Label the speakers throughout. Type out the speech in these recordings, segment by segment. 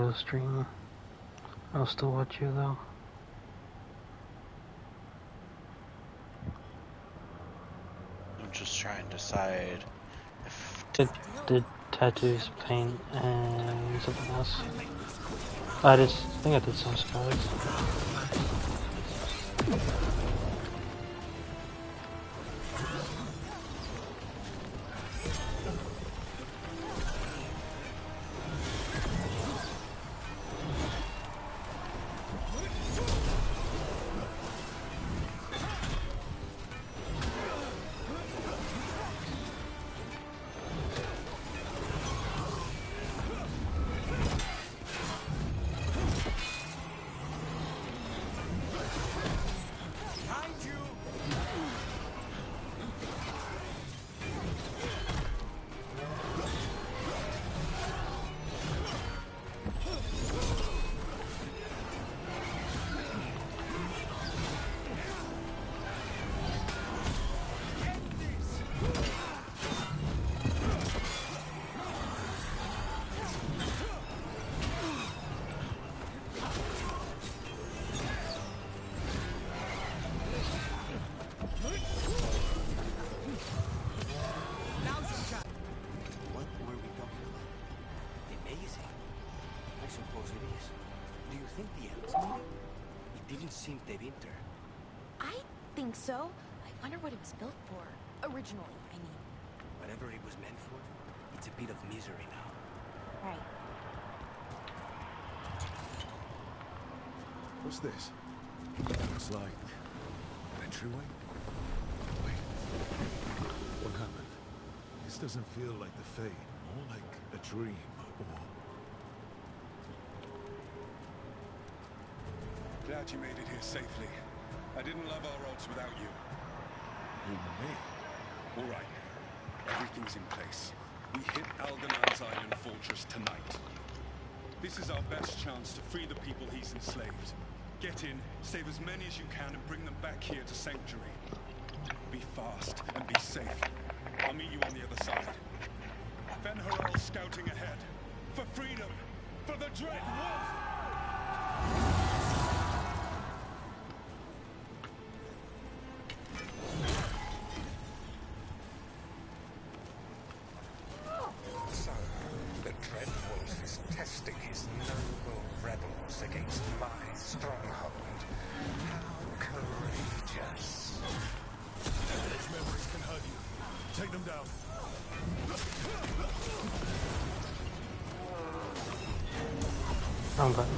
Speaker 1: the stream. I'll still watch you though.
Speaker 2: I'm just trying to decide if...
Speaker 1: Did tattoos, paint, and something else? I think I did some scars.
Speaker 3: So, I wonder what it was built for. Originally, I mean.
Speaker 4: Whatever it was meant for, it's a bit of misery now.
Speaker 3: Right.
Speaker 5: What's this? It's like an entryway? Wait. What happened? This doesn't feel like the Fade, more like a dream, or...
Speaker 6: Glad you made it here safely. I didn't love our odds without you.
Speaker 5: Even me?
Speaker 6: All right. Everything's in place. We hit Algernon's island fortress tonight. This is our best chance to free the people he's enslaved. Get in, save as many as you can, and bring them back here to Sanctuary. Be fast and be safe. I'll meet you on the other side. Fen-Haral's scouting ahead. For freedom! For the Dread Wolf!
Speaker 1: Wrong button.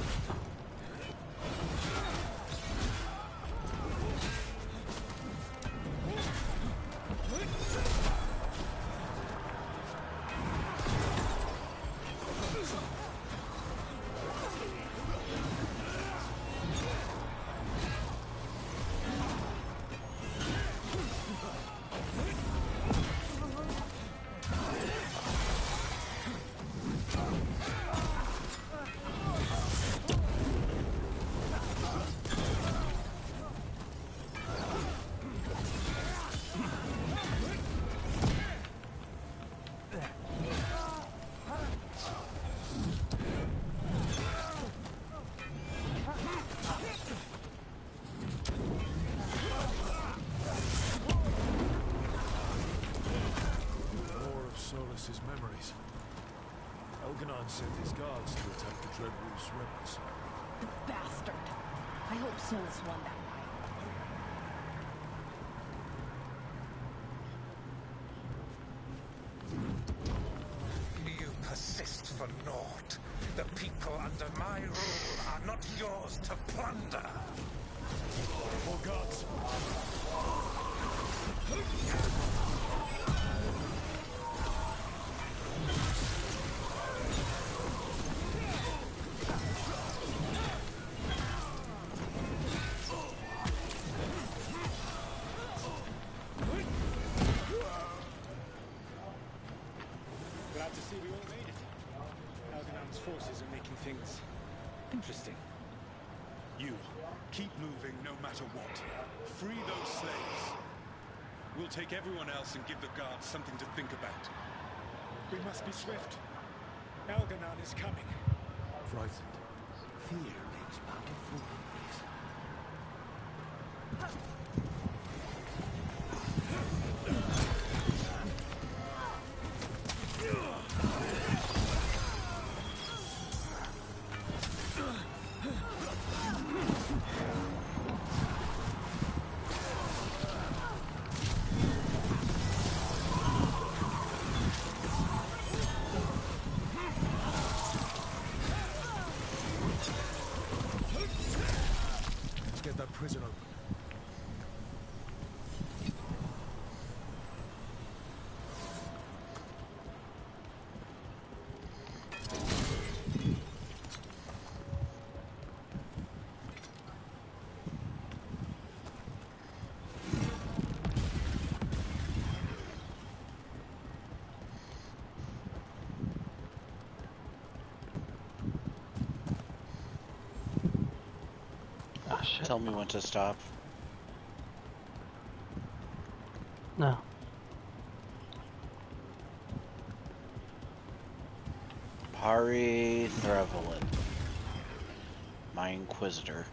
Speaker 5: His memories. Algernon sent his guards to attack the Dread Wolf's rebels.
Speaker 3: The bastard! I hope Solus won that
Speaker 7: night. You persist for naught. The people under my rule are not yours to plunder.
Speaker 5: More guards.
Speaker 6: Forces are making things interesting. You, keep moving no matter what. Free those slaves. We'll take everyone else and give the guards something to think about.
Speaker 8: We must be swift. Algernon is coming.
Speaker 5: frightened.
Speaker 4: Fear makes powerful enemies.
Speaker 5: Let's get that prison open.
Speaker 1: Oh shit.
Speaker 2: Tell me when to stop.
Speaker 1: No.
Speaker 2: Pari Threvelin. My Inquisitor.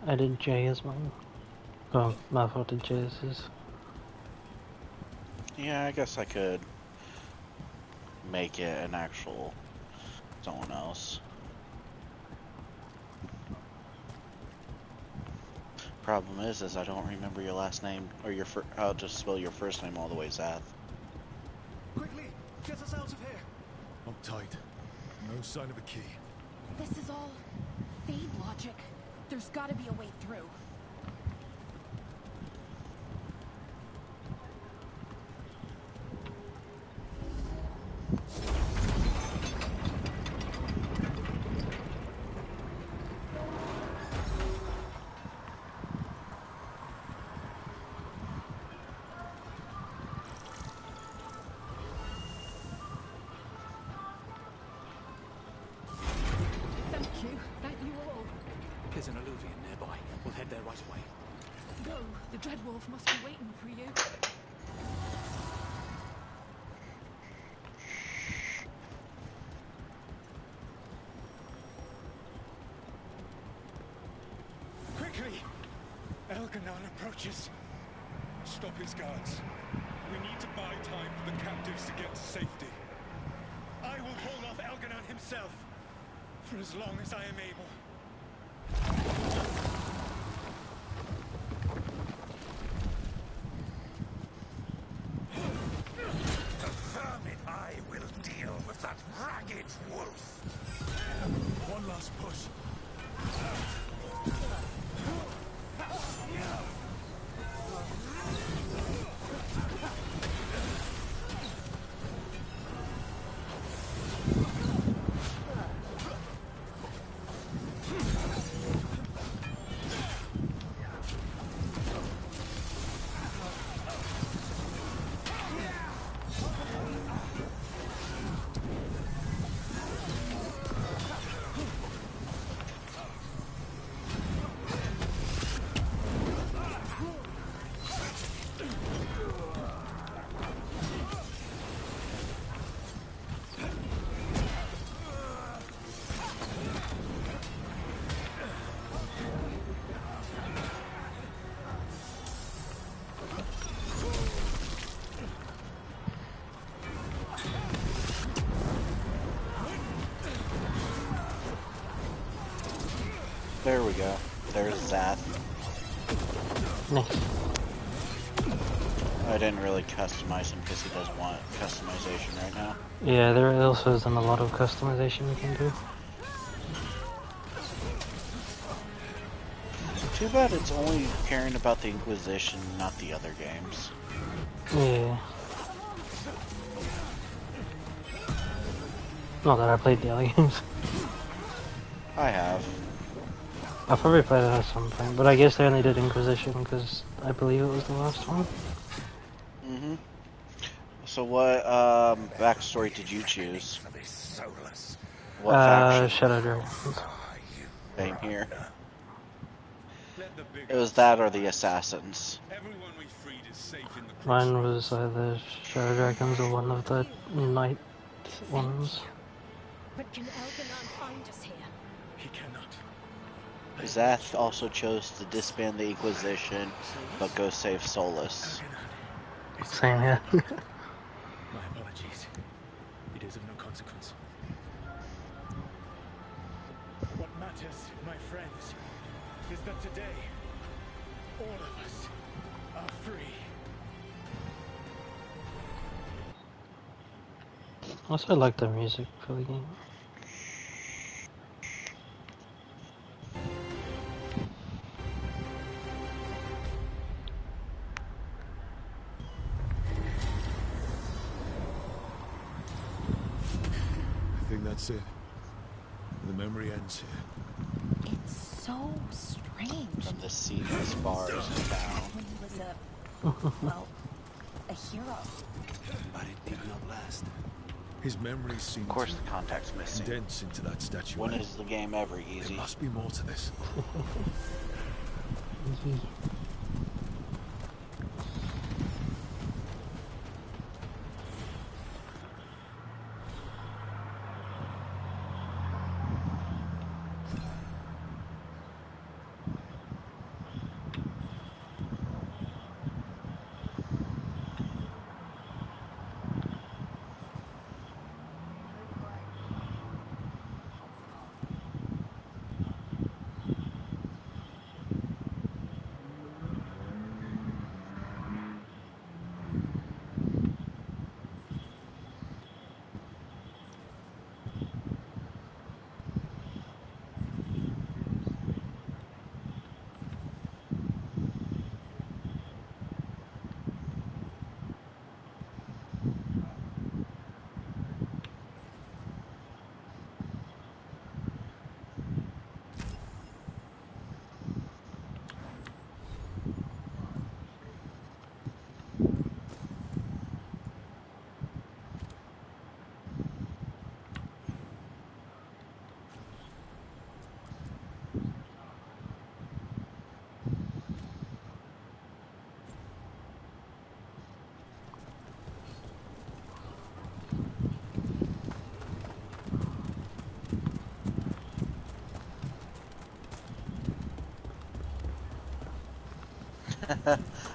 Speaker 1: I did J as mine. Oh, my fault did J as his.
Speaker 2: Yeah, I guess I could make it an actual someone else. Problem is I don't remember your last name, or your I'll just spell your first name all the way, Zath.
Speaker 4: Quickly, get us out of here.
Speaker 5: I'm tight. No sign of a key.
Speaker 3: This is all Fade logic. There's gotta be a way through. Thank you all.
Speaker 4: There's an alluvion nearby. We'll head there right away.
Speaker 3: Go. The Dreadwolf must be waiting for you.
Speaker 6: Quickly! Elganon approaches. Stop his guards. We need to buy time for the captives to get to safety. I will hold off Elganon himself for as long as I am able.
Speaker 7: The vermin I will deal with that ragged wolf.
Speaker 5: One last push.
Speaker 2: There we go. There's Zath.
Speaker 1: Nice.
Speaker 2: I didn't really customize him because he doesn't want customization right now.
Speaker 1: Yeah, there also isn't a lot of customization you can do.
Speaker 2: Too bad it's only caring about the Inquisition, not the other games.
Speaker 1: Yeah. Not that I played the other games.
Speaker 2: I have.
Speaker 1: I probably played it at some point, but I guess they only did Inquisition because I believe it was the last one.
Speaker 2: Mm-hmm. So what backstory did you choose? What faction?
Speaker 1: Shadow Dragons.
Speaker 2: Same here.
Speaker 6: Let the big
Speaker 2: It was that or the Assassins.
Speaker 6: Everyone we freed is safe in the
Speaker 1: Mine was either Shadow Dragons or one of the Knight ones.
Speaker 3: But can Elganon find us here?
Speaker 5: He cannot.
Speaker 2: Zath also chose to disband the Inquisition, but go save Solus.
Speaker 1: Same here.
Speaker 5: My apologies. It is of no consequence. What matters, my friends, is that today, all of us are free.
Speaker 1: Also, I like the music for the game.
Speaker 5: I think that's it. The memory ends here.
Speaker 3: It's so strange.
Speaker 2: From the seamless bars in town.
Speaker 3: When he was well, a hero.
Speaker 4: But it did not last.
Speaker 5: His memories seem
Speaker 2: Of course the contact's missing.
Speaker 5: condense into that statue.
Speaker 2: When is the game ever
Speaker 5: There
Speaker 2: easy?
Speaker 5: must be more to this.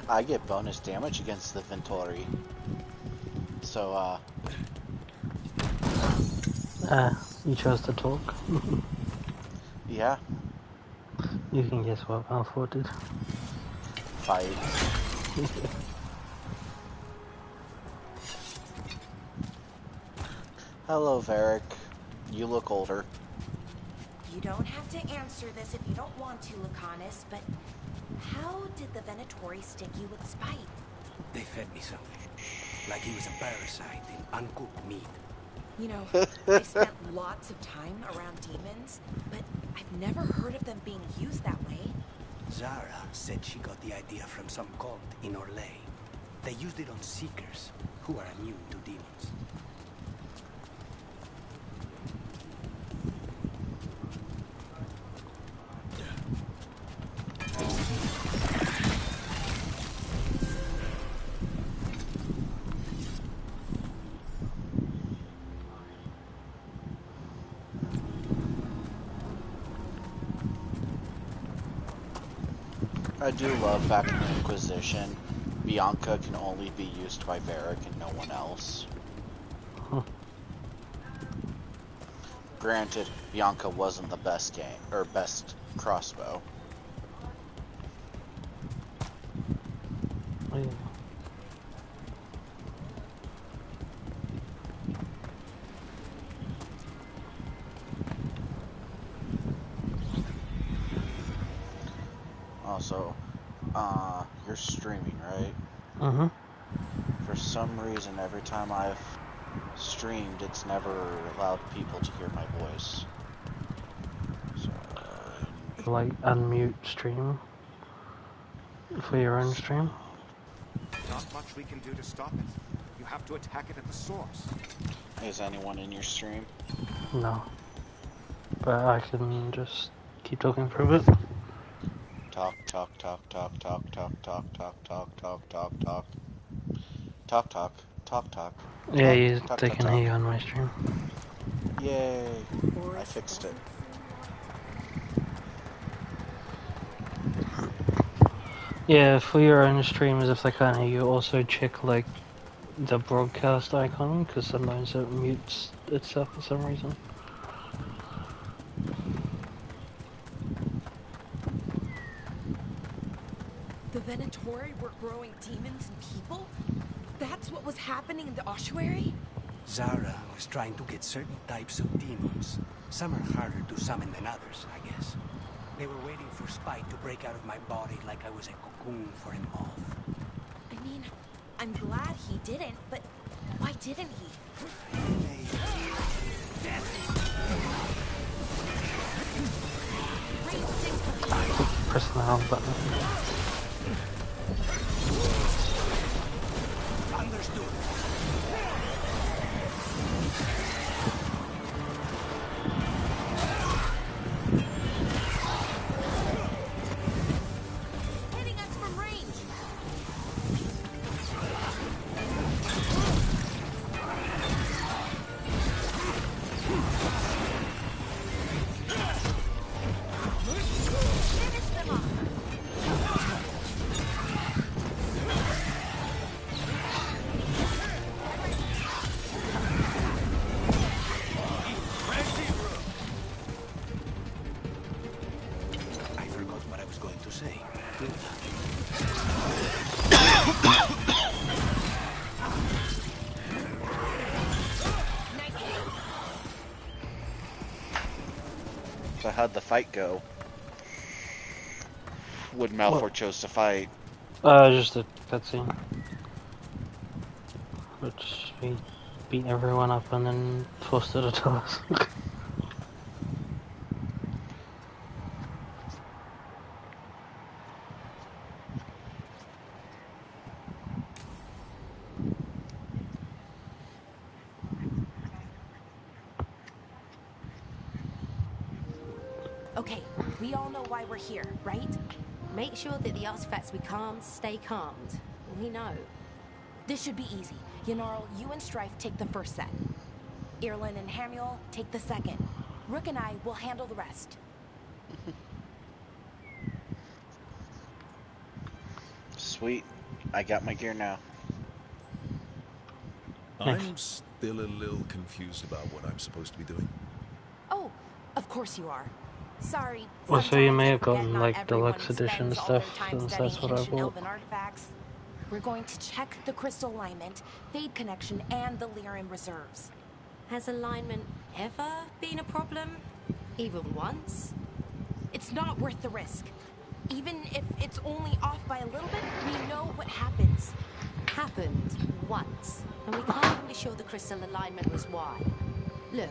Speaker 2: I get bonus damage against the Ventori. So,
Speaker 1: You chose to talk.
Speaker 2: yeah,
Speaker 1: You can guess what Malfoy did.
Speaker 2: fight. Hello, Varric. You look older.
Speaker 8: You don't have to answer this if you don't want to, Lucanus, but how did the Venatori stick you with spite?
Speaker 4: They fed me something. Like he was a parasite in uncooked meat.
Speaker 8: You know, I've spent lots of time around demons, but I've never heard of them being used that way.
Speaker 4: Zara said she got the idea from some cult in Orlais. They used it on Seekers, who are immune to demons.
Speaker 2: I do love back in the Inquisition, Bianca can only be used by Varric and no one else. Granted, Bianca wasn't the best game, or best crossbow.
Speaker 1: Yeah.
Speaker 2: Also, you're streaming, right?
Speaker 1: Mm-hmm.
Speaker 2: For some reason, every time I've streamed, it's never allowed people to hear my voice. So,
Speaker 1: Like, unmute stream for your own stream.
Speaker 9: Not much we can do to stop it. You have to attack it at the source.
Speaker 2: is anyone in your stream?
Speaker 1: No. But I can just keep talking for a bit.
Speaker 2: Talk, talk, talk, talk, talk, talk, talk, talk, talk, talk, talk, talk. Talk, talk, talk, talk.
Speaker 1: Yeah,
Speaker 2: Talk,
Speaker 1: they
Speaker 2: talk,
Speaker 1: can
Speaker 2: talk.
Speaker 1: hear you on my stream.
Speaker 2: Yay! I fixed it.
Speaker 1: Yeah, for your own streamers, if they can't hear you, also check like the broadcast icon, because sometimes it mutes itself for some reason.
Speaker 3: The Venatori were growing demons and people? That's what was happening in the ossuary?
Speaker 4: Zara was trying to get certain types of demons. Some are harder to summon than others, I guess. They were waiting for Spike to break out of my body like I was a cocoon for a moth.
Speaker 8: I mean, I'm glad he didn't, but why didn't he?
Speaker 1: Press the wrong button.
Speaker 4: Understood.
Speaker 8: Hitting us from range. Finish them off.
Speaker 4: I forgot what I was going to say.
Speaker 2: So how'd the fight go? Would Malfoy chose to fight?
Speaker 1: Just a cutscene. Which we beat everyone up and then forced it to tell us.
Speaker 8: Okay, we all know why we're here, right?
Speaker 10: Make sure that the artifacts we calmed stay calmed. We know.
Speaker 8: This should be easy. Yanarl, you and Strife take the first set. Irlin and Hamuel take the second. Rook and I will handle the rest.
Speaker 2: Sweet. I got my gear now.
Speaker 5: I'm still a little confused about what I'm supposed to be doing.
Speaker 8: Oh, of course you are. Sorry.
Speaker 1: Well, so you may have
Speaker 8: sometimes I
Speaker 1: gotten
Speaker 8: forget
Speaker 1: like
Speaker 8: not everyone
Speaker 1: deluxe edition
Speaker 8: spends all their
Speaker 1: stuff,
Speaker 8: time
Speaker 1: since
Speaker 8: studying
Speaker 1: that's what I
Speaker 8: ancient
Speaker 1: bought.
Speaker 8: elven artifacts. We're going to check the crystal alignment, fade connection, and the Lyran reserves.
Speaker 10: Has alignment ever been a problem? Even once?
Speaker 8: It's not worth the risk. Even if it's only off by a little bit, we know what happens.
Speaker 10: Happened once, and we can't even be sure the crystal alignment was why. Look,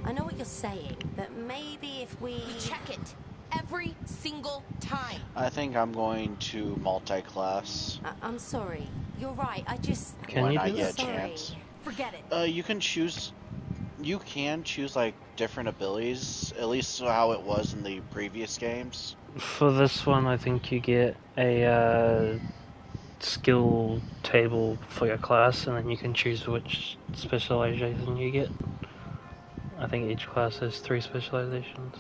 Speaker 10: I know what you're saying, but maybe if we
Speaker 8: check it every single time.
Speaker 2: I think I'm going to multi-class.
Speaker 10: I'm sorry. You're right. I just
Speaker 1: Can
Speaker 2: when
Speaker 1: you
Speaker 2: I
Speaker 1: do
Speaker 2: get
Speaker 1: that?
Speaker 2: a chance.
Speaker 8: Forget it.
Speaker 2: You can choose. You can choose like different abilities. At least how it was in the previous games.
Speaker 1: For this one, I think you get a skill table for your class, and then you can choose which specialization you get. I think each class has 3 specializations.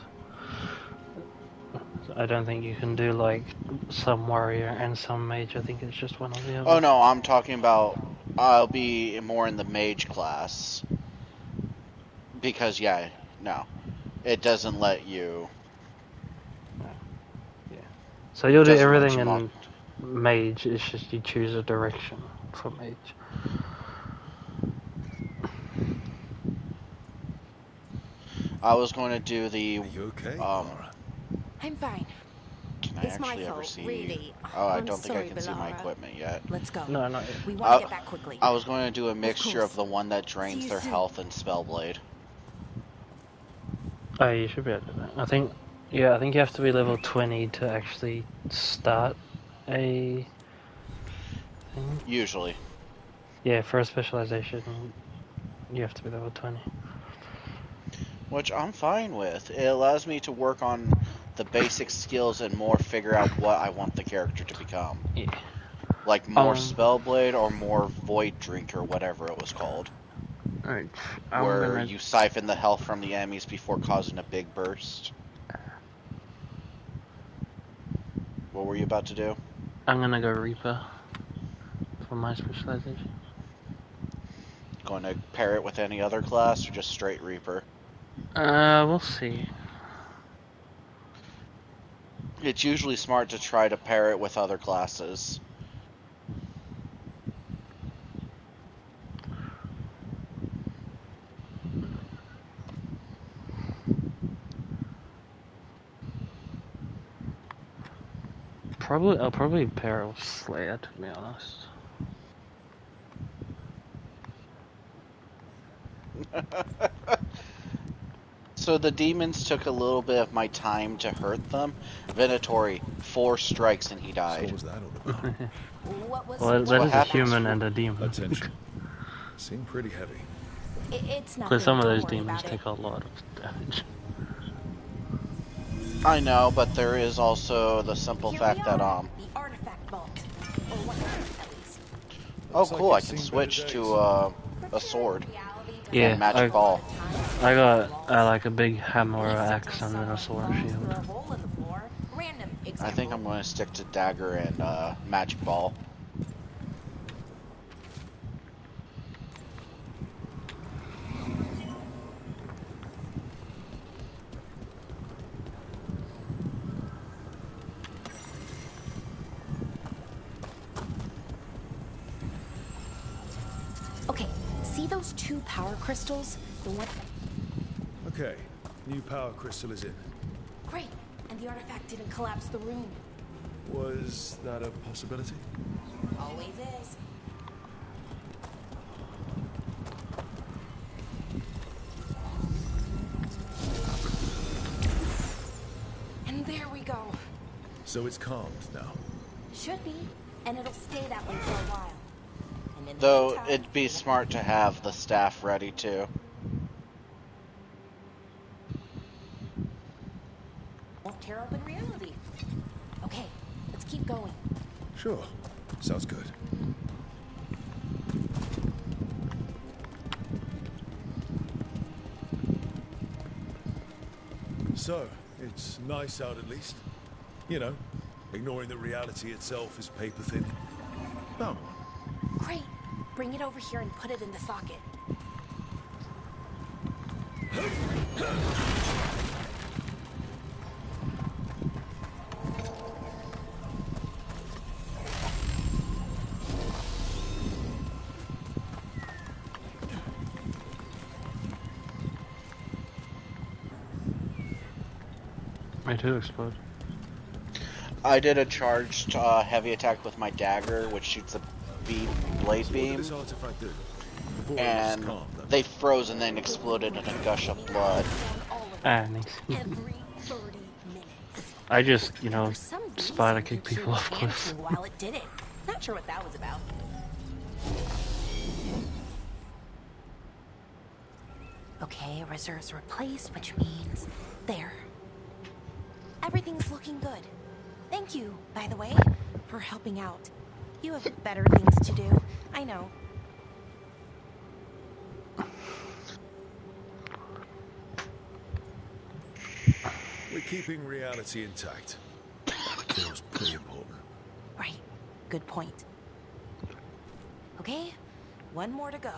Speaker 1: I don't think you can do like some warrior and some mage. I think it's just one or the other.
Speaker 2: Oh no, I'm talking about. I'll be more in the mage class. Because yeah, no, it doesn't let you.
Speaker 1: Yeah. So you'll do
Speaker 2: Doesn't let
Speaker 1: everything
Speaker 2: you
Speaker 1: in mage. It's just you choose a direction for mage.
Speaker 2: I was going to do the.
Speaker 5: Are you okay,
Speaker 2: Um,
Speaker 5: Laura?
Speaker 8: I'm fine.
Speaker 2: can I
Speaker 10: It's my
Speaker 2: actually ever
Speaker 10: fault,
Speaker 2: see?
Speaker 10: really.
Speaker 2: Oh, I
Speaker 10: I'm
Speaker 2: don't think I
Speaker 10: sorry,
Speaker 2: can see my
Speaker 10: Balara.
Speaker 2: equipment yet.
Speaker 8: Let's go.
Speaker 1: No, not yet.
Speaker 8: We want to get back quickly.
Speaker 2: I was going to do a mixture of
Speaker 8: course.
Speaker 2: the one that
Speaker 8: See
Speaker 2: drains
Speaker 8: you
Speaker 2: their
Speaker 8: soon.
Speaker 2: health and Spellblade.
Speaker 1: Oh, you should be able to do that. I think you have to be level 20 to actually start a thing.
Speaker 2: Usually.
Speaker 1: Yeah, for a specialization, you have to be level 20.
Speaker 2: Which I'm fine with. It allows me to work on the basic skills and more figure out what I want the character to become.
Speaker 1: Yeah.
Speaker 2: Like more Spellblade or more Void Drink or whatever it was called.
Speaker 1: Alright,
Speaker 2: where you siphon the health from the enemies before causing a big burst. What were you about to do?
Speaker 1: I'm gonna go Reaper for my specialization.
Speaker 2: Going to pair it with any other class or just straight Reaper?
Speaker 1: We'll see.
Speaker 2: It's usually smart to try to pair it with other classes.
Speaker 1: I'll probably pair it with Slayer, to be honest.
Speaker 2: So the demons took a little bit of my time to hurt them. Venatori, 4 strikes and he died.
Speaker 5: So what was that all about?
Speaker 1: Well, that is a human and a demon.
Speaker 5: Attention. Seemed pretty heavy.
Speaker 8: It's nothing.
Speaker 1: Because some of
Speaker 8: Don't
Speaker 1: those
Speaker 8: worry
Speaker 1: demons
Speaker 8: about
Speaker 1: take
Speaker 8: it.
Speaker 1: a lot of damage.
Speaker 2: I know, but there is also the simple
Speaker 8: Here
Speaker 2: fact
Speaker 8: we
Speaker 2: that
Speaker 8: are, the artifact vault, or one of them, at least.
Speaker 2: oh
Speaker 5: Looks
Speaker 2: cool,
Speaker 5: like
Speaker 2: I
Speaker 5: you've
Speaker 2: can
Speaker 5: seen
Speaker 2: switch
Speaker 5: better
Speaker 2: to
Speaker 5: days.
Speaker 2: a sword
Speaker 1: Yeah,
Speaker 2: and magic ball.
Speaker 1: I got like a big hammer or axe and then a sword and shield.
Speaker 2: I think I'm going to stick to dagger and magic ball.
Speaker 8: Okay, see those 2 power crystals? The one.
Speaker 5: Okay, new power crystal is in.
Speaker 8: Great, and the artifact didn't collapse the room.
Speaker 5: Was that a possibility?
Speaker 8: Always is. And there we go.
Speaker 5: So it's calmed now.
Speaker 8: Should be, and it'll stay that way for a while. And in the
Speaker 2: Though
Speaker 8: meantime,
Speaker 2: it'd be smart to have the staff ready too.
Speaker 8: won't tear open reality. Okay, let's keep going.
Speaker 5: Sure. Sounds good. So, it's nice out at least. You know, ignoring that reality itself is paper thin. Found one.
Speaker 8: Great. Bring it over here and put it in the socket.
Speaker 1: Me too, explode.
Speaker 2: I did a charged heavy attack with my dagger, which shoots a blade
Speaker 5: So what did
Speaker 2: beam,
Speaker 5: this artifact do? Before it
Speaker 2: and
Speaker 5: was calmed, that
Speaker 2: they froze and then exploded in a gush of blood.
Speaker 1: Ah, nice.
Speaker 8: Every 30 minutes.
Speaker 1: I just, you know,
Speaker 8: For some reason,
Speaker 1: spider kick
Speaker 8: it sure
Speaker 1: people
Speaker 8: was
Speaker 1: off cliffs.
Speaker 8: dancing while it did it. Not sure what that was about. Okay, reserves replaced, which means there. Everything's looking good. Thank you, by the way, for helping out. You have better things to do. I know.
Speaker 5: we're keeping reality intact. Feels pretty important.
Speaker 8: Right. Good point. Okay, one more to go.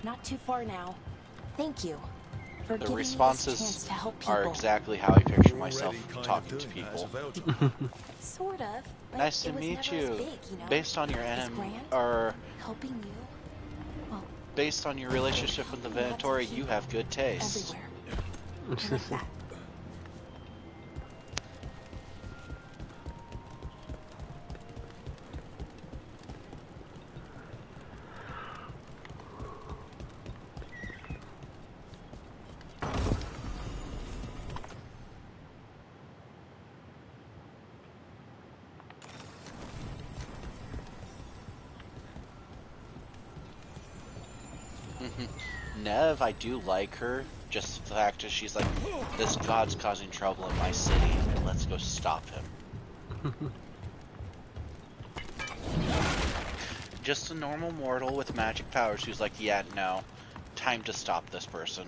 Speaker 8: Not too far now. Thank you for
Speaker 2: The
Speaker 8: giving me this chance
Speaker 2: responses
Speaker 8: to help people.
Speaker 2: are exactly how I picture
Speaker 5: You're
Speaker 2: myself
Speaker 5: already kind of
Speaker 2: talking to
Speaker 5: doing that
Speaker 2: people.
Speaker 5: as a Veilguard.
Speaker 8: Sort of. But
Speaker 2: Nice to
Speaker 8: it was
Speaker 2: meet
Speaker 8: never as
Speaker 2: you.
Speaker 8: big, you know?
Speaker 2: Based on your
Speaker 8: This grant, helping you. Well,
Speaker 2: based on your relationship with the Venatori, you have good taste.
Speaker 8: everywhere. I like that.
Speaker 2: Nev, I do like her. Just the fact that she's like, this god's causing trouble in my city. Let's go stop him. Just a normal mortal with magic powers who's like, yeah, no. Time to stop this person.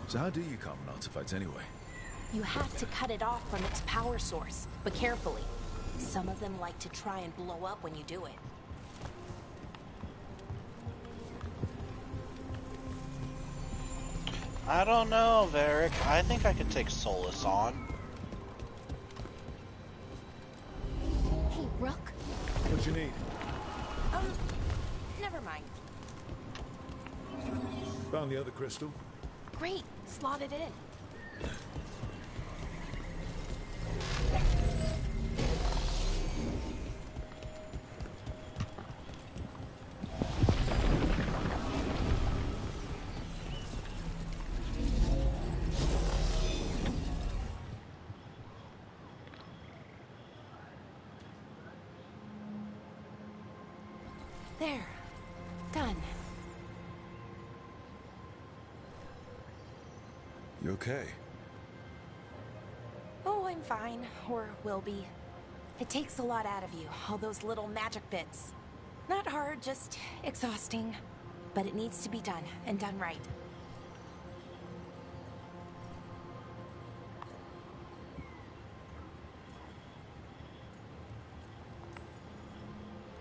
Speaker 5: So how do you calm an artifact anyway?
Speaker 8: You have to cut it off from its power source, but carefully. Some of them like to try and blow up when you do it.
Speaker 2: I don't know, Varric. I think I could take Solus on.
Speaker 8: Hey, Rook.
Speaker 5: What you need?
Speaker 8: Never mind.
Speaker 5: Found the other crystal?
Speaker 8: Great, slot it in. There. Done.
Speaker 5: You okay?
Speaker 8: Oh, I'm fine. Or will be. It takes a lot out of you, all those little magic bits. Not hard, just exhausting. But it needs to be done, and done right.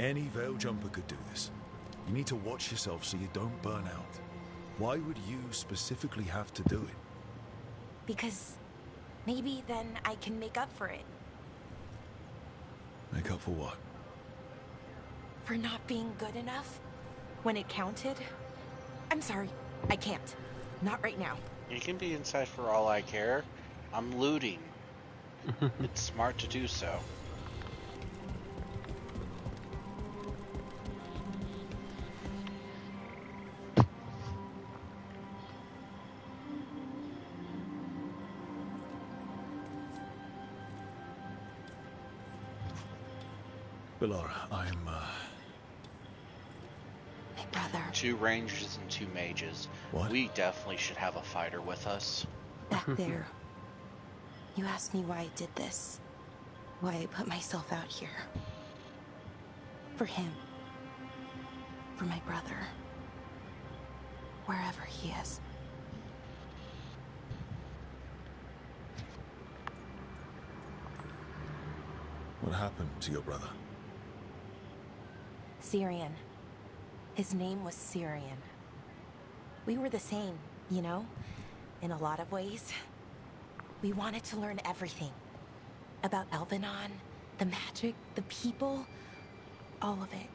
Speaker 5: Any veil jumper could do this. You need to watch yourself so you don't burn out. Why would you specifically have to do it?
Speaker 8: Because maybe then I can make up for it.
Speaker 5: Make up for what?
Speaker 8: For not being good enough when it counted. I'm sorry, I can't. Not right now.
Speaker 2: You can be inside for all I care. I'm looting. It's smart to do so.
Speaker 5: Bellara, I'm,
Speaker 8: My brother.
Speaker 2: 2 rangers and 2 mages.
Speaker 5: What?
Speaker 2: We definitely should have a fighter with us.
Speaker 8: Back there. You asked me why I did this. Why I put myself out here. For him. For my brother. Wherever he is.
Speaker 5: What happened to your brother?
Speaker 8: Syrian. His name was Syrian. We were the same, you know? In a lot of ways. We wanted to learn everything. About Elvenon, the magic, the people, all of it.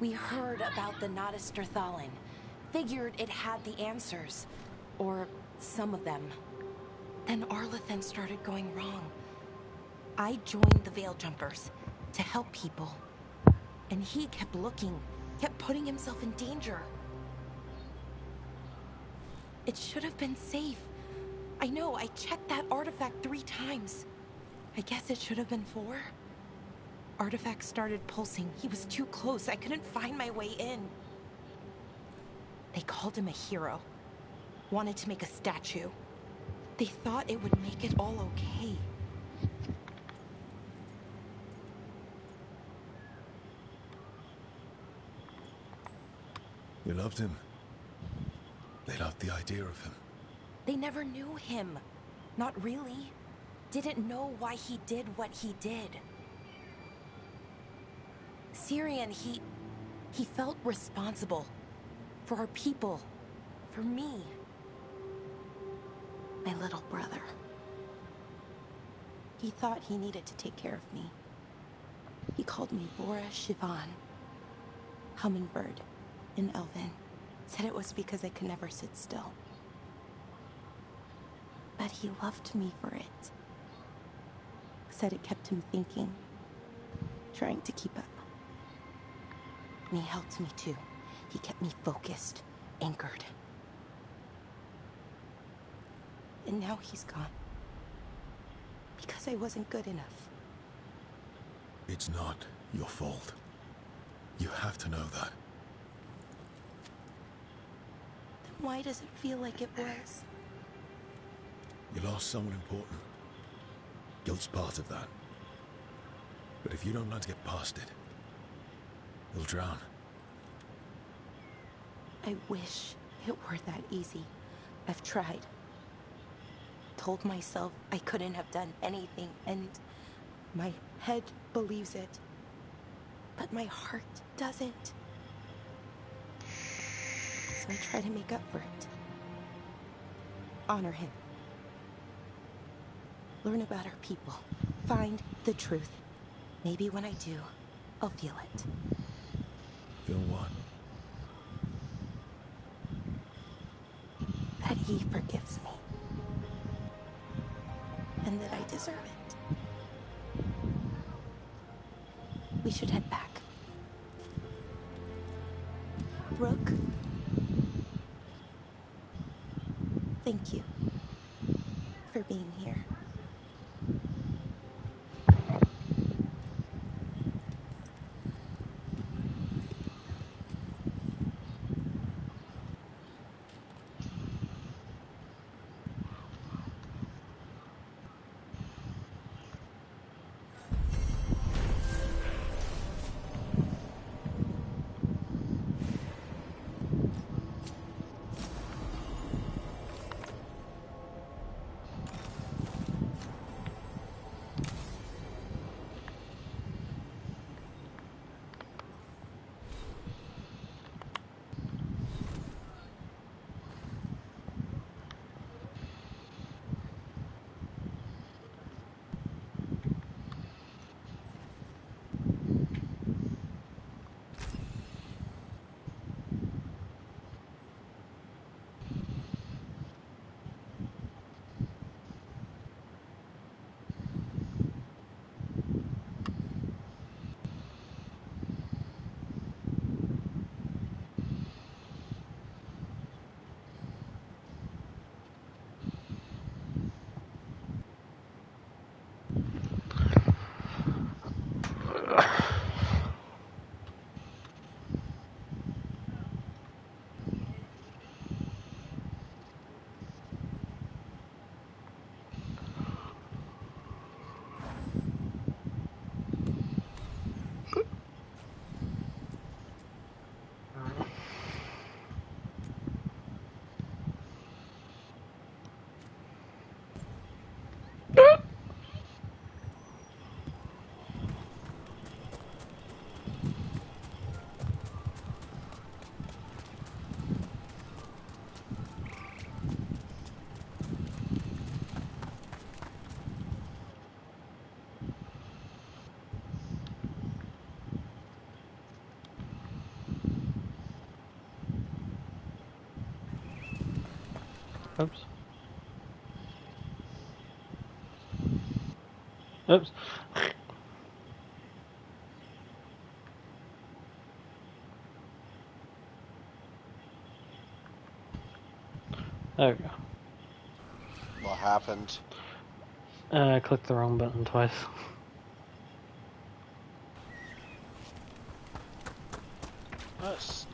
Speaker 8: We heard about the Notisterthalin. Figured it had the answers. Or some of them. Then Arlathan started going wrong. I joined the Veil Jumpers to help people. And he kept looking, kept putting himself in danger. It should have been safe. I know, I checked that artifact 3 times. I guess it should have been 4. Artifact started pulsing. He was too close. I couldn't find my way in. They called him a hero. Wanted to make a statue. They thought it would make it all okay.
Speaker 5: You loved him. They loved the idea of him.
Speaker 8: They never knew him. Not really. Didn't know why he did what he did. Syrian, he felt responsible. For our people. For me. My little brother. He thought he needed to take care of me. He called me Bora Shivan. Hummingbird. In Elven. Said it was because I could never sit still. But he loved me for it. Said it kept him thinking. Trying to keep up. And he helped me too. He kept me focused. Anchored. And now he's gone. Because I wasn't good enough.
Speaker 5: It's not your fault. You have to know that.
Speaker 8: Then why does it feel like it was?
Speaker 5: You lost someone important. Guilt's part of that. But if you don't learn to get past it, you'll drown.
Speaker 8: I wish it were that easy. I've tried. Told myself I couldn't have done anything, and my head believes it. But my heart doesn't. So I try to make up for it. Honor him. Learn about our people. Find the truth. Maybe when I do, I'll feel it.
Speaker 5: Feel what?
Speaker 8: That he forgives me. And that I deserve it. We should head back. Rook. Thank you for being here.
Speaker 1: Oops. Oops. There we go.
Speaker 2: What happened?
Speaker 1: I clicked the wrong button twice.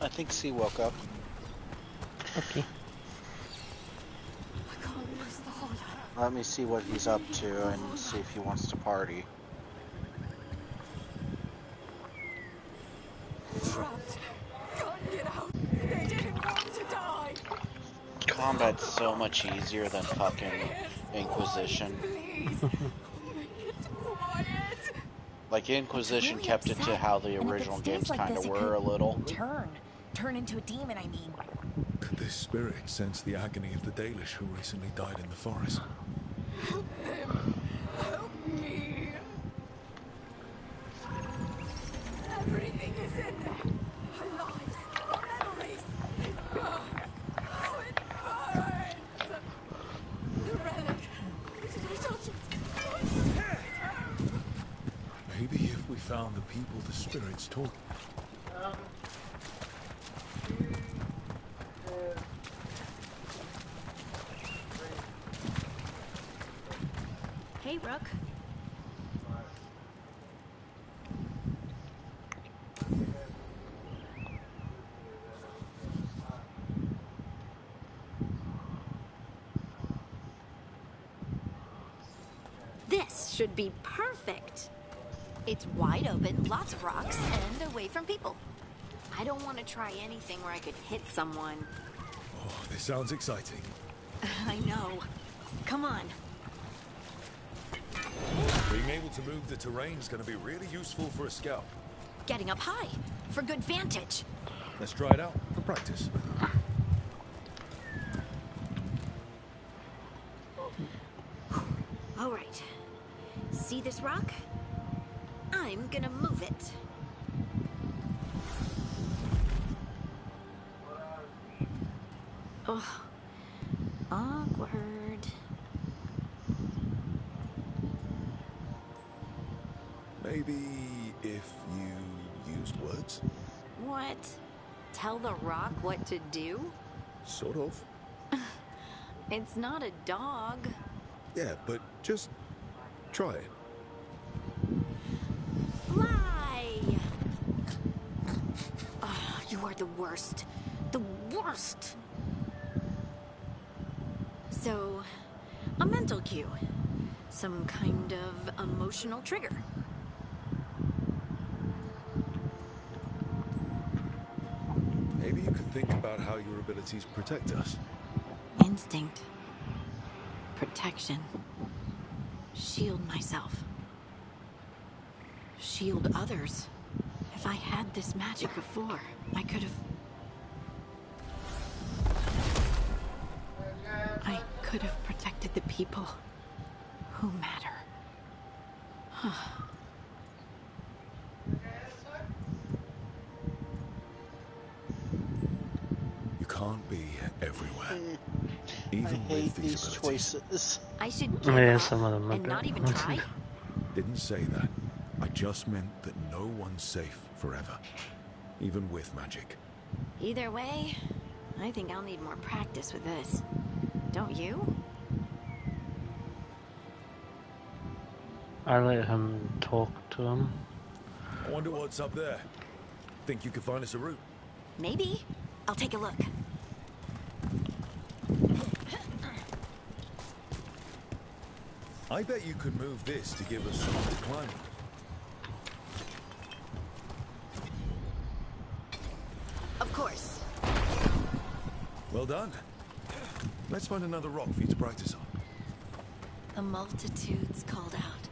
Speaker 2: I think C woke up.
Speaker 1: Okay.
Speaker 3: I can't lose the hold.
Speaker 2: Let me see what he's up to and see if he wants to party.
Speaker 3: Trapped. Can't get out. They didn't want to die.
Speaker 2: Combat's so much easier than fucking Inquisition.
Speaker 3: Please. Make it quiet.
Speaker 2: Like, Inquisition
Speaker 8: Really
Speaker 2: kept it to
Speaker 8: upset.
Speaker 2: how the
Speaker 8: And if it
Speaker 2: original
Speaker 8: stays
Speaker 2: games
Speaker 8: like
Speaker 2: kind
Speaker 8: this,
Speaker 2: of
Speaker 8: it
Speaker 2: were
Speaker 8: could
Speaker 2: a little.
Speaker 8: Turn into a demon, I mean.
Speaker 5: Could this spirit sense the agony of the Dalish who recently died in the forest?
Speaker 3: Help him. Help me. Everything is in there. Our lives, our memories. It burns. Oh, it burns. The relic. Did I touch it?
Speaker 5: Maybe if we found the people the spirits talk.
Speaker 8: Hey, Rook.
Speaker 10: should be perfect. It's wide open, lots of rocks, and away from people. I don't want to try anything where I could hit someone.
Speaker 5: Oh, this sounds exciting.
Speaker 10: I know. Come on.
Speaker 5: Being able to move the terrain is going to be really useful for a scout.
Speaker 10: Getting up high for good vantage.
Speaker 5: Let's try it out for practice.
Speaker 10: All right. See this rock? I'm gonna move it. Oh, awkward.
Speaker 5: Maybe if you used words?
Speaker 10: What? Tell the rock what to do?
Speaker 5: Sort of.
Speaker 10: It's not a dog.
Speaker 5: Yeah, but just try it.
Speaker 10: Fly! Oh, you are the worst. The worst! So, a mental cue. Some kind of emotional trigger.
Speaker 5: Maybe you could think about how your abilities protect us.
Speaker 10: Instinct. Protection. Shield myself. Shield others. If I had this magic before, I could have... I could have protected the people who matter.
Speaker 5: You can't be everywhere. Even
Speaker 2: I
Speaker 5: with
Speaker 2: hate
Speaker 5: these
Speaker 2: these
Speaker 5: abilities.
Speaker 2: choices.
Speaker 10: I should give
Speaker 1: Yeah,
Speaker 10: up
Speaker 1: some of them are
Speaker 10: and not
Speaker 1: good.
Speaker 10: even try?
Speaker 5: Didn't say that. I just meant that no one's safe forever. Even with magic.
Speaker 10: Either way, I think I'll need more practice with this. Don't you?
Speaker 1: I let him talk to him.
Speaker 5: I wonder what's up there. Think you could find us a route?
Speaker 10: Maybe. I'll take a look.
Speaker 5: I bet you could move this to give us something to climb.
Speaker 10: Of course.
Speaker 5: Well done. Let's find another rock for you to practice on.
Speaker 10: The multitudes called out.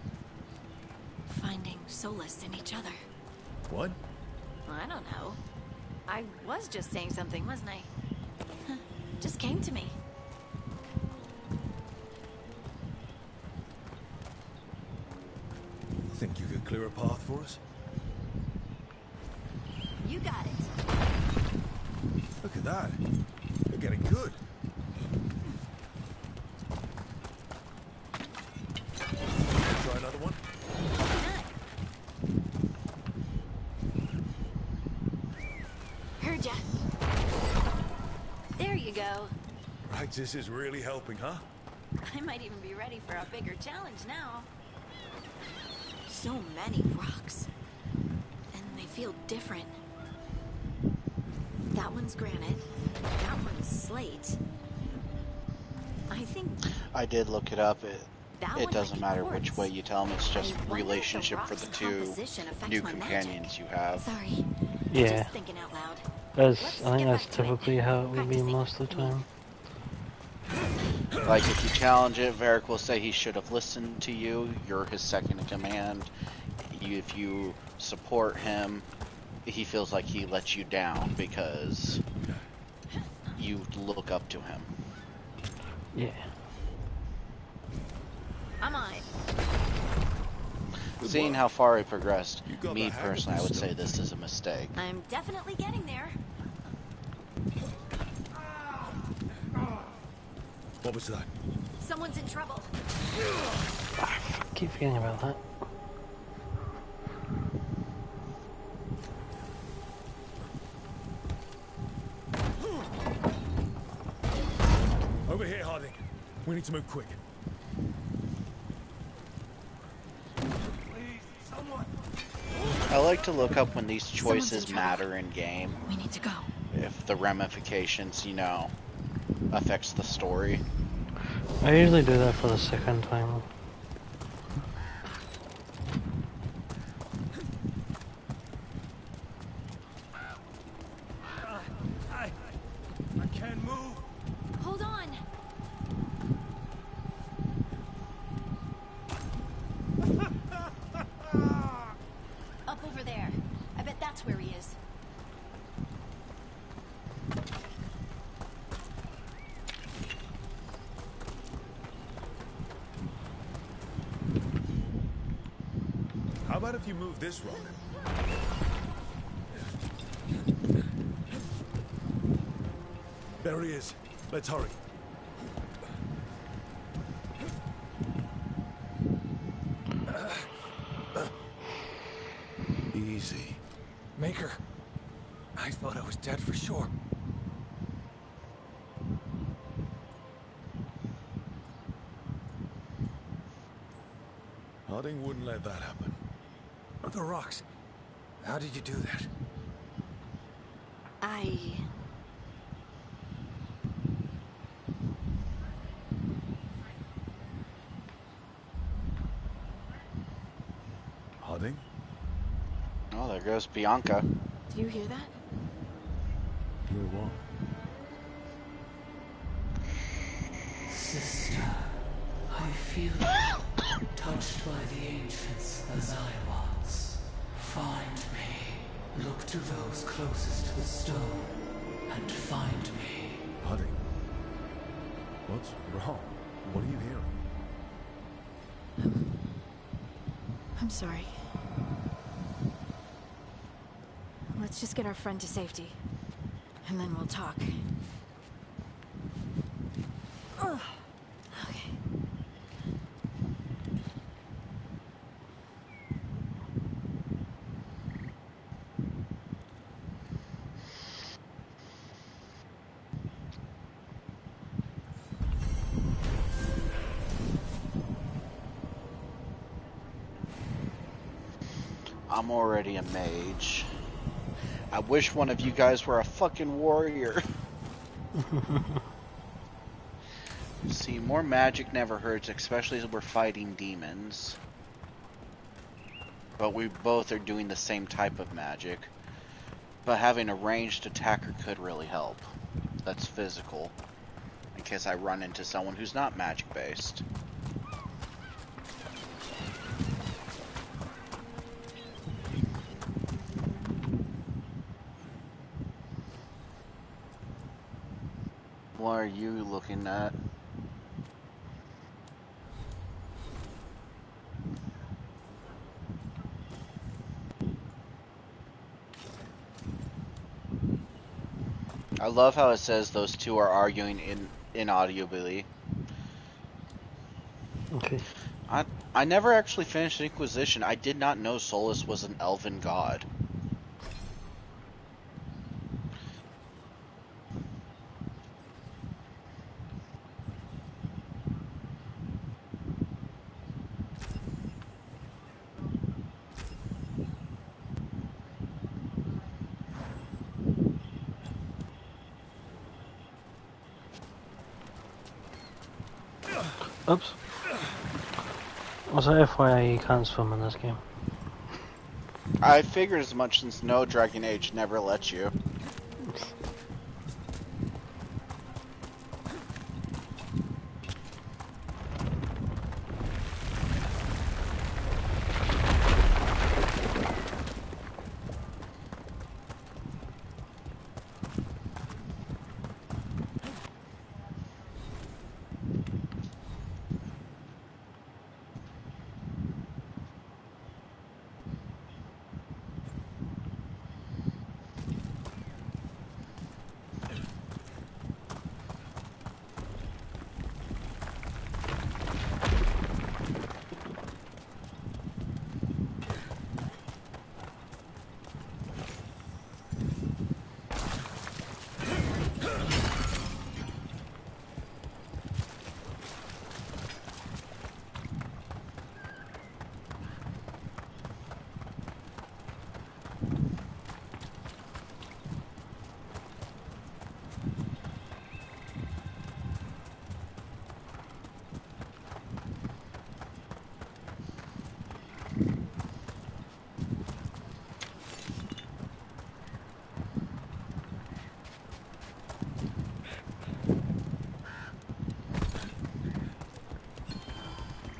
Speaker 10: Finding solace in each other.
Speaker 5: What?
Speaker 10: I don't know. I was just saying something, wasn't I? Huh. Just came to me.
Speaker 5: Think you could clear a path for us?
Speaker 10: You got it.
Speaker 5: Look at that. You're getting good. Try another one?
Speaker 10: Heard ya. There you go.
Speaker 5: Practice is really helping, huh?
Speaker 10: I might even be ready for a bigger challenge now. So many rocks. And they feel different. That one's granite. That one's slate. I think
Speaker 2: I did look it up.
Speaker 10: that
Speaker 2: It
Speaker 10: one
Speaker 2: doesn't
Speaker 10: might be
Speaker 2: matter which
Speaker 10: quartz.
Speaker 2: way you tell them. It's just
Speaker 10: I wonder if the
Speaker 2: relationship for
Speaker 10: rock's
Speaker 2: the two
Speaker 10: composition affects
Speaker 2: new
Speaker 10: my magic.
Speaker 2: companions you have.
Speaker 10: Sorry.
Speaker 1: Yeah.
Speaker 10: Just thinking out loud.
Speaker 1: That's,
Speaker 10: Let's
Speaker 1: I think
Speaker 10: get
Speaker 1: that's
Speaker 10: back to it.
Speaker 1: typically how it would be
Speaker 10: Practicing,
Speaker 1: most of the time.
Speaker 2: Like if you challenge it, Varric will say he should have listened to you. You're his second in command. If you support him, he feels like he lets you down because you look up to him.
Speaker 1: Yeah.
Speaker 10: I'm on it.
Speaker 2: Seeing how far he progressed,
Speaker 5: You got
Speaker 2: me
Speaker 5: the hang of
Speaker 2: personally, I
Speaker 5: this
Speaker 2: would say
Speaker 5: stuff.
Speaker 2: this is a mistake.
Speaker 10: I'm definitely getting there.
Speaker 5: What was that?
Speaker 10: Someone's in trouble.
Speaker 1: I keep forgetting about that.
Speaker 5: Over here, Harding. We need to move quick.
Speaker 2: I like to look up when these
Speaker 10: Someone's in
Speaker 2: choices
Speaker 10: trouble.
Speaker 2: matter in game.
Speaker 10: We need to go.
Speaker 2: If the ramifications, affects the story.
Speaker 1: I usually do that for the second time.
Speaker 4: move!
Speaker 8: Hold on. Up over there. I bet that's where he is.
Speaker 5: How about if you move this rock? There he is. Let's hurry. Easy.
Speaker 4: Maker. I thought I was dead for sure.
Speaker 5: Harding wouldn't let that happen.
Speaker 4: The rocks. How did you do that?
Speaker 5: Harding?
Speaker 2: Oh, there goes Bianca.
Speaker 8: Do you hear that?
Speaker 5: You're what?
Speaker 11: Sister, I feel touched by the ancients as I was. Find me. Look to those closest to the stone and find me.
Speaker 5: Harding? What's wrong? What are you hearing?
Speaker 8: I'm sorry. Let's just get our friend to safety. And then we'll talk. Ugh. Okay.
Speaker 2: I'm already a mage. I wish one of you guys were a fucking warrior. See, more magic never hurts, especially as we're fighting demons. But we both are doing the same type of magic. But having a ranged attacker could really help. That's physical. In case I run into someone who's not magic based. What are you looking at? I love how it says those two are arguing inaudibly.
Speaker 1: Okay.
Speaker 2: I never actually finished Inquisition. I did not know Solus was an elven god.
Speaker 1: Oops. Also, FYI, you can't swim in this game.
Speaker 2: I figured as much since no Dragon Age never lets you.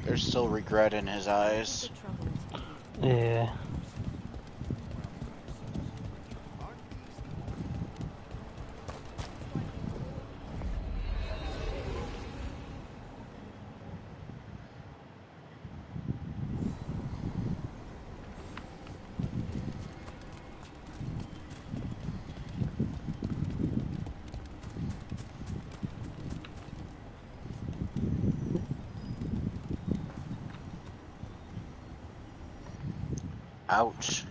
Speaker 2: There's still regret in his eyes.
Speaker 1: Yeah.
Speaker 2: Ouch.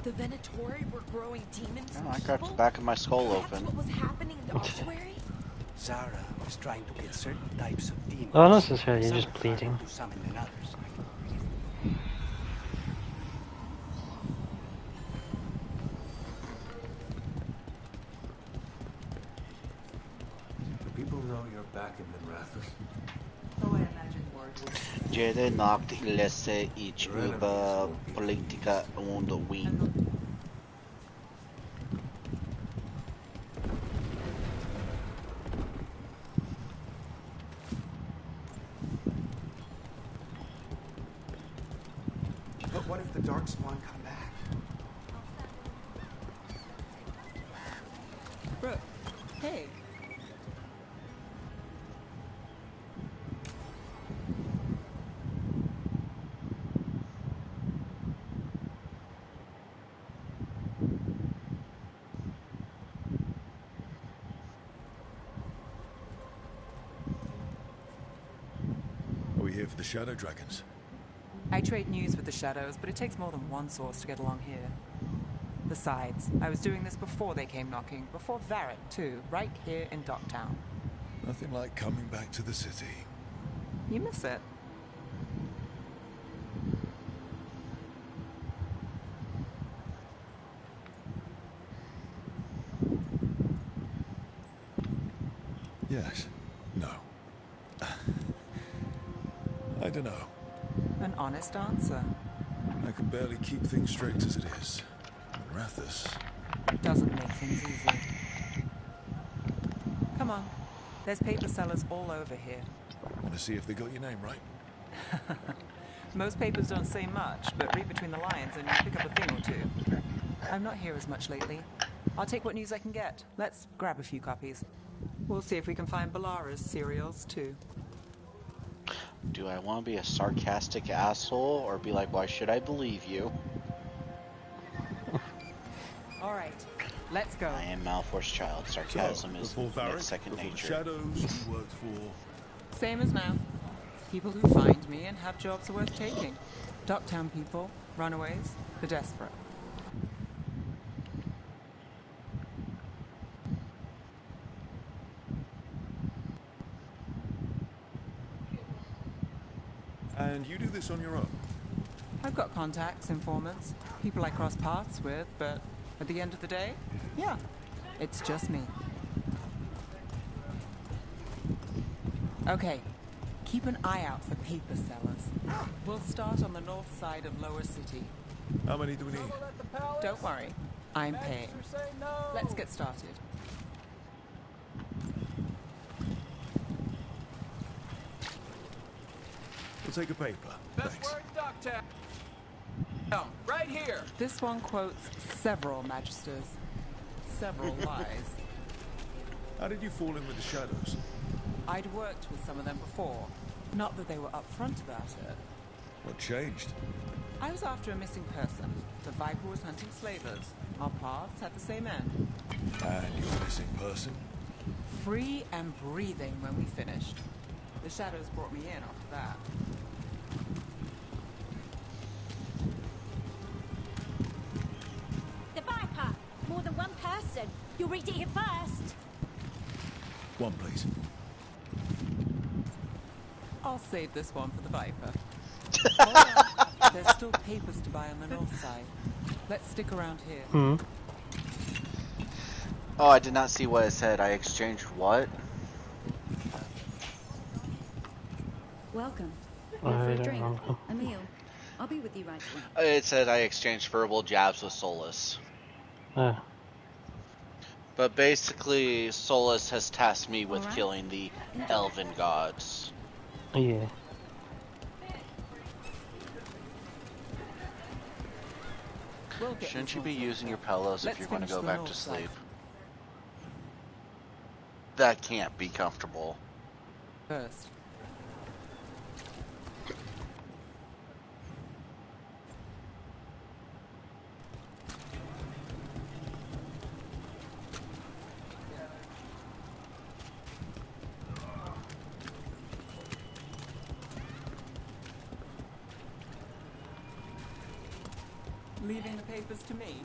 Speaker 8: The Venatori were growing demons
Speaker 2: Oh,
Speaker 8: and
Speaker 2: I got the
Speaker 8: people?
Speaker 2: back of my skull
Speaker 8: That's
Speaker 2: open.
Speaker 8: what was happening in the ossuary?
Speaker 4: Zara was trying to get certain types of demons.
Speaker 1: Oh, not necessarily, you're
Speaker 4: Some
Speaker 1: just
Speaker 4: are
Speaker 1: bleeding.
Speaker 4: harder to summon than others.
Speaker 5: Do people know you're back in Minrathous?
Speaker 11: Oh, I imagine word will
Speaker 2: Jede nacht lässe ich über Politika und Wien.
Speaker 9: But what if the Darkspawn come back?
Speaker 11: Brooke, hey.
Speaker 5: Are we here for the Shadow Dragons?
Speaker 12: I trade news with the Shadows, but it takes more than one source to get along here. Besides, I was doing this before they came knocking, before Varric, too, right here in Docktown.
Speaker 5: Nothing like coming back to the city.
Speaker 12: You miss it.
Speaker 5: Yes. No. I don't know.
Speaker 12: An honest answer.
Speaker 5: I can barely keep things straight as it is. Minrathous.
Speaker 12: Doesn't make things easy. Come on. There's paper sellers all over here.
Speaker 5: Want to see if they got your name right?
Speaker 12: Most papers don't say much, but read between the lines and you pick up a thing or two. I'm not here as much lately. I'll take what news I can get. Let's grab a few copies. We'll see if we can find Balara's serials, too.
Speaker 2: Do I want to be a sarcastic asshole or be like, why should I believe you?
Speaker 12: All right, let's go.
Speaker 2: I am Malfor's child. Sarcasm is
Speaker 5: before Varric,
Speaker 2: second
Speaker 5: before
Speaker 2: nature.
Speaker 5: the Shadows, you worked for...
Speaker 12: Same as now. People who find me and have jobs are worth taking. Docktown people, runaways, the desperate.
Speaker 5: And you do this on your own?
Speaker 12: I've got contacts, informants, people I cross paths with, but at the end of the day, yeah, it's just me. Okay, keep an eye out for paper sellers. We'll start on the north side of Lower City.
Speaker 5: How many do we need?
Speaker 12: Don't worry, I'm paying. Let's get started.
Speaker 5: We'll take a paper. Thanks.
Speaker 13: Right here.
Speaker 12: This one quotes several magisters, several lies.
Speaker 5: How did you fall in with the Shadows?
Speaker 12: I'd worked with some of them before. Not that they were upfront about it.
Speaker 5: What changed?
Speaker 12: I was after a missing person. The Viper was hunting slavers. Our paths had the same end.
Speaker 5: And your missing person?
Speaker 12: Free and breathing when we finished. The Shadows brought me in after that.
Speaker 3: The Viper! More than one person. You'll read it here first.
Speaker 5: One, please.
Speaker 12: I'll save this one for the Viper. Alright, there's still papers to buy on the north side. Let's stick around here.
Speaker 1: Hmm.
Speaker 2: Oh, I did not see what it said. I exchanged what?
Speaker 13: Welcome.
Speaker 1: I
Speaker 13: Here for a
Speaker 1: don't
Speaker 13: drink,
Speaker 1: know.
Speaker 13: a meal. I'll be with you right away.
Speaker 2: It said I exchanged verbal jabs with Solus.
Speaker 1: Oh.
Speaker 2: But basically, Solus has tasked me with
Speaker 13: Alright.
Speaker 2: killing the elven gods.
Speaker 1: Yeah.
Speaker 12: We'll get
Speaker 2: Shouldn't
Speaker 12: these
Speaker 2: you be
Speaker 12: ones
Speaker 2: using
Speaker 12: later.
Speaker 2: your pillows
Speaker 12: Let's
Speaker 2: if you're going to
Speaker 12: finish
Speaker 2: go
Speaker 12: the
Speaker 2: back
Speaker 12: north
Speaker 2: to
Speaker 12: side.
Speaker 2: sleep? That can't be comfortable.
Speaker 12: First. Leaving the papers to me.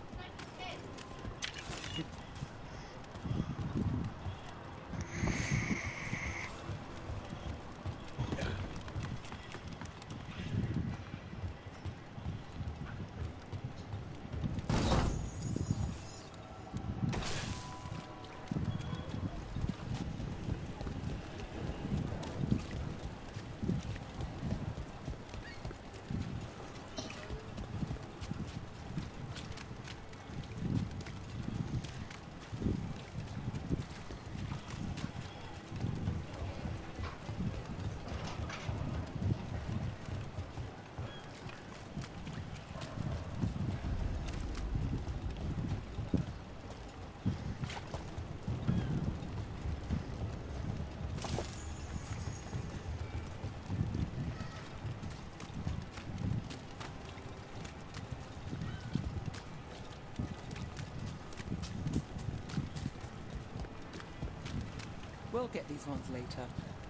Speaker 12: We'll get these ones later.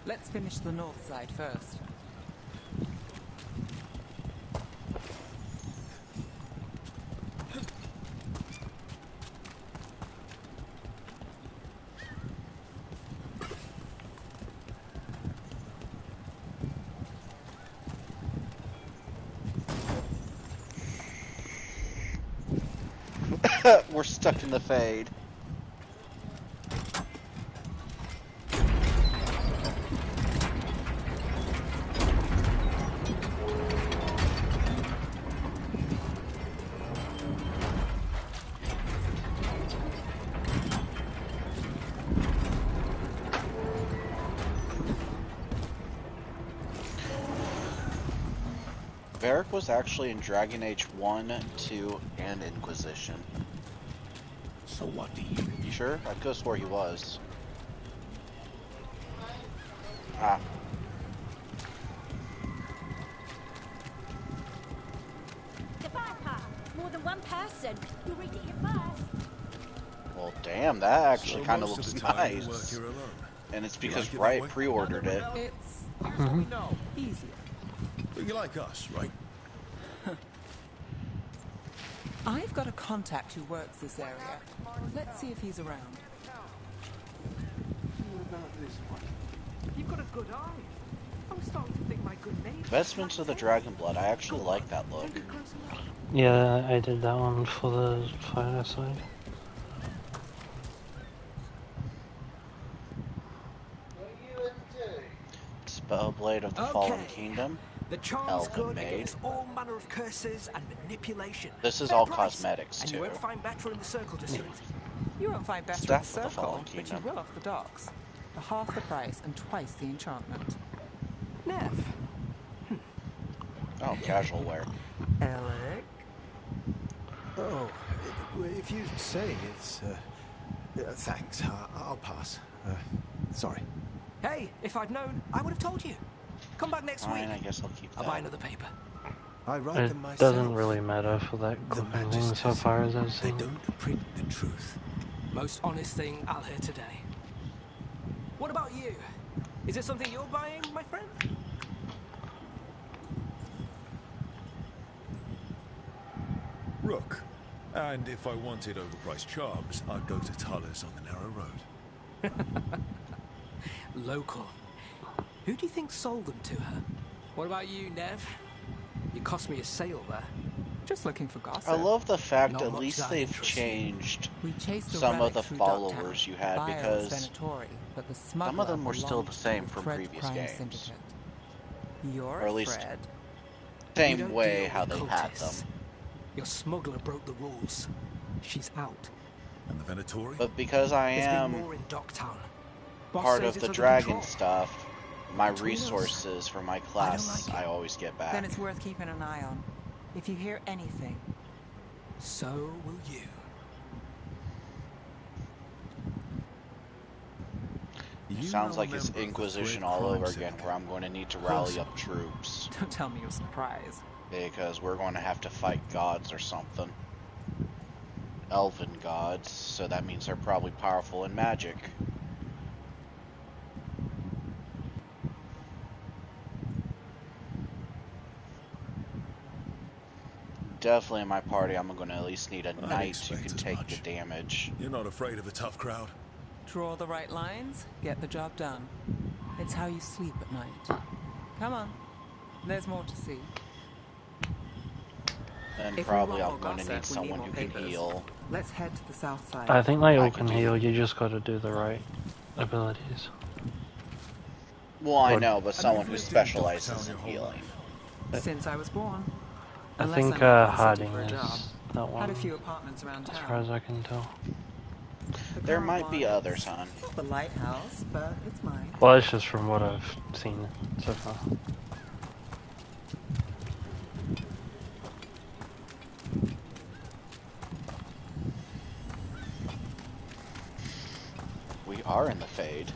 Speaker 12: Let's finish the north side first.
Speaker 2: We're stuck in the fade. Varric was actually in Dragon Age 1, 2, and Inquisition.
Speaker 4: So what do you...
Speaker 2: You sure? I could have swore he was. Ah.
Speaker 3: The Viper! More than one person. You'll read it here first.
Speaker 2: Well, damn, that actually
Speaker 5: So
Speaker 2: kind of
Speaker 5: most
Speaker 2: looks
Speaker 5: the time you work
Speaker 2: nice.
Speaker 5: here alone.
Speaker 2: And it's
Speaker 5: You
Speaker 2: because
Speaker 5: like it that
Speaker 2: Riot
Speaker 5: way?
Speaker 2: pre-ordered it.
Speaker 12: It's
Speaker 1: Mm-hmm.
Speaker 12: easier.
Speaker 5: But you like us, right?
Speaker 12: I've got a contact who works this area. Let's see if he's around.
Speaker 14: What about this one? You've got a good eye. I was starting to think my good neighbor.
Speaker 2: Vestments of the Dragon Blood, I actually like that look.
Speaker 1: Yeah, I did that one for the fireside.
Speaker 2: Spellblade of the Fallen Kingdom.
Speaker 4: The charm's
Speaker 2: Elven
Speaker 4: good
Speaker 2: Maid.
Speaker 4: against all manner of curses and manipulation.
Speaker 2: This is
Speaker 4: Fair
Speaker 2: all
Speaker 4: price.
Speaker 2: cosmetics,
Speaker 4: And
Speaker 2: too.
Speaker 4: you won't find better in the Circle District.
Speaker 12: You won't find better
Speaker 2: Staff
Speaker 12: in
Speaker 2: of
Speaker 12: the
Speaker 2: the
Speaker 12: circle,
Speaker 2: Fallen
Speaker 12: but you
Speaker 2: Kingdom.
Speaker 12: will off the docks. For half the price and twice the enchantment.
Speaker 4: Nev.
Speaker 2: Oh, casual wear.
Speaker 4: Alec.
Speaker 15: Oh, if you say it's... thanks, I'll pass. Sorry.
Speaker 4: Hey, if I'd known, I would have told you. Come back next
Speaker 2: Fine, I
Speaker 4: week.
Speaker 2: guess I'll keep
Speaker 4: I'll
Speaker 2: that.
Speaker 4: buy another paper.
Speaker 15: I write
Speaker 1: It
Speaker 15: them myself.
Speaker 1: doesn't really matter for that
Speaker 15: The
Speaker 1: cooking thing so
Speaker 15: Magisters,
Speaker 1: far as I've
Speaker 15: they
Speaker 1: seen.
Speaker 15: don't print the truth.
Speaker 4: Most honest thing I'll hear today. What about you? Is it something you're buying, my friend?
Speaker 5: Rook. And if I wanted overpriced charms, I'd go to Tuller's on the narrow road.
Speaker 4: Local. Who do you think sold them to her? What about you, Nev? You cost me a sale there.
Speaker 12: Just looking for gossip.
Speaker 2: I love the fact
Speaker 4: Not
Speaker 2: at
Speaker 4: much
Speaker 2: least
Speaker 4: that
Speaker 2: they've
Speaker 4: interests you.
Speaker 2: changed
Speaker 12: We chased a
Speaker 2: some of
Speaker 12: relic
Speaker 2: the
Speaker 12: through
Speaker 2: followers
Speaker 12: Dogtown.
Speaker 2: you had,
Speaker 12: Buyer was
Speaker 2: because
Speaker 12: Venatori, but the
Speaker 2: some of them were still
Speaker 12: belonged
Speaker 2: the
Speaker 12: to
Speaker 2: same from
Speaker 12: Fred
Speaker 2: previous
Speaker 12: Crime
Speaker 2: games.
Speaker 12: Syndicate. You're
Speaker 2: Or at least
Speaker 12: Fred.
Speaker 4: You
Speaker 2: same
Speaker 4: don't
Speaker 2: way
Speaker 4: deal
Speaker 2: how
Speaker 4: with
Speaker 2: they had them.
Speaker 4: cultists. Your smuggler broke the rules. She's out.
Speaker 5: And the Venatori?
Speaker 2: But because I
Speaker 4: There's
Speaker 2: am
Speaker 4: been more in Dogtown. Boss
Speaker 2: part
Speaker 4: says
Speaker 2: of the
Speaker 4: it's under
Speaker 2: dragon
Speaker 4: control.
Speaker 2: stuff, my
Speaker 4: Between us,
Speaker 2: resources for my
Speaker 4: I don't
Speaker 2: class
Speaker 4: like
Speaker 2: I
Speaker 4: it.
Speaker 2: always get back.
Speaker 12: Then it's worth keeping an eye on. If you hear anything,
Speaker 4: So will you.
Speaker 5: You
Speaker 2: Sounds
Speaker 5: know
Speaker 2: like
Speaker 5: a
Speaker 2: it's
Speaker 5: member of the
Speaker 2: Inquisition
Speaker 5: Fred
Speaker 2: all
Speaker 5: Crime
Speaker 2: over
Speaker 5: Syndicate?
Speaker 2: again, where I'm going to need to rally up troops.
Speaker 12: don't tell me you're surprised.
Speaker 2: Because we're going to have to fight gods or something. Elven gods, so that means they're probably powerful in magic. Definitely in my party, I'm going to at least need a knight who can take the damage.
Speaker 5: You're not afraid of a tough crowd?
Speaker 12: Draw the right lines, get the job done. It's how you sleep at night. Come on. There's more to see.
Speaker 2: And
Speaker 12: If
Speaker 2: probably
Speaker 12: we want
Speaker 2: I'm
Speaker 12: more
Speaker 2: going to
Speaker 12: gossip,
Speaker 2: need
Speaker 12: we need
Speaker 2: someone
Speaker 12: more
Speaker 2: who can
Speaker 12: papers.
Speaker 2: heal.
Speaker 12: Let's head to the south side.
Speaker 1: I think they all
Speaker 2: I
Speaker 1: can
Speaker 2: can do
Speaker 1: heal, you just gotta do the right abilities.
Speaker 2: Well, I
Speaker 1: Or-
Speaker 2: know, but someone who specializes in healing.
Speaker 12: Since I was born.
Speaker 1: I
Speaker 12: Unless
Speaker 1: think
Speaker 12: I'm out of the city
Speaker 1: hiding
Speaker 12: for a job.
Speaker 1: is that one,
Speaker 12: Had a few apartments around
Speaker 1: as
Speaker 12: town.
Speaker 1: far as I can tell.
Speaker 2: There might be others, hon.
Speaker 12: Not the lighthouse, but it's mine.
Speaker 1: Well, it's just from what I've seen so far.
Speaker 2: We are in the Fade.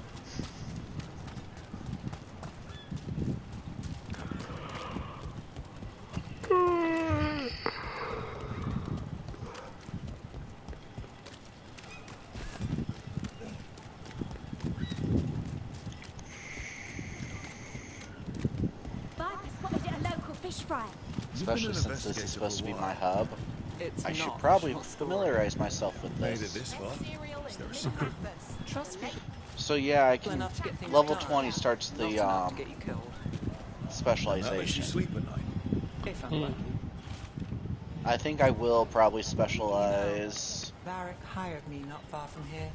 Speaker 3: Viper spotted at a local fish fry.
Speaker 2: Especially since this is supposed to be my hub.
Speaker 12: It's
Speaker 2: I should
Speaker 12: not
Speaker 2: probably
Speaker 12: short story.
Speaker 2: familiarize myself with
Speaker 5: Made it
Speaker 2: this.
Speaker 5: this far? Is there a secret?
Speaker 12: Trust me.
Speaker 2: So yeah, I can.
Speaker 12: Enough to get things
Speaker 2: Level
Speaker 12: done.
Speaker 2: 20 starts
Speaker 12: Not
Speaker 2: the
Speaker 12: enough to get you killed.
Speaker 5: That lets you
Speaker 2: specialization.
Speaker 5: sleep at night.
Speaker 12: If I'm lucky.
Speaker 2: I think I will probably specialize.
Speaker 12: Varric hired me not far from here.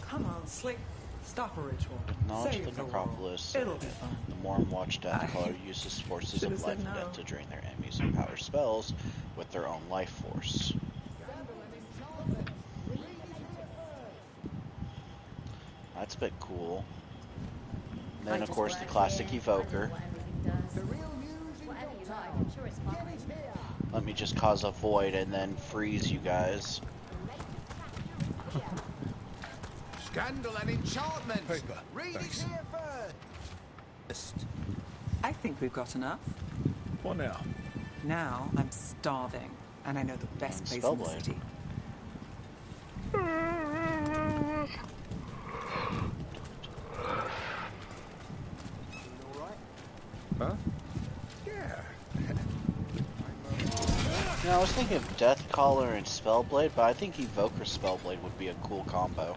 Speaker 12: Come on, Slick. Stop a ritual.
Speaker 2: Acknowledge
Speaker 12: Save
Speaker 2: the
Speaker 12: the world.
Speaker 2: necropolis.
Speaker 12: It'll be fun.
Speaker 2: The Mormwatch Deathcaller uses forces
Speaker 12: should've
Speaker 2: of life
Speaker 12: said
Speaker 2: and
Speaker 12: no.
Speaker 2: death to drain their enemies and power spells with their own life force. That's a bit cool. And then, of course, the classic Evoker. Let me just cause a void and then freeze you guys.
Speaker 9: Scandal and enchantment.
Speaker 5: Paper.
Speaker 9: Read
Speaker 5: Thanks.
Speaker 9: it here first.
Speaker 12: I think we've got enough.
Speaker 5: What now?
Speaker 12: Now I'm starving, and I know the best
Speaker 2: And
Speaker 12: place in the
Speaker 2: Spellblade.
Speaker 12: city.
Speaker 5: Huh? Yeah.
Speaker 2: You know, I was thinking of Deathcaller and Spellblade, but I think Evoker Spellblade would be a cool combo.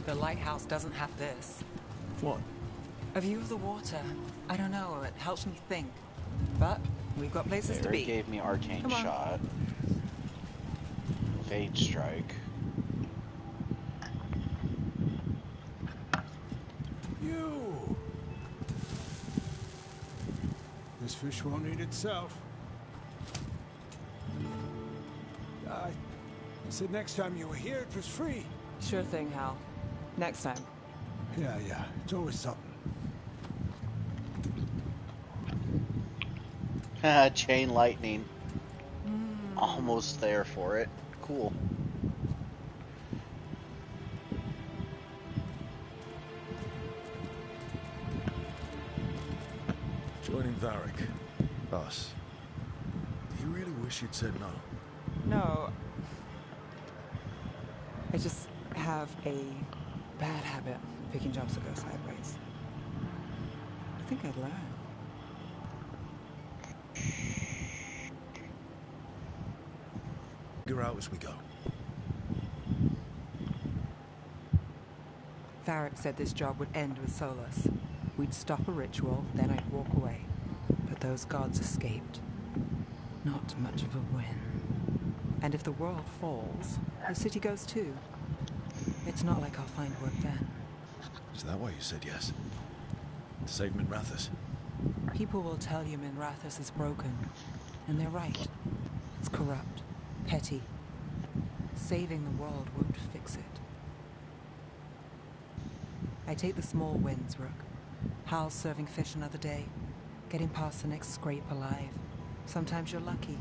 Speaker 12: The lighthouse doesn't have this.
Speaker 5: What?
Speaker 12: A view of the water. I don't know, it helps me think. But we've got places
Speaker 2: They
Speaker 12: to
Speaker 2: already
Speaker 12: be.
Speaker 2: gave me Arcane
Speaker 12: Come on.
Speaker 2: Shot. Fade Strike.
Speaker 15: You! This fish won't eat itself. I said next time you were here it was free.
Speaker 12: Sure thing, Hal. Next time.
Speaker 15: Yeah, it's always something.
Speaker 2: Chain Lightning. Almost there for it. Cool.
Speaker 5: Joining Varric. Us. Do you really wish you'd said no?
Speaker 12: No. I just have a bad habit of picking jobs that go sideways. I think I'd learn.
Speaker 5: Figure out as we go.
Speaker 12: Varric said this job would end with Solus. We'd stop a ritual, then I'd walk away. But those gods escaped. Not much of a win. And if the world falls, the city goes too. It's not like I'll find work then.
Speaker 5: Is that why you said yes? To save Minrathous?
Speaker 12: People will tell you Minrathous is broken. And they're right. It's corrupt, petty. Saving the world won't fix it. I take the small wins, Rook. Hal's serving fish another day. Getting past the next scrape alive. Sometimes you're lucky.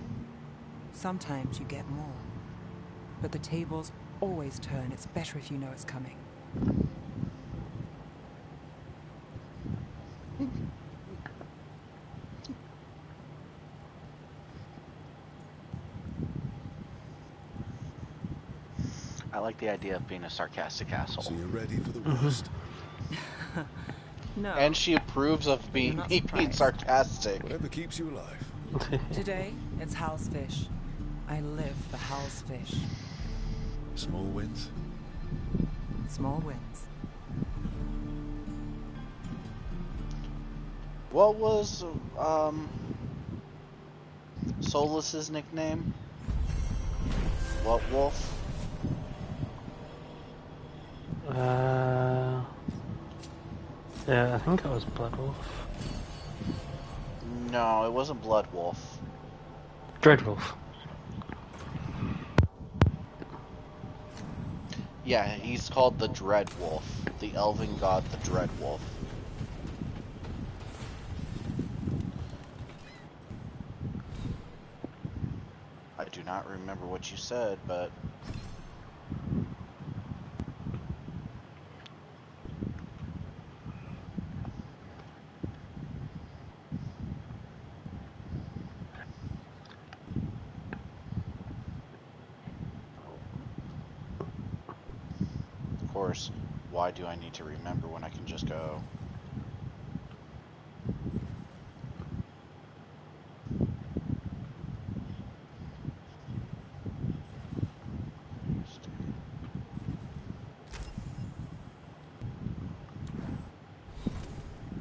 Speaker 12: Sometimes you get more. But the tables always turn. It's better if you know it's coming.
Speaker 2: I like the idea of being a sarcastic asshole.
Speaker 5: So you're ready for the worst?
Speaker 12: No.
Speaker 2: And she approves of me being sarcastic.
Speaker 5: Whatever keeps you alive.
Speaker 12: Today, it's Hal's fish. I live for Hal's fish.
Speaker 5: Small wins?
Speaker 12: Small wins.
Speaker 2: What was Solus's nickname? What wolf?
Speaker 1: Yeah, I think it was Blood Wolf.
Speaker 2: No, it wasn't Blood Wolf.
Speaker 1: Dread Wolf.
Speaker 2: Yeah, he's called the Dread Wolf. The elven god, the Dread Wolf. I do not remember what you said, but... Of course, why do I need to remember when I can just go?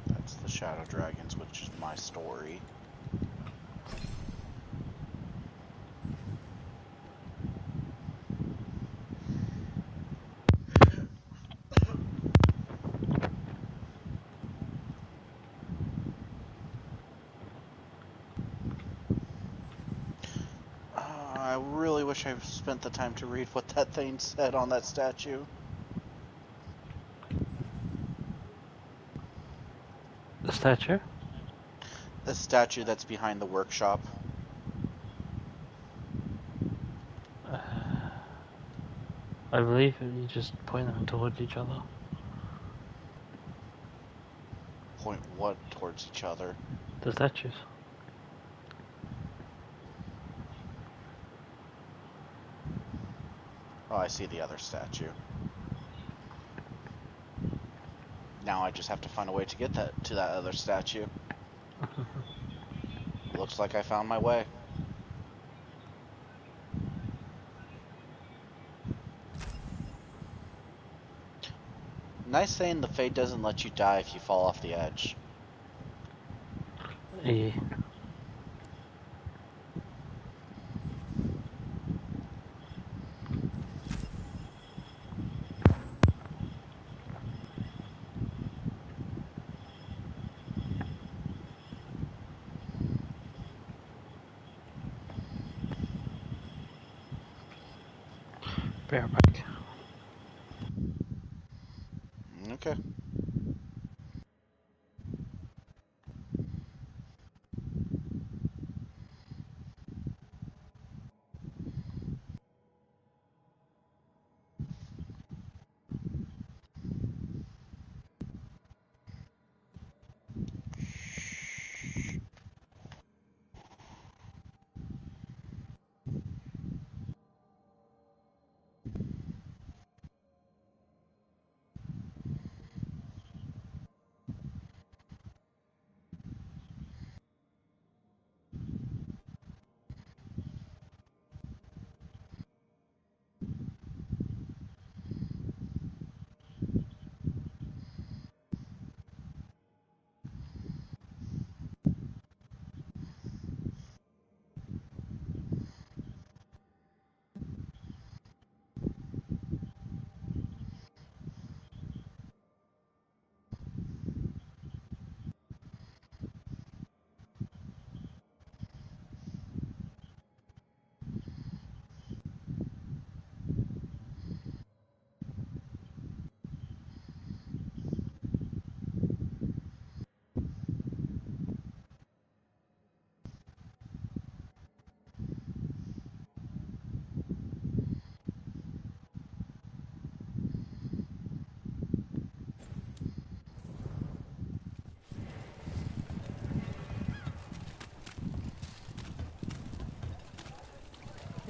Speaker 2: That's the Shadow Dragons, which is my story. I really wish I spent the time to read what that thing said on that statue.
Speaker 1: The statue?
Speaker 2: The statue that's behind the workshop.
Speaker 1: I believe you just point them towards each other.
Speaker 2: Point what towards each other?
Speaker 1: The statues.
Speaker 2: Oh, I see the other statue. Now I just have to find a way to get to that other statue. Looks like I found my way. Nice saying the fate doesn't let you die if you fall off the edge.
Speaker 1: Yeah. Bareback.
Speaker 2: Okay.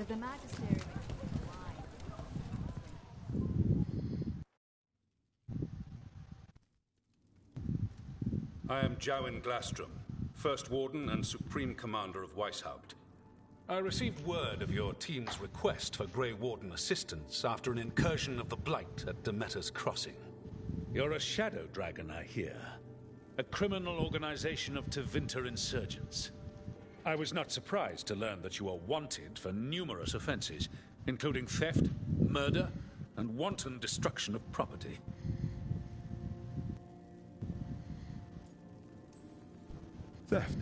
Speaker 13: But the Magister...
Speaker 16: I am Jowin Glastrom, First Warden and Supreme Commander of Weishaupt. I received word of your team's request for Grey Warden assistance after an incursion of the Blight at Demeter's Crossing. You're a shadow dragon, I hear. A criminal organization of Tevinter insurgents. I was not surprised to learn that you are wanted for numerous offenses, including theft, murder, and wanton destruction of property.
Speaker 5: Theft?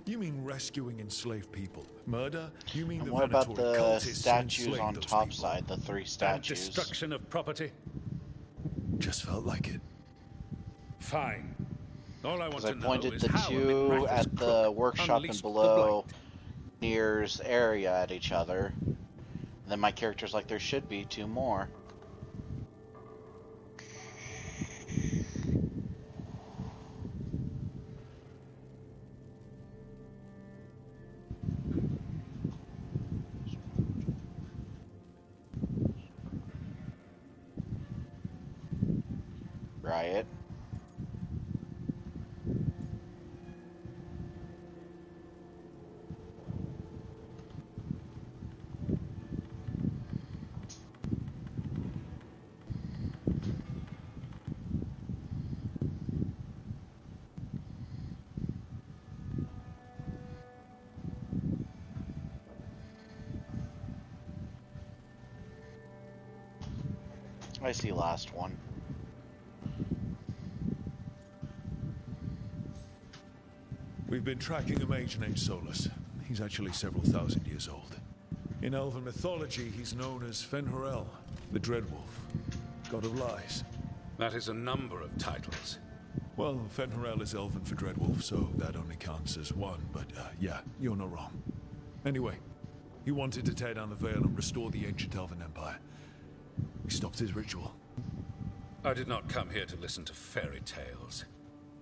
Speaker 5: You mean rescuing enslaved people? Murder? You mean
Speaker 2: And
Speaker 5: the
Speaker 2: what about
Speaker 5: Venatori
Speaker 2: the
Speaker 5: cultists who
Speaker 2: statues
Speaker 5: enslaved
Speaker 2: on
Speaker 5: those
Speaker 2: top
Speaker 5: people?
Speaker 2: side, the 3
Speaker 16: And
Speaker 2: statues?
Speaker 16: destruction of property?
Speaker 5: Just felt like it.
Speaker 16: Fine. All I want
Speaker 2: Because I
Speaker 16: to know
Speaker 2: pointed
Speaker 16: is
Speaker 2: the
Speaker 16: how a
Speaker 2: 2
Speaker 16: miraculous
Speaker 2: at the
Speaker 16: crook
Speaker 2: workshop and
Speaker 16: unleashed the
Speaker 2: below
Speaker 16: Blight.
Speaker 2: Nier's area at each other. And then my character's like, there should be 2 more. Riot. I see last one.
Speaker 5: We've been tracking a mage named Solus. He's actually several thousand years old. In elven mythology, he's known as Fen'Harel, the Dreadwolf, god of lies.
Speaker 16: That is a number of titles.
Speaker 5: Well, Fen'Harel is elven for Dreadwolf, so that only counts as one, but yeah, you're not wrong. Anyway, he wanted to tear down the Veil and restore the ancient elven empire. We stopped his ritual.
Speaker 16: I did not come here to listen to fairy tales.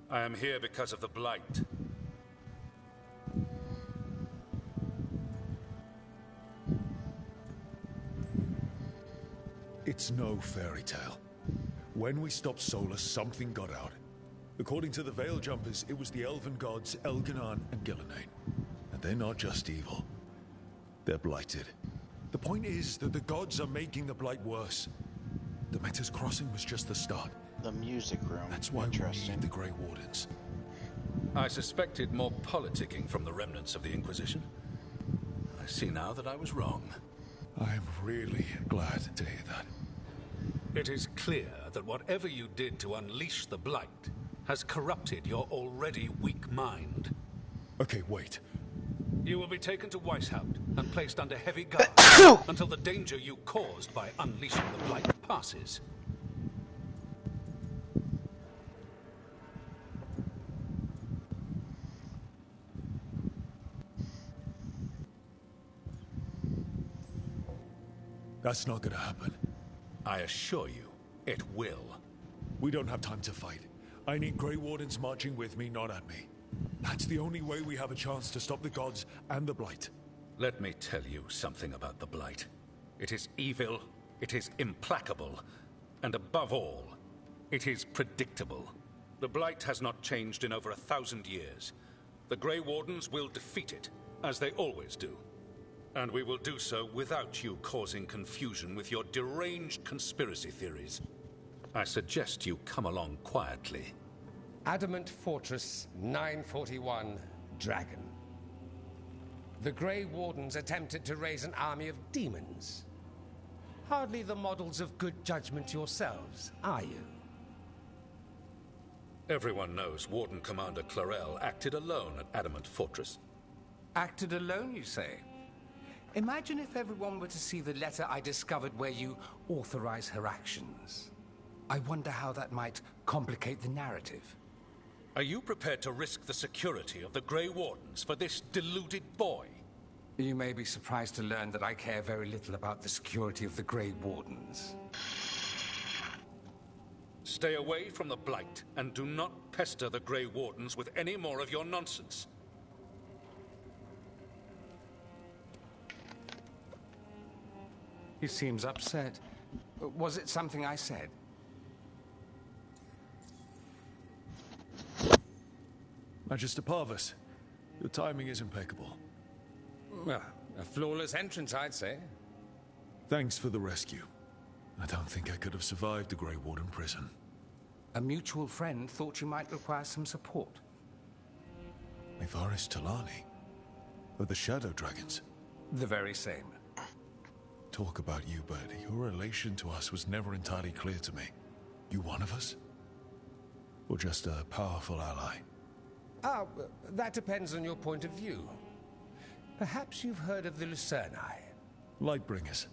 Speaker 16: I am here because of the Blight.
Speaker 5: It's no fairy tale. When we stopped Solus, something got out. According to the Veil Jumpers, it was the elven gods Elganon and Gillenane. And they're not just evil. They're blighted. The point is that the gods are making the Blight worse. Demeter's Crossing was just the start.
Speaker 2: The music room.
Speaker 5: That's why we need the Grey Wardens.
Speaker 16: I suspected more politicking from the remnants of the Inquisition. I see now that I was wrong.
Speaker 5: I'm really glad to hear that.
Speaker 16: It is clear that whatever you did to unleash the Blight has corrupted your already weak mind.
Speaker 5: Okay, wait.
Speaker 16: You will be taken to Weishaupt and placed under heavy guard until the danger you caused by unleashing the Blight passes.
Speaker 5: That's not gonna happen.
Speaker 16: I assure you, it will.
Speaker 5: We don't have time to fight. I need Grey Wardens marching with me, not at me. That's the only way we have a chance to stop the gods and the Blight.
Speaker 16: Let me tell you something about the Blight. It is evil, it is implacable, and above all, it is predictable. The Blight has not changed in over 1,000 years. The Grey Wardens will defeat it, as they always do. And we will do so without you causing confusion with your deranged conspiracy theories. I suggest you come along quietly.
Speaker 17: Adamant Fortress 941 Dragon. The Grey Wardens attempted to raise an army of demons. Hardly the models of good judgment yourselves, are you?
Speaker 16: Everyone knows Warden Commander Clarel acted alone at Adamant Fortress.
Speaker 17: Acted alone, you say? Imagine if everyone were to see the letter I discovered where you authorize her actions. I wonder how that might complicate the narrative.
Speaker 16: Are you prepared to risk the security of the Grey Wardens for this deluded boy?
Speaker 17: You may be surprised to learn that I care very little about the security of the Grey Wardens.
Speaker 16: Stay away from the Blight, and do not pester the Grey Wardens with any more of your nonsense.
Speaker 9: He seems upset. Was it something I said?
Speaker 5: Magister Parvus, your timing is impeccable.
Speaker 17: Well, a flawless entrance, I'd say.
Speaker 5: Thanks for the rescue. I don't think I could have survived the Grey Warden prison.
Speaker 9: A mutual friend thought you might require some support.
Speaker 5: Veilguard Talani? Of the Shadow Dragons?
Speaker 9: The very same.
Speaker 5: Talk about you, but your relation to us was never entirely clear to me. You one of us? Or just a powerful ally?
Speaker 17: Ah, that depends on your point of view. Perhaps you've heard of the Lucerni.
Speaker 5: Lightbringers.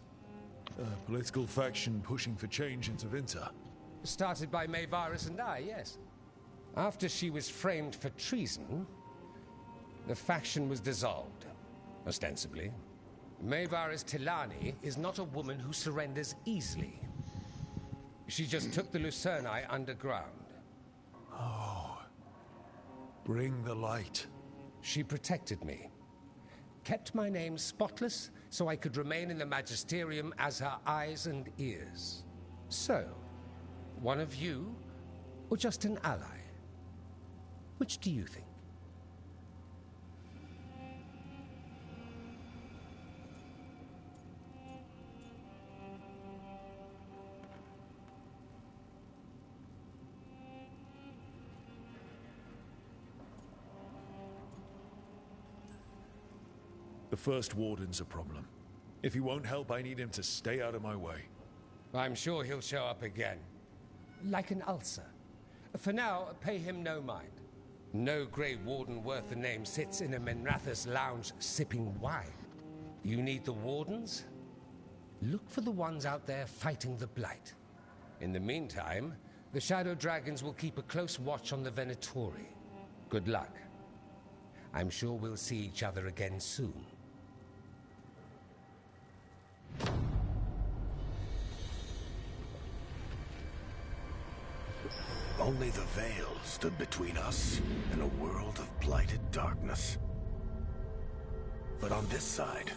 Speaker 5: A political faction pushing for change in Tevinter.
Speaker 17: Started by Veilguard and I, yes. After she was framed for treason, the faction was dissolved, ostensibly. Veilguard Talani is not a woman who surrenders easily. She just took the Lucerni underground.
Speaker 5: Oh. Bring the light.
Speaker 17: She protected me. Kept my name spotless so I could remain in the Magisterium as her eyes and ears. So, one of you, or just an ally? Which do you think?
Speaker 5: The First Warden's a problem. If he won't help, I need him to stay out of my way.
Speaker 17: I'm sure he'll show up again. Like an ulcer. For now, pay him no mind. No Grey Warden worth the name sits in a Menratha's lounge sipping wine. You need the Wardens? Look for the ones out there fighting the Blight. In the meantime, the Shadow Dragons will keep a close watch on the Venatori. Good luck. I'm sure we'll see each other again soon.
Speaker 18: Only the veil stood between us and a world of blighted darkness. But on this side,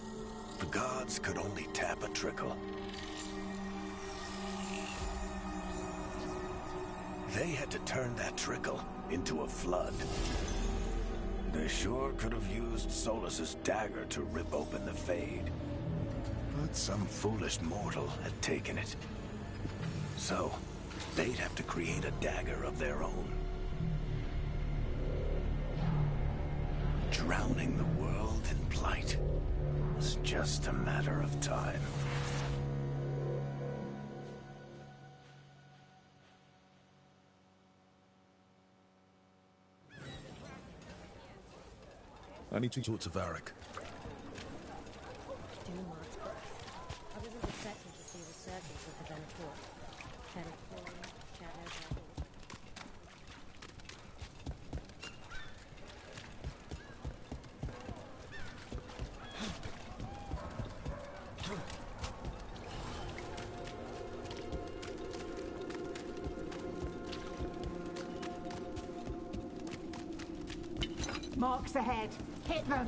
Speaker 18: the gods could only tap a trickle. They had to turn that trickle into a flood. They sure could have used Solus's dagger to rip open the Fade. But some foolish mortal had taken it. So, they'd have to create a dagger of their own. Drowning the world in blight was just a matter of time.
Speaker 5: I need to talk to Varric.
Speaker 10: Dumont. I wasn't expecting to see the circus of the Venator. Venator, Shadow.
Speaker 14: Marks ahead. Hit them.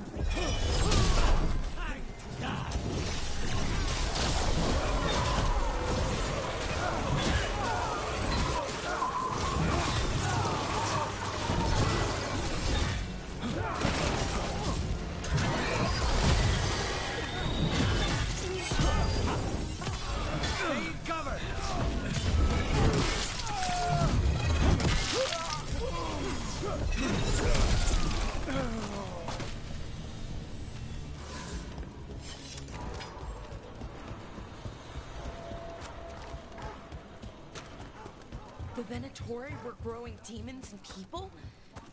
Speaker 8: The Venatori were growing demons and people?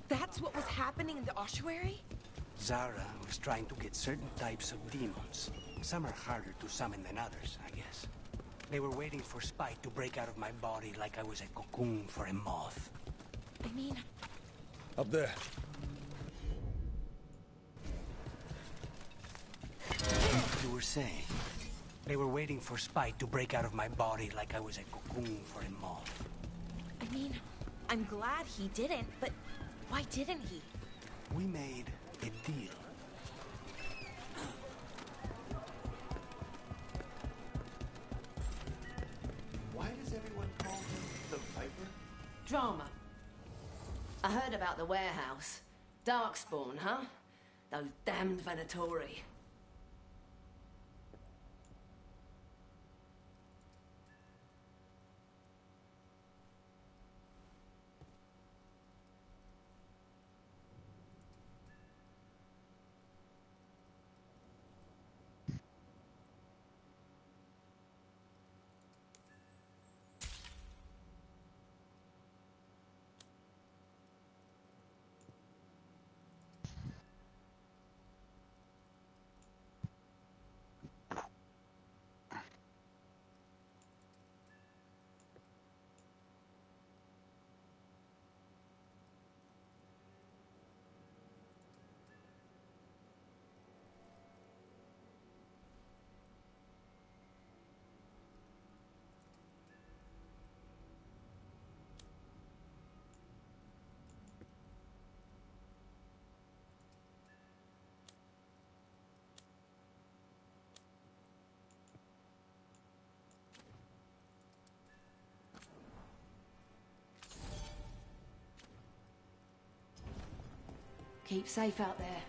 Speaker 8: That's what was happening in the ossuary?
Speaker 4: Zara was trying to get certain types of demons. Some are harder to summon than others, I guess. They were waiting for Spite to break out of my body like I was a cocoon for a moth.
Speaker 8: I mean...
Speaker 5: Up there.
Speaker 4: You were saying? They were waiting for Spite to break out of my body like I was a cocoon for a moth.
Speaker 8: I mean, I'm glad he didn't, but why didn't he?
Speaker 4: We made a deal.
Speaker 10: drama? I heard about the warehouse. Darkspawn, huh? Those damned Venatori. Keep safe out there.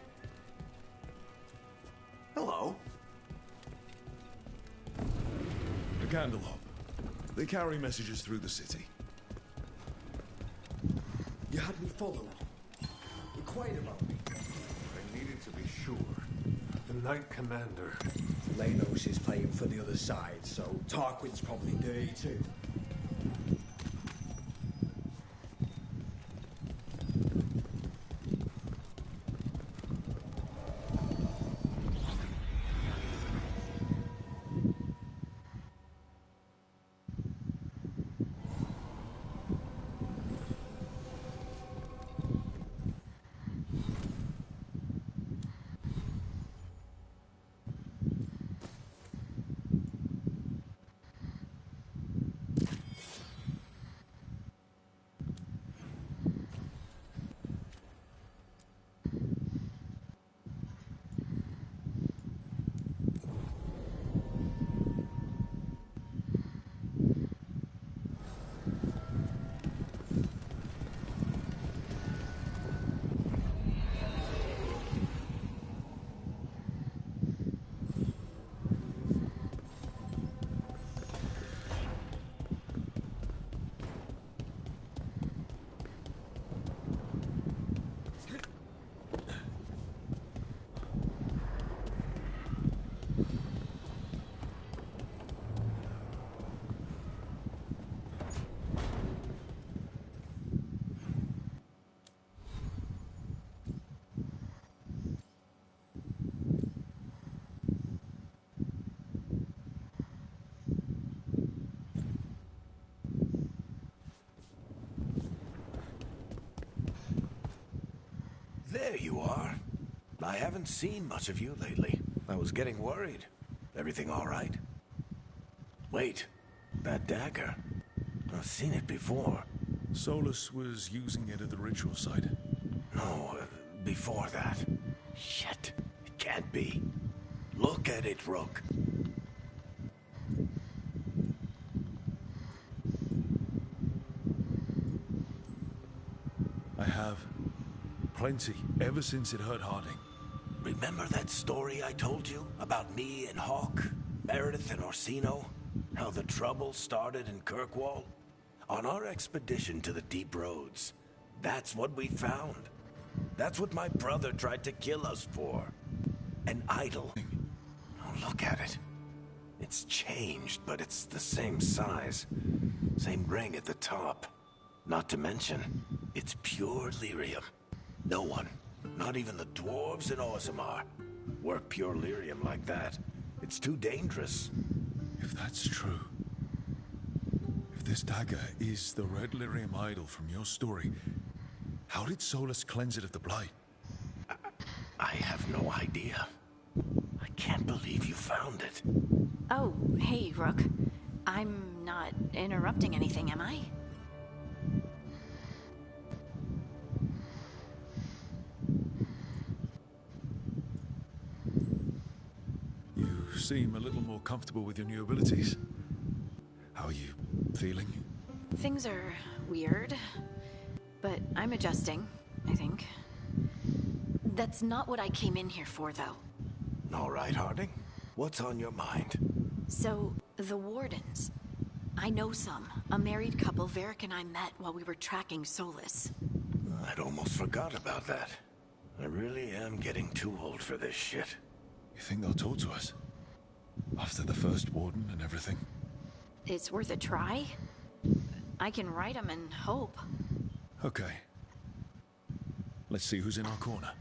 Speaker 18: Hello.
Speaker 5: A candelabra. They carry messages through the city.
Speaker 19: You had me followed. Inquired about me.
Speaker 5: I needed to be sure. The Knight Commander.
Speaker 19: Lenos is playing for the other side, so Tarquin's probably dirty too.
Speaker 18: There you are. I haven't seen much of you lately. I was getting worried. Everything all right? Wait, that dagger. I've seen it before.
Speaker 5: Solus was using it at the ritual site.
Speaker 18: No, before that. Shit, it can't be. Look at it, Rook.
Speaker 5: I have. Plenty, ever since it hurt Harding.
Speaker 18: Remember that story I told you about me and Hawk, Meredith and Orsino? How the trouble started in Kirkwall? On our expedition to the Deep Roads, that's what we found. That's what my brother tried to kill us for. An idol. Oh, look at it. It's changed, but it's the same size. Same ring at the top. Not to mention, it's pure lyrium. No one, not even the dwarves in Orzammar, work pure lyrium like that. It's too dangerous.
Speaker 5: If that's true, if this dagger is the red lyrium idol from your story, how did Solus cleanse it of the blight?
Speaker 18: I have no idea. I can't believe you found it.
Speaker 20: Oh, hey, Rook. I'm not interrupting anything, am I?
Speaker 5: You seem a little more comfortable with your new abilities. How are you feeling?
Speaker 20: Things are weird. But I'm adjusting, I think. That's not what I came in here for, though.
Speaker 18: All right, Harding. What's on your mind?
Speaker 20: So, the Wardens. I know some. A married couple Varric and I met while we were tracking Solus.
Speaker 18: I'd almost forgot about that. I really am getting too old for this shit.
Speaker 5: You think they'll talk to us? After the first warden and everything?
Speaker 20: It's worth a try. I can write them and hope.
Speaker 5: Okay. Let's see who's in our corner.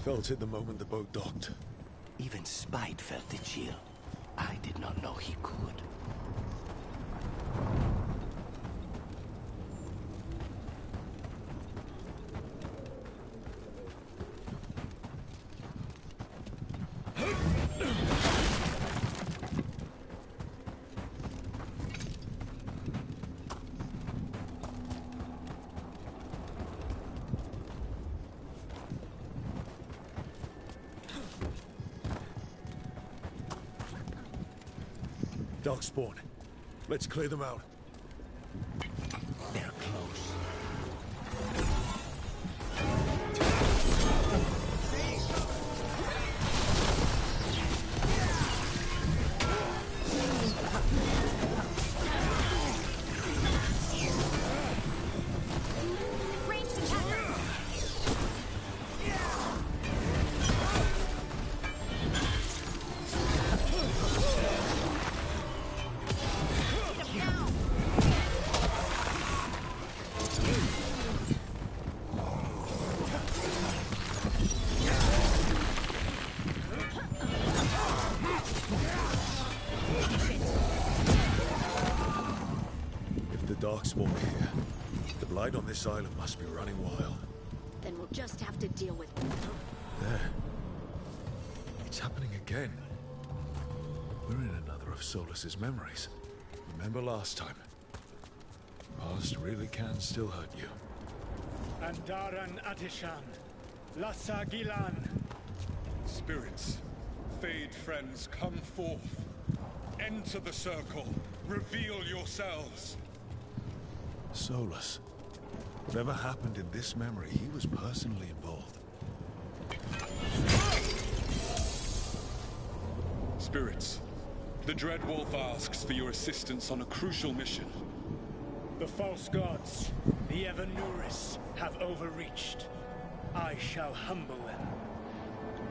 Speaker 5: felt it the moment the boat docked.
Speaker 4: Even Spite felt the chill. I did not know he could.
Speaker 5: Darkspawn. Let's clear them out.
Speaker 4: They're close.
Speaker 5: Darkspawn here. The blight on this island must be running wild.
Speaker 20: Then we'll just have to deal with it.
Speaker 5: There. It's happening again. We're in another of Solus's memories. Remember last time? Past really can still hurt you.
Speaker 15: Andaran Atishan. Lassa Gilan.
Speaker 6: Spirits, Fade friends, come forth. Enter the circle. Reveal yourselves.
Speaker 5: Solus. Whatever happened in this memory, he was personally involved.
Speaker 6: Spirits, the Dread Wolf asks for your assistance on a crucial mission.
Speaker 15: The false gods, the Evanuris, have overreached. I shall humble them.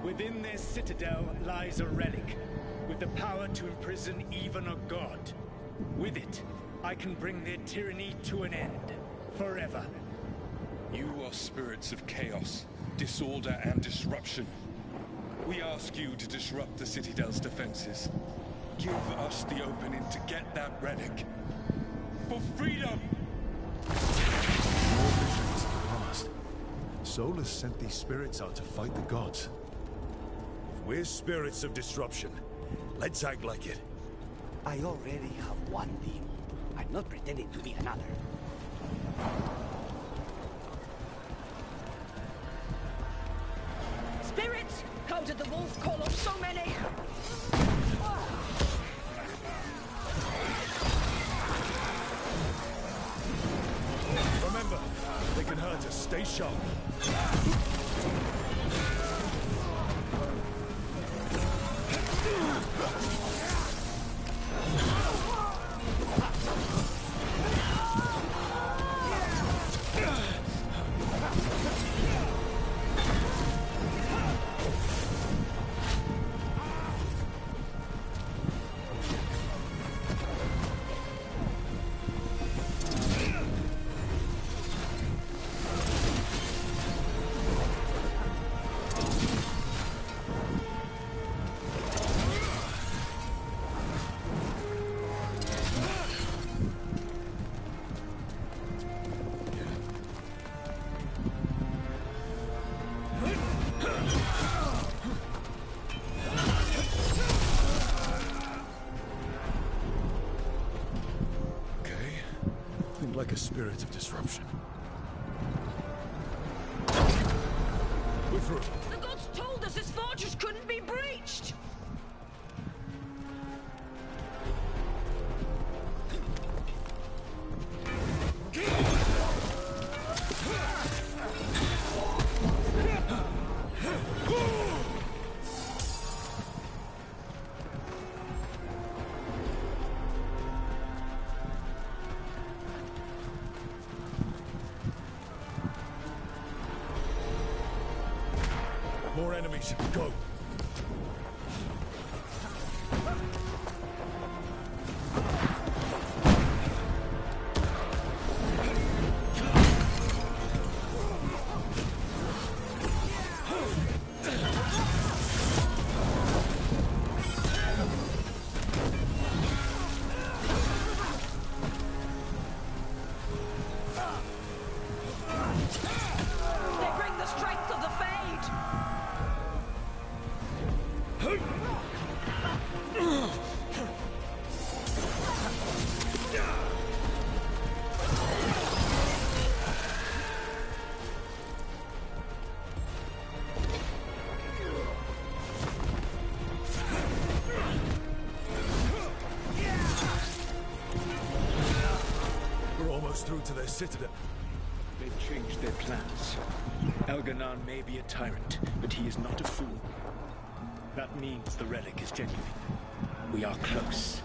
Speaker 15: Within their citadel lies a relic, with the power to imprison even a god. With it, I can bring their tyranny to an end, forever.
Speaker 6: You are spirits of chaos, disorder, and disruption. We ask you to disrupt the Citadel's defenses. Give us the opening to get that relic. For freedom!
Speaker 5: More visions of the past. Solus sent these spirits out to fight the gods. If we're spirits of disruption, let's act like it.
Speaker 4: I already have one demon. I'm not pretending to be another.
Speaker 14: Spirits! How did the wolf call up so many?
Speaker 5: Remember, they can hurt us. Stay sharp. Like a spirit of disruption. We're through.
Speaker 14: The gods told us this fortress couldn't be breached!
Speaker 5: More enemies. Go. us through to their citadel.
Speaker 15: They've changed their plans. Elganon may be a tyrant, but he is not a fool. That means the relic is genuine. We are close,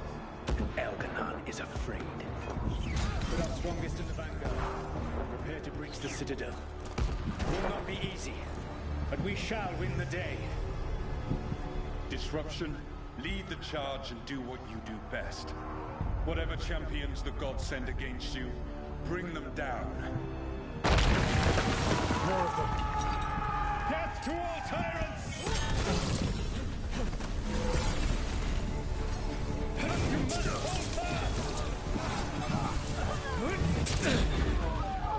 Speaker 15: and Elganon is afraid. Put our strongest in the vanguard. Prepare to breach the citadel. It will not be easy, but we shall win the day.
Speaker 6: Disruption, lead the charge and do what you do best. Whatever champions the gods send against you, bring them down.
Speaker 15: More of them. Death to all tyrants! You must hold fast!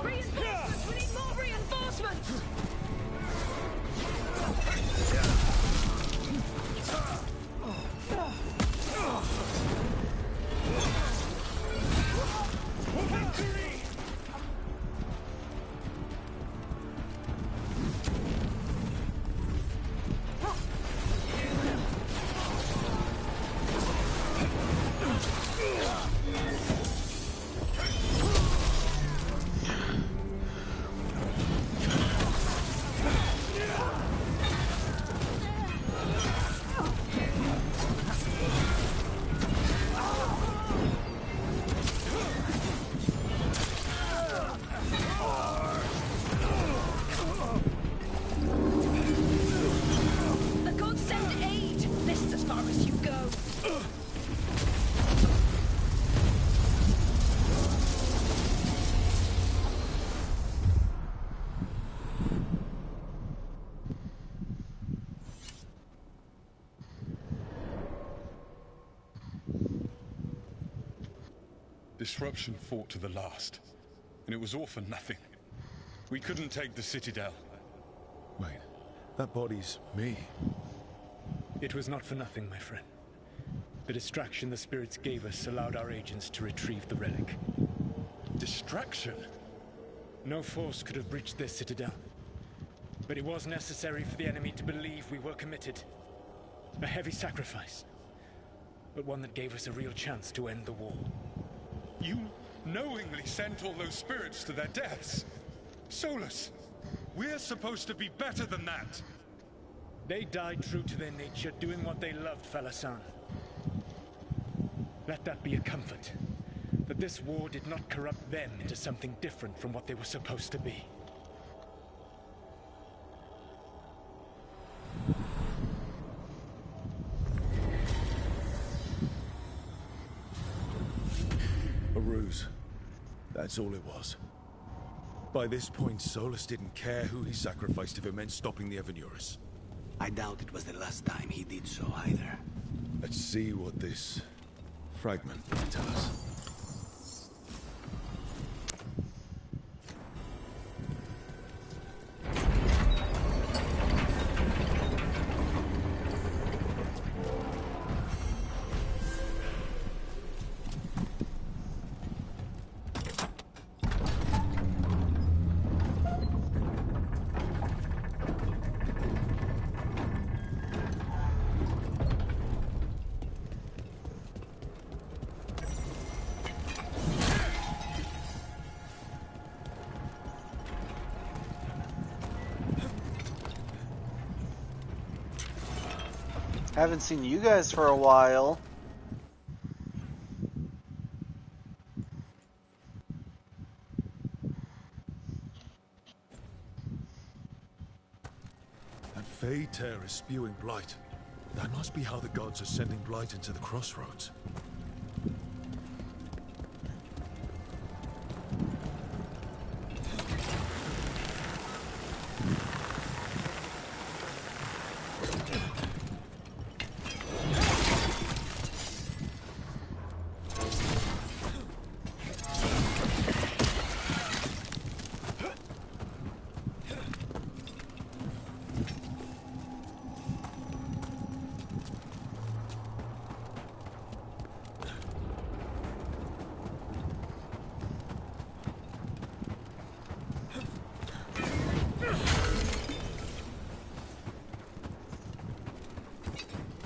Speaker 3: Reinforcements! We need more reinforcements!
Speaker 15: Victory!
Speaker 3: The gods send aid! This is as far as you go.
Speaker 6: Disruption fought to the last, and it was all for nothing. We couldn't take the Citadel.
Speaker 5: Wait, that body's me.
Speaker 15: It was not for nothing, my friend. The distraction the spirits gave us allowed our agents to retrieve the relic.
Speaker 6: Distraction?
Speaker 15: No force could have breached this citadel. But it was necessary for the enemy to believe we were committed. A heavy sacrifice, but one that gave us a real chance to end the war.
Speaker 6: You knowingly sent all those spirits to their deaths. Solus, we're supposed to be better than that.
Speaker 15: They died true to their nature, doing what they loved, Falasan. Let that be a comfort, that this war did not corrupt them into something different from what they were supposed to be.
Speaker 5: A ruse. That's all it was. By this point, Solus didn't care who he sacrificed if it meant stopping the Evanurus.
Speaker 4: I doubt it was the last time he did so either.
Speaker 5: Let's see what this fragment will tell us.
Speaker 2: Haven't seen you guys for a while.
Speaker 5: That Fey tear is spewing blight. That must be how the gods are sending blight into the crossroads.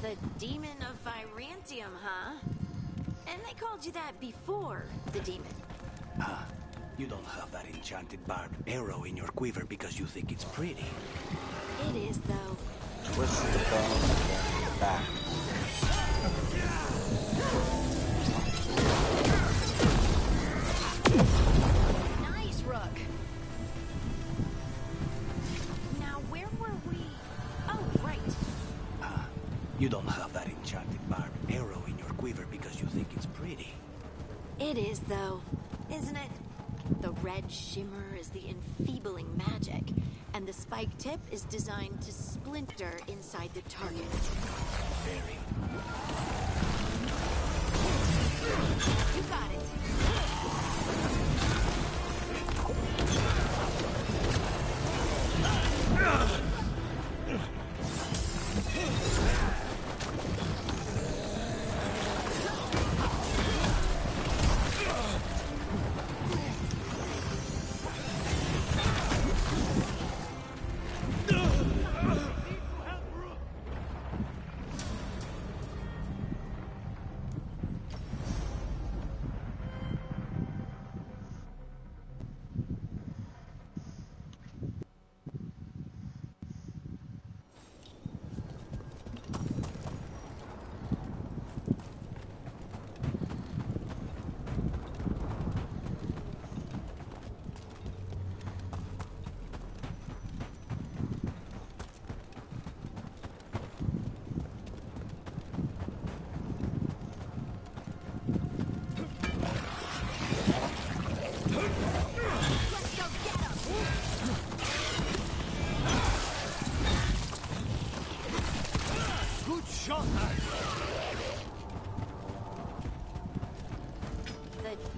Speaker 10: The Demon of Virantium, huh? And they called you that before the demon.
Speaker 4: You don't have that enchanted barbed arrow in your quiver because you think it's pretty.
Speaker 20: It is, though.
Speaker 2: Twist the bone and then back.
Speaker 20: Nice, Rook. Now, where were we? Oh, right.
Speaker 4: You don't have that enchanted barbed arrow in your quiver because you think it's pretty.
Speaker 20: It is, though, isn't it? The red shimmer is the enfeebling magic, and the spike tip is designed to splinter inside the target.
Speaker 4: Very.
Speaker 20: You got it.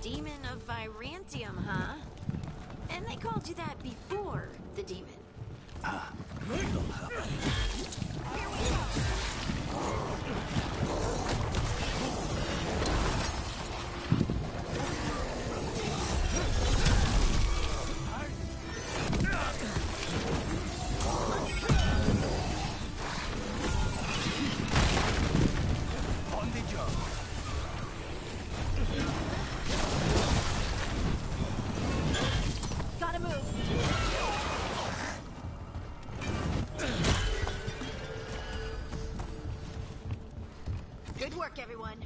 Speaker 20: Demon of Virantium, huh? And they called you that before the demon.
Speaker 4: You don't have that.
Speaker 20: Here we
Speaker 4: On the job.
Speaker 20: Gotta move. Good work, everyone.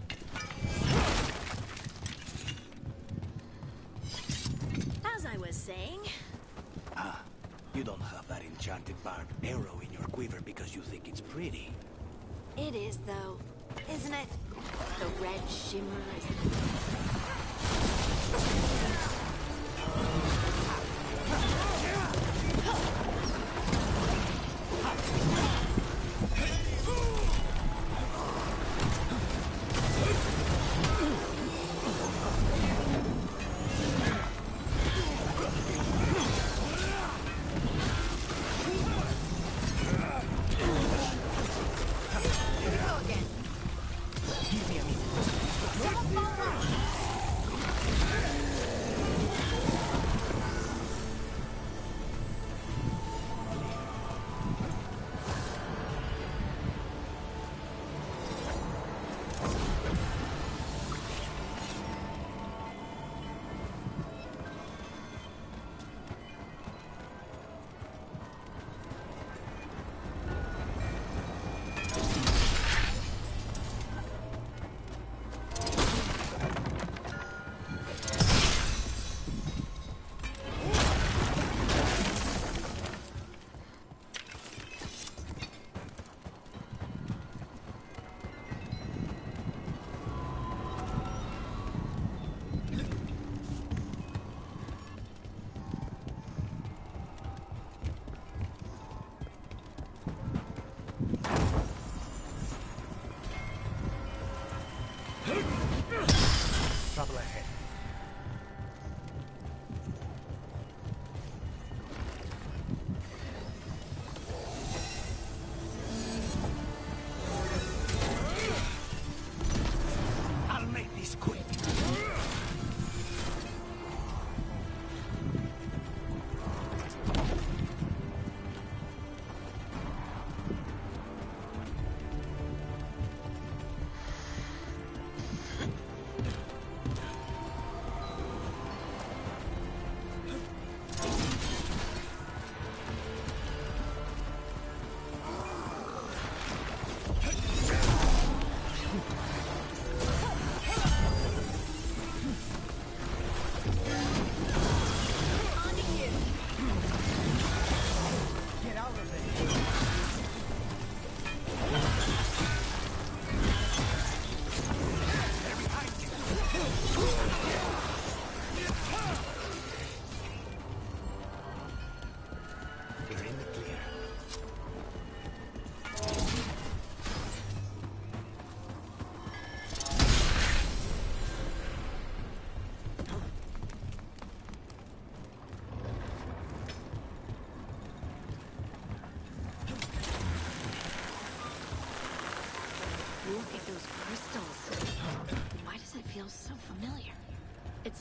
Speaker 20: As I was saying...
Speaker 4: You don't have that enchanted barbed arrow in your quiver because you think it's pretty.
Speaker 20: It is, though, isn't it? The red shimmer is...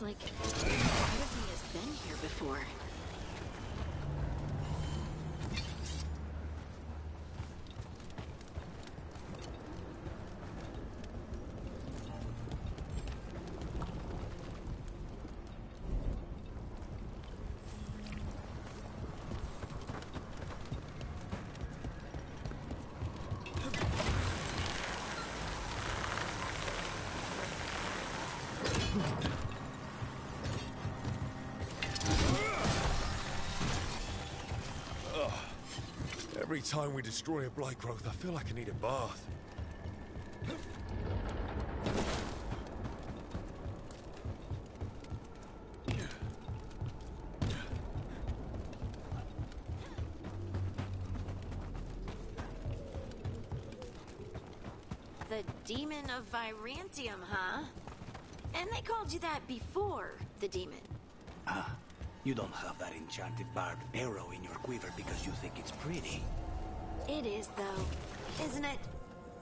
Speaker 20: Looks like part of me has been here before.
Speaker 5: Every time we destroy a blight growth, I feel like I need a bath.
Speaker 20: The Demon of Virantium, huh? And they called you that before the demon.
Speaker 4: Ah, you don't have that enchanted barbed arrow in your quiver because you think it's pretty.
Speaker 20: It is, though, isn't it?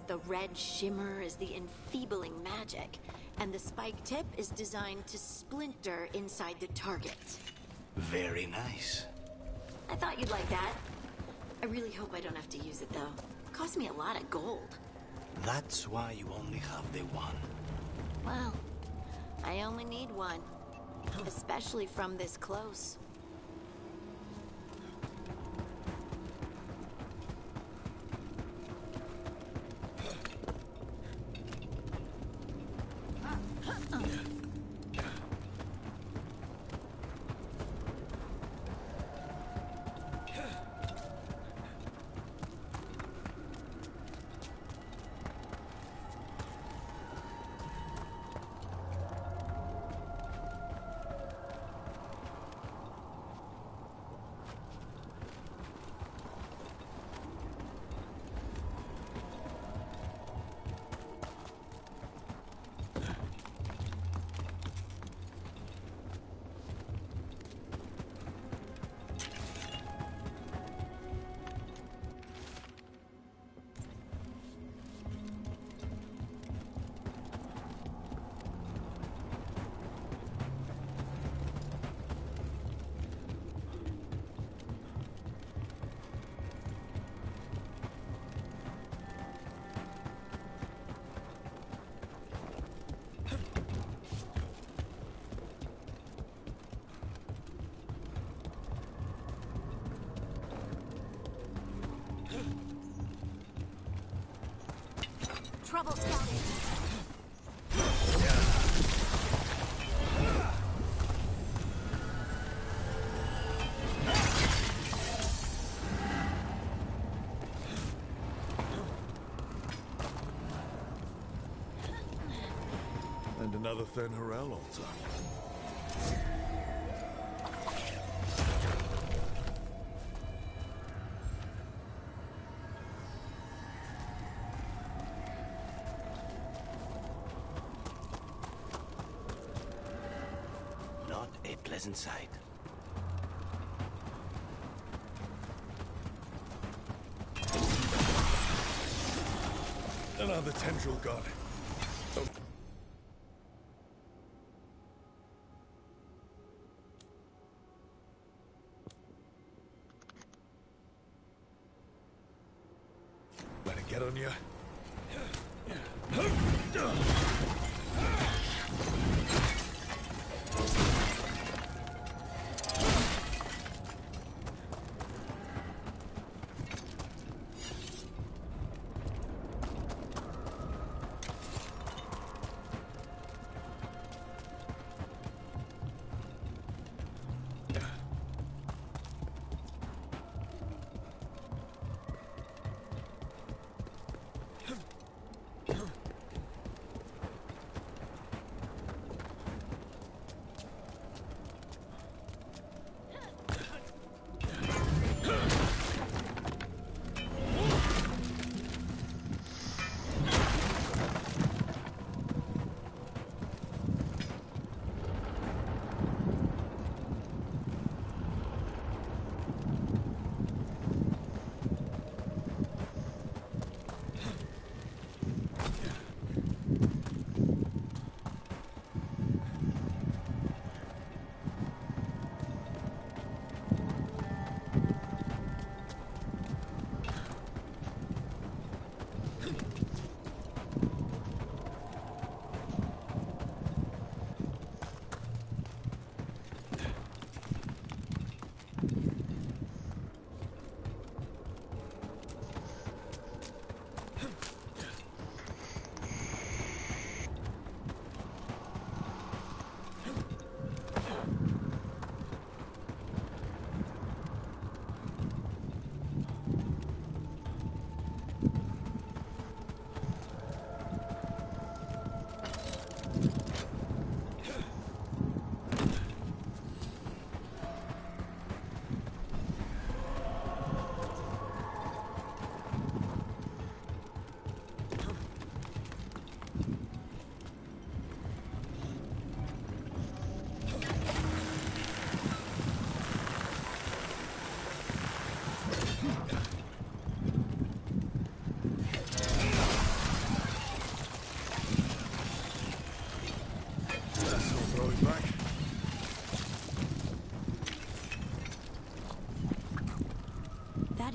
Speaker 20: The red shimmer is the enfeebling magic, and the spike tip is designed to splinter inside the target.
Speaker 4: Very nice.
Speaker 20: I thought you'd like that. I really hope I don't have to use it, though. It cost me a lot of gold.
Speaker 4: That's why you only have the one.
Speaker 20: Well, I only need one. Especially from this close. Trouble scouting.
Speaker 5: And another Fen'Harel altar.
Speaker 4: Not a pleasant sight.
Speaker 5: Another tendril god. Oh. Let it get on you.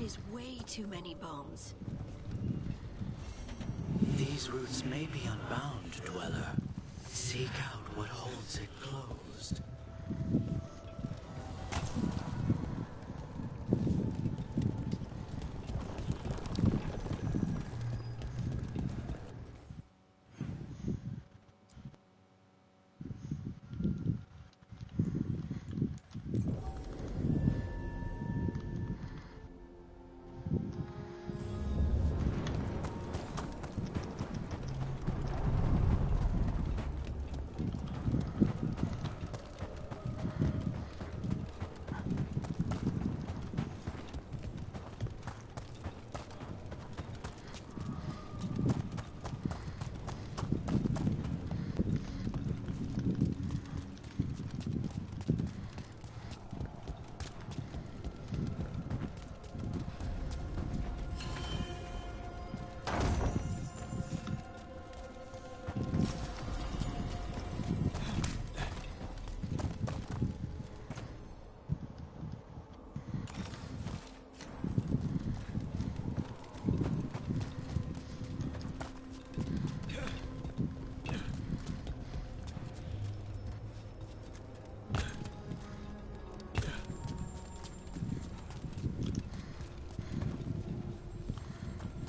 Speaker 20: is way too many bones.
Speaker 4: These roots may be unbound, Dweller. Seek out what holds it closed.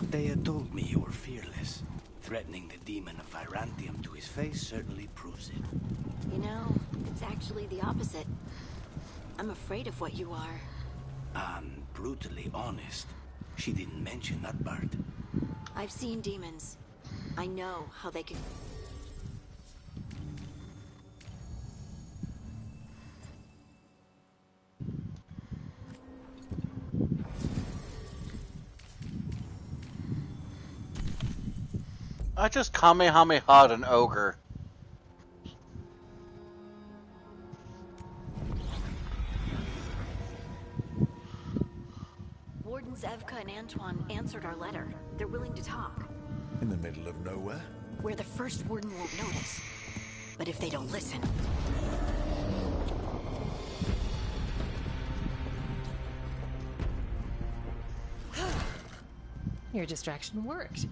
Speaker 4: They had told me you were fearless. Threatening the demon of Virantium to his face certainly proves it.
Speaker 20: You know, it's actually the opposite. I'm afraid of what you are.
Speaker 4: I'm brutally honest. She didn't mention that part.
Speaker 20: I've seen demons. I know how they can...
Speaker 2: I just Kamehameha'd an ogre.
Speaker 20: Wardens Evka and Antoine answered our letter. They're willing to talk.
Speaker 5: In the middle of nowhere?
Speaker 20: Where the first warden won't notice. But if they don't listen...
Speaker 21: Your distraction worked.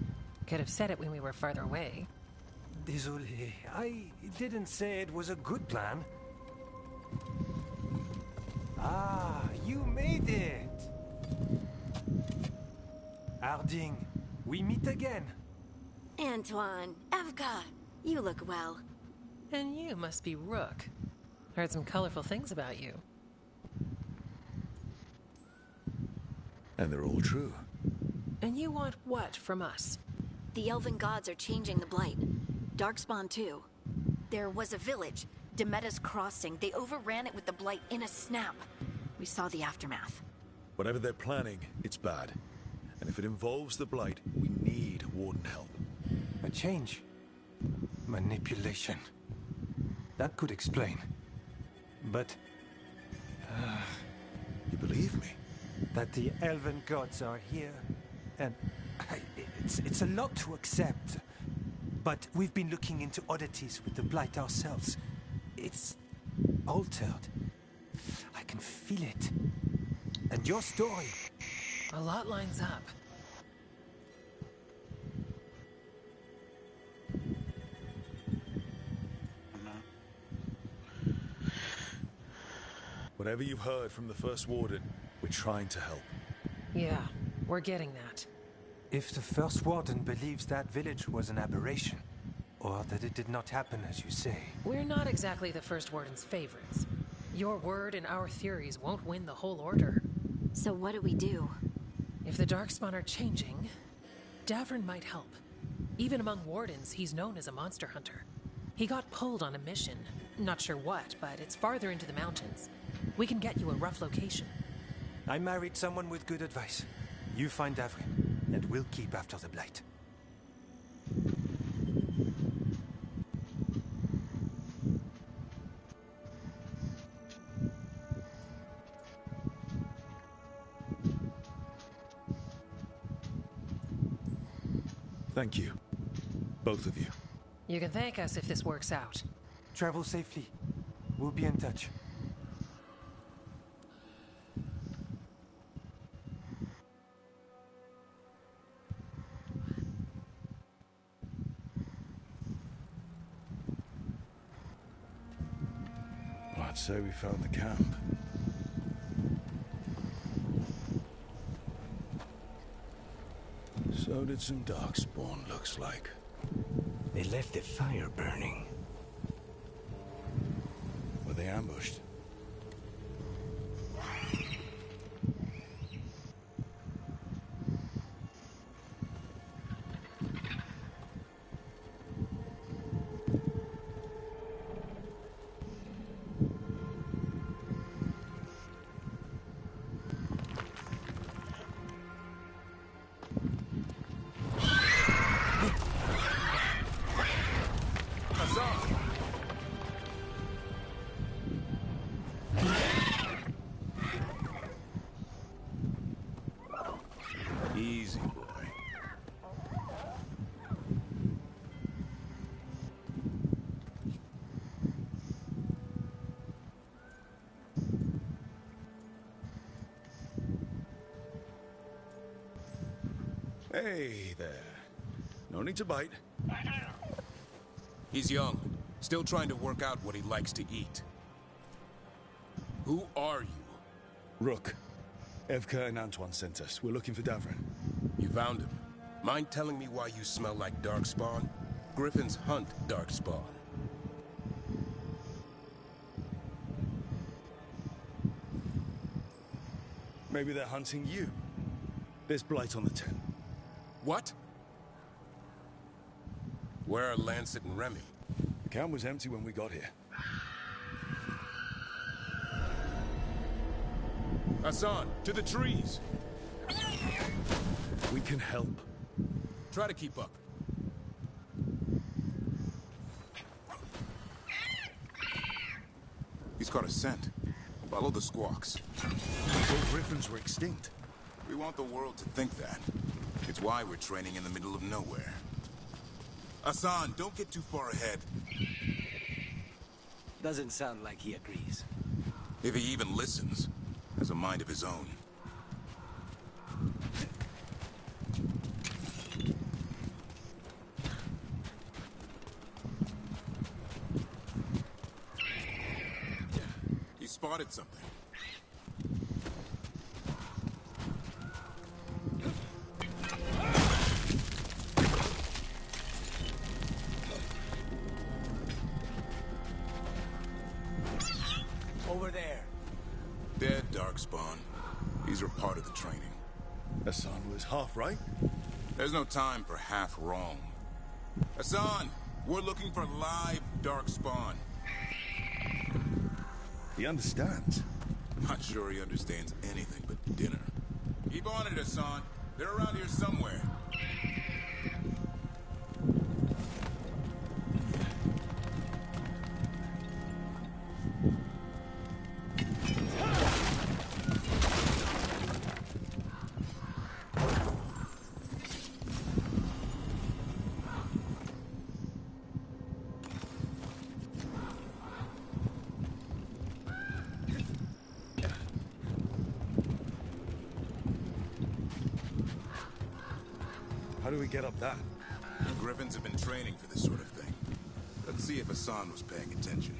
Speaker 21: Could have said it when we were farther away.
Speaker 19: Désolé, I didn't say it was a good plan. Ah, you made it! Harding, we meet again.
Speaker 20: Antoine, Evka, you look well.
Speaker 21: And you must be Rook. Heard some colorful things about you.
Speaker 5: And they're all true.
Speaker 21: And you want what from us?
Speaker 20: The elven gods are changing the Blight. Darkspawn too. There was a village, Demetta's Crossing. They overran it with the Blight in a snap. We saw the aftermath.
Speaker 5: Whatever they're planning, it's bad. And if it involves the Blight, we need Warden help.
Speaker 19: A change. Manipulation. That could explain. But...
Speaker 5: you believe me?
Speaker 19: That the elven gods are here, and it's a lot to accept. But we've been looking into oddities with the Blight ourselves. It's altered. I can feel it. And your story...
Speaker 21: A lot lines up.
Speaker 5: Whatever you've heard from the First Warden, we're trying to help.
Speaker 21: Yeah, we're getting that.
Speaker 19: If the First Warden believes that village was an aberration, or that it did not happen as you say...
Speaker 21: We're not exactly the First Warden's favorites. Your word and our theories won't win the whole order.
Speaker 20: So what do we do?
Speaker 21: If the Darkspawn are changing, Davern might help. Even among Wardens, he's known as a monster hunter. He got pulled on a mission. Not sure what, but it's farther into the mountains. We can get you a rough location.
Speaker 19: I married someone with good advice. You find Davrin, and we'll keep after the Blight.
Speaker 5: Thank you. Both of you.
Speaker 21: You can thank us if this works out.
Speaker 19: Travel safely. We'll be in touch.
Speaker 18: I'd say we found the camp. So did some darkspawn, looks like.
Speaker 4: They left the fire burning.
Speaker 18: Were they ambushed? Easy, boy. Hey there. No need to bite.
Speaker 7: He's young, still trying to work out what he likes to eat. Who are you?
Speaker 18: Rook. Evka and Antoine sent us. We're looking for Davrin.
Speaker 7: You found him. Mind telling me why you smell like darkspawn? Griffins hunt darkspawn.
Speaker 18: Maybe they're hunting you. There's blight on the tent.
Speaker 7: What? Where are Lancet and Remy?
Speaker 18: The camp was empty when we got here.
Speaker 7: Hassan, to the trees!
Speaker 18: We can help.
Speaker 7: Try to keep up.
Speaker 5: He's got a scent. Follow the squawks.
Speaker 18: All griffins were extinct.
Speaker 5: We want the world to think that. It's why we're training in the middle of nowhere. Hassan, don't get too far ahead.
Speaker 4: Doesn't sound like he agrees.
Speaker 5: If he even listens. Has a mind of his own. He spotted something.
Speaker 4: Over there.
Speaker 5: Dead darkspawn. These are part of the training.
Speaker 18: Hassan was half right.
Speaker 5: There's no time for half wrong. Hassan, we're looking for live darkspawn.
Speaker 18: He understands.
Speaker 5: Not sure he understands anything but dinner. Keep on it, Hassan. They're around here somewhere.
Speaker 18: How do we get up that?
Speaker 5: The Griffins have been training for this sort of thing. Let's see if Hassan was paying attention.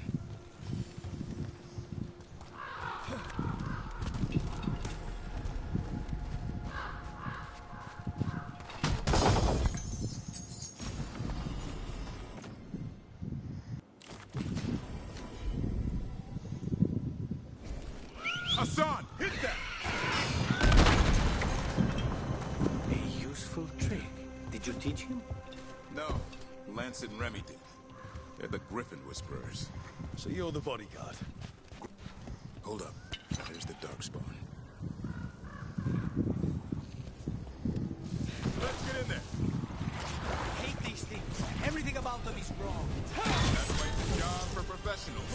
Speaker 5: Hassan, hit that!
Speaker 4: A useful trick. Did you teach him?
Speaker 5: No, Lancet and Remy did. They're the Griffin Whisperers.
Speaker 18: So you're the bodyguard.
Speaker 5: Hold up. There's the darkspawn. Let's get in there.
Speaker 4: I hate these things. Everything about them is wrong.
Speaker 5: That's why it's a job for professionals.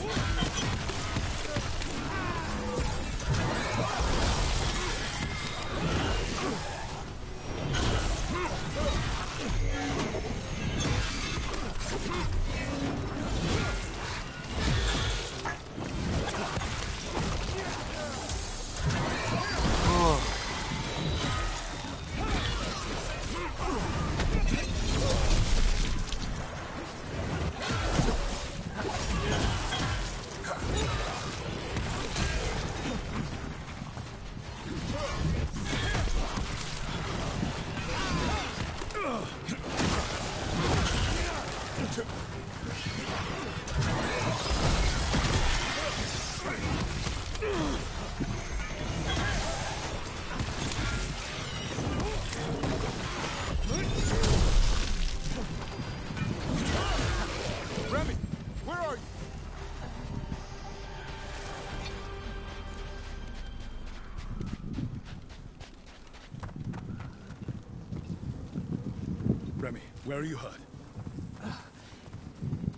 Speaker 5: Where are you hurt?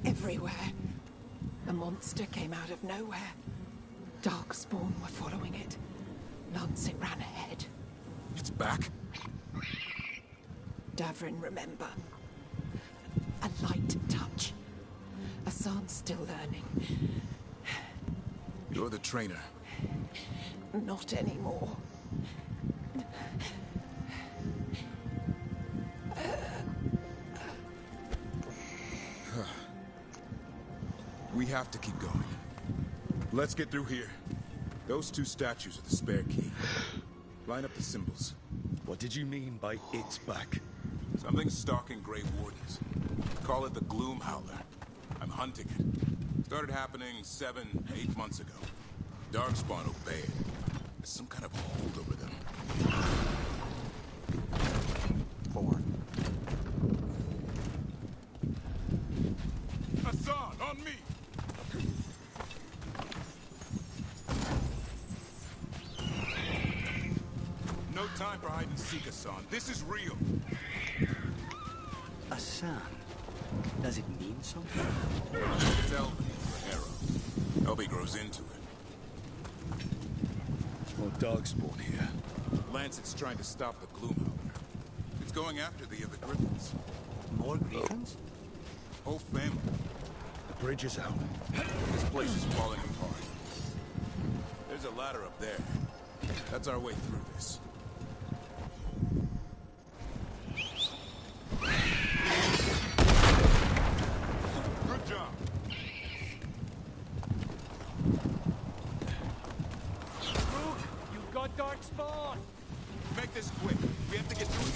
Speaker 11: Everywhere. A monster came out of nowhere. Darkspawn were following it. Lancet ran ahead.
Speaker 5: It's back?
Speaker 11: Davrin, remember. A light touch. Hassan's still learning.
Speaker 5: You're the trainer.
Speaker 11: Not anymore.
Speaker 5: We have to keep going. Let's get through here. Those two statues are the spare key. Line up the symbols.
Speaker 18: What did you mean by it's back?
Speaker 5: Something's stalking Grey Wardens. Call it the Gloom Howler. I'm hunting it. Started happening 7, 8 months ago. Darkspawn obeyed. There's some kind of hold over them.
Speaker 2: 4.
Speaker 5: Hassan, on me! No time for hide and seek, Hassan. This is real.
Speaker 4: Hassan? Does it mean something?
Speaker 5: It's Elby for Arrow. Elby grows into it.
Speaker 18: More Darkspawn here.
Speaker 5: Lancet's trying to stop the Gloom Howler. It's going after the other Griffins.
Speaker 4: More Griffins?
Speaker 5: Whole family.
Speaker 18: The bridge is out.
Speaker 5: This place is falling apart. There's a ladder up there. That's our way through this. Good job.
Speaker 15: Rook, you've got Darkspawn.
Speaker 5: Make this quick. We have to get through it.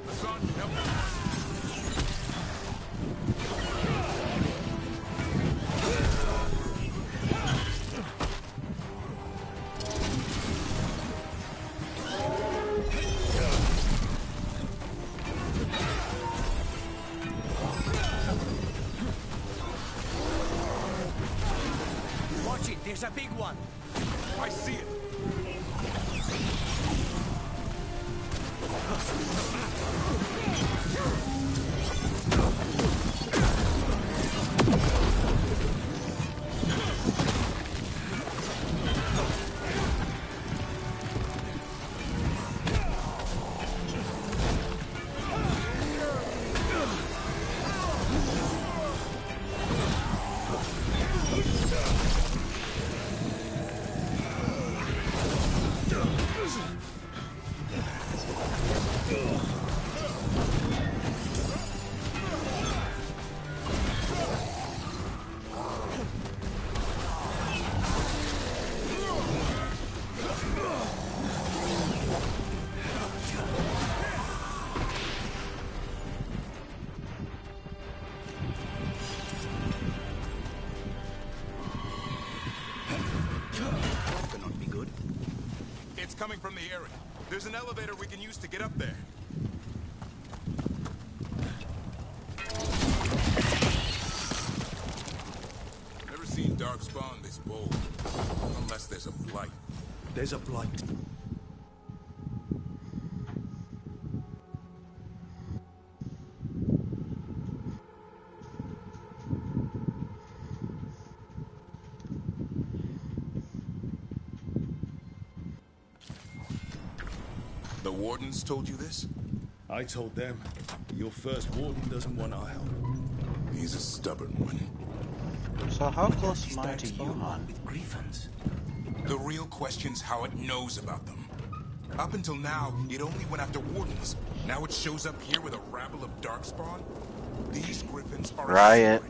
Speaker 5: Hassan, help me.
Speaker 4: Watch it, there's a big one.
Speaker 5: I see it. Coming from the area. There's an elevator we can use to get up there. Never seen Darkspawn this bold. Unless there's a blight.
Speaker 18: There's a blight.
Speaker 5: The Wardens told you this?
Speaker 18: I told them. Your first Warden doesn't want our help.
Speaker 5: He's a stubborn one.
Speaker 2: So how close am I to you, Han?
Speaker 4: With Griffins.
Speaker 5: The real question's how it knows about them. Up until now, it only went after Wardens. Now it shows up here with a rabble of Darkspawn? These Griffins are
Speaker 2: Riot.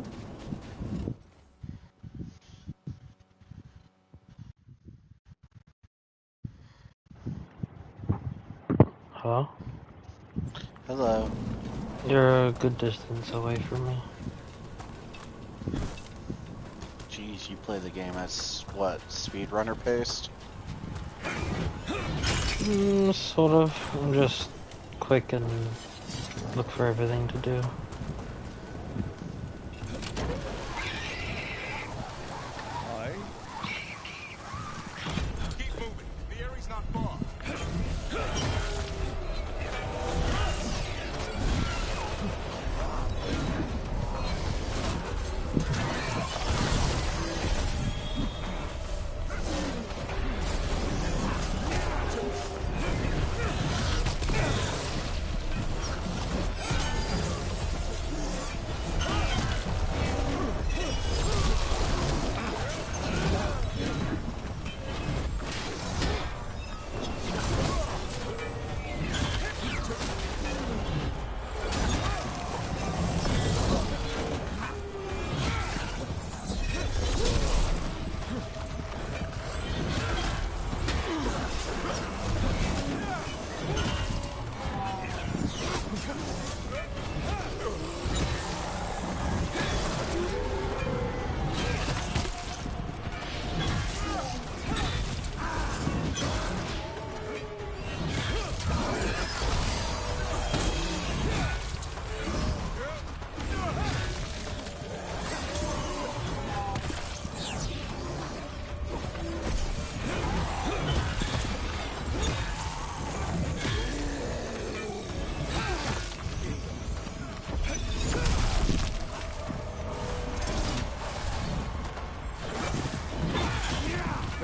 Speaker 1: Huh?
Speaker 2: Hello.
Speaker 1: You're a good distance away from me.
Speaker 2: Jeez, you play the game as, what, speedrunner paced?
Speaker 1: Sort of. I'm just quick and look for everything to do.
Speaker 18: Hi.
Speaker 5: Keep moving. The area's not far.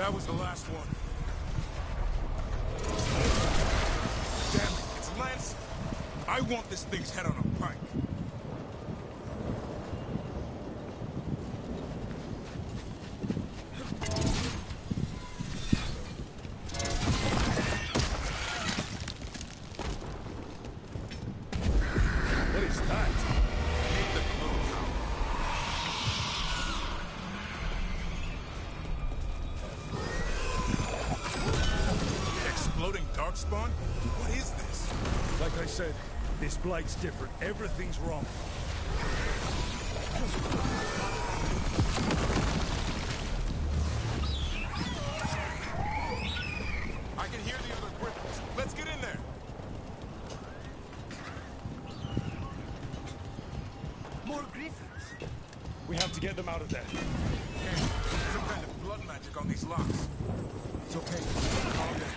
Speaker 5: That was the last one. Damn it, it's Lance. I want this thing's head on a pike. What is that? Keep the clothes out. Exploding darkspawn? What is this?
Speaker 15: Like I said, this blight's different. Everything's wrong.
Speaker 5: I can hear the other griffins. Let's get in there.
Speaker 15: More griffins. We have to get them out of there.
Speaker 5: Some kind of blood magic on these locks.
Speaker 15: It's okay. Calm down.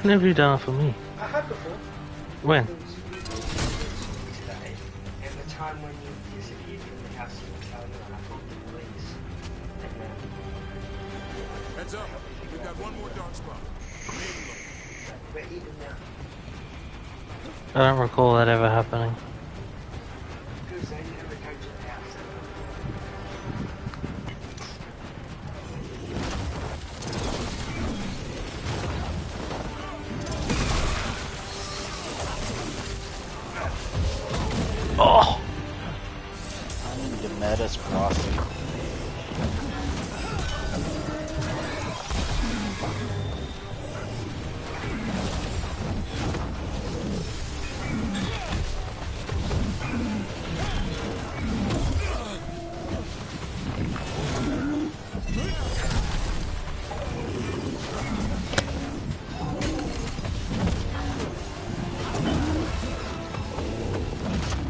Speaker 1: When have you done it for me?
Speaker 12: I had before.
Speaker 1: When?
Speaker 12: Today, and the time when you disappeared from the house in Italian, I called the police.
Speaker 5: Heads up. We've got one more dark spot.
Speaker 12: We're even now.
Speaker 1: I don't recall that ever happening.
Speaker 12: Because they never go to the house.
Speaker 1: Oh!
Speaker 2: I need to Metis Crossing.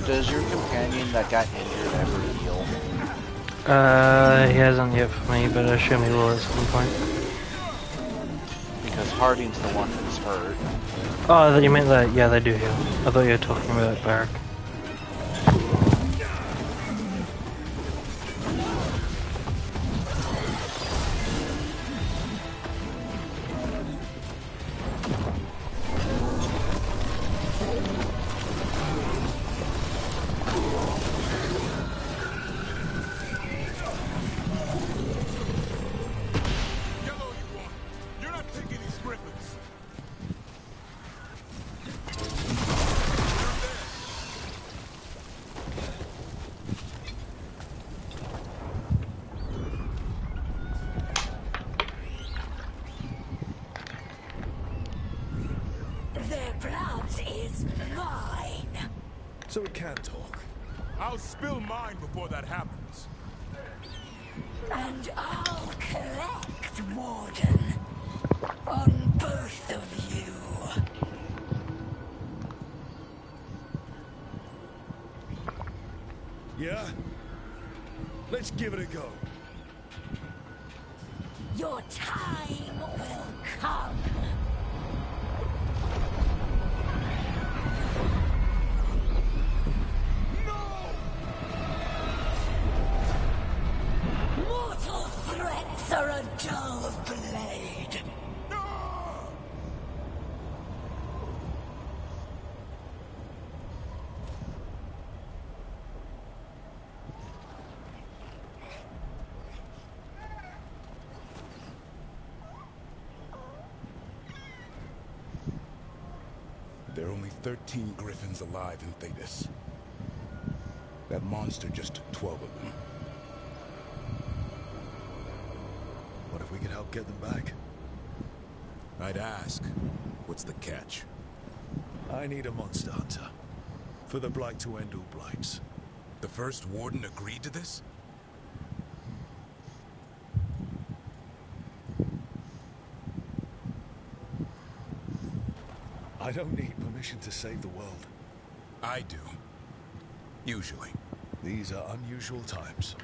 Speaker 2: Does your companion that got injured ever heal?
Speaker 1: He hasn't yet for me, but I assume he will at some point.
Speaker 2: Because Harding's the one who's hurt.
Speaker 1: Oh, I thought you meant that. Yeah, they do heal. I thought you were talking about Barrack.
Speaker 3: Their blood is mine.
Speaker 5: So it can't talk. I'll spill mine before that happens.
Speaker 3: And I'll collect, Warden, on both of you.
Speaker 15: Yeah? Let's give it a go.
Speaker 3: Your time will come. Mortal threats are a dull blade.
Speaker 7: only 13 griffins alive in Thetis. That monster just took 12 of them.
Speaker 5: What if we could help get them back?
Speaker 7: I'd ask, what's the catch?
Speaker 5: I need a monster hunter. For the Blight to end all blights.
Speaker 7: The first warden agreed to this?
Speaker 5: I don't need permission to save the world.
Speaker 7: I do. Usually.
Speaker 5: These are unusual times.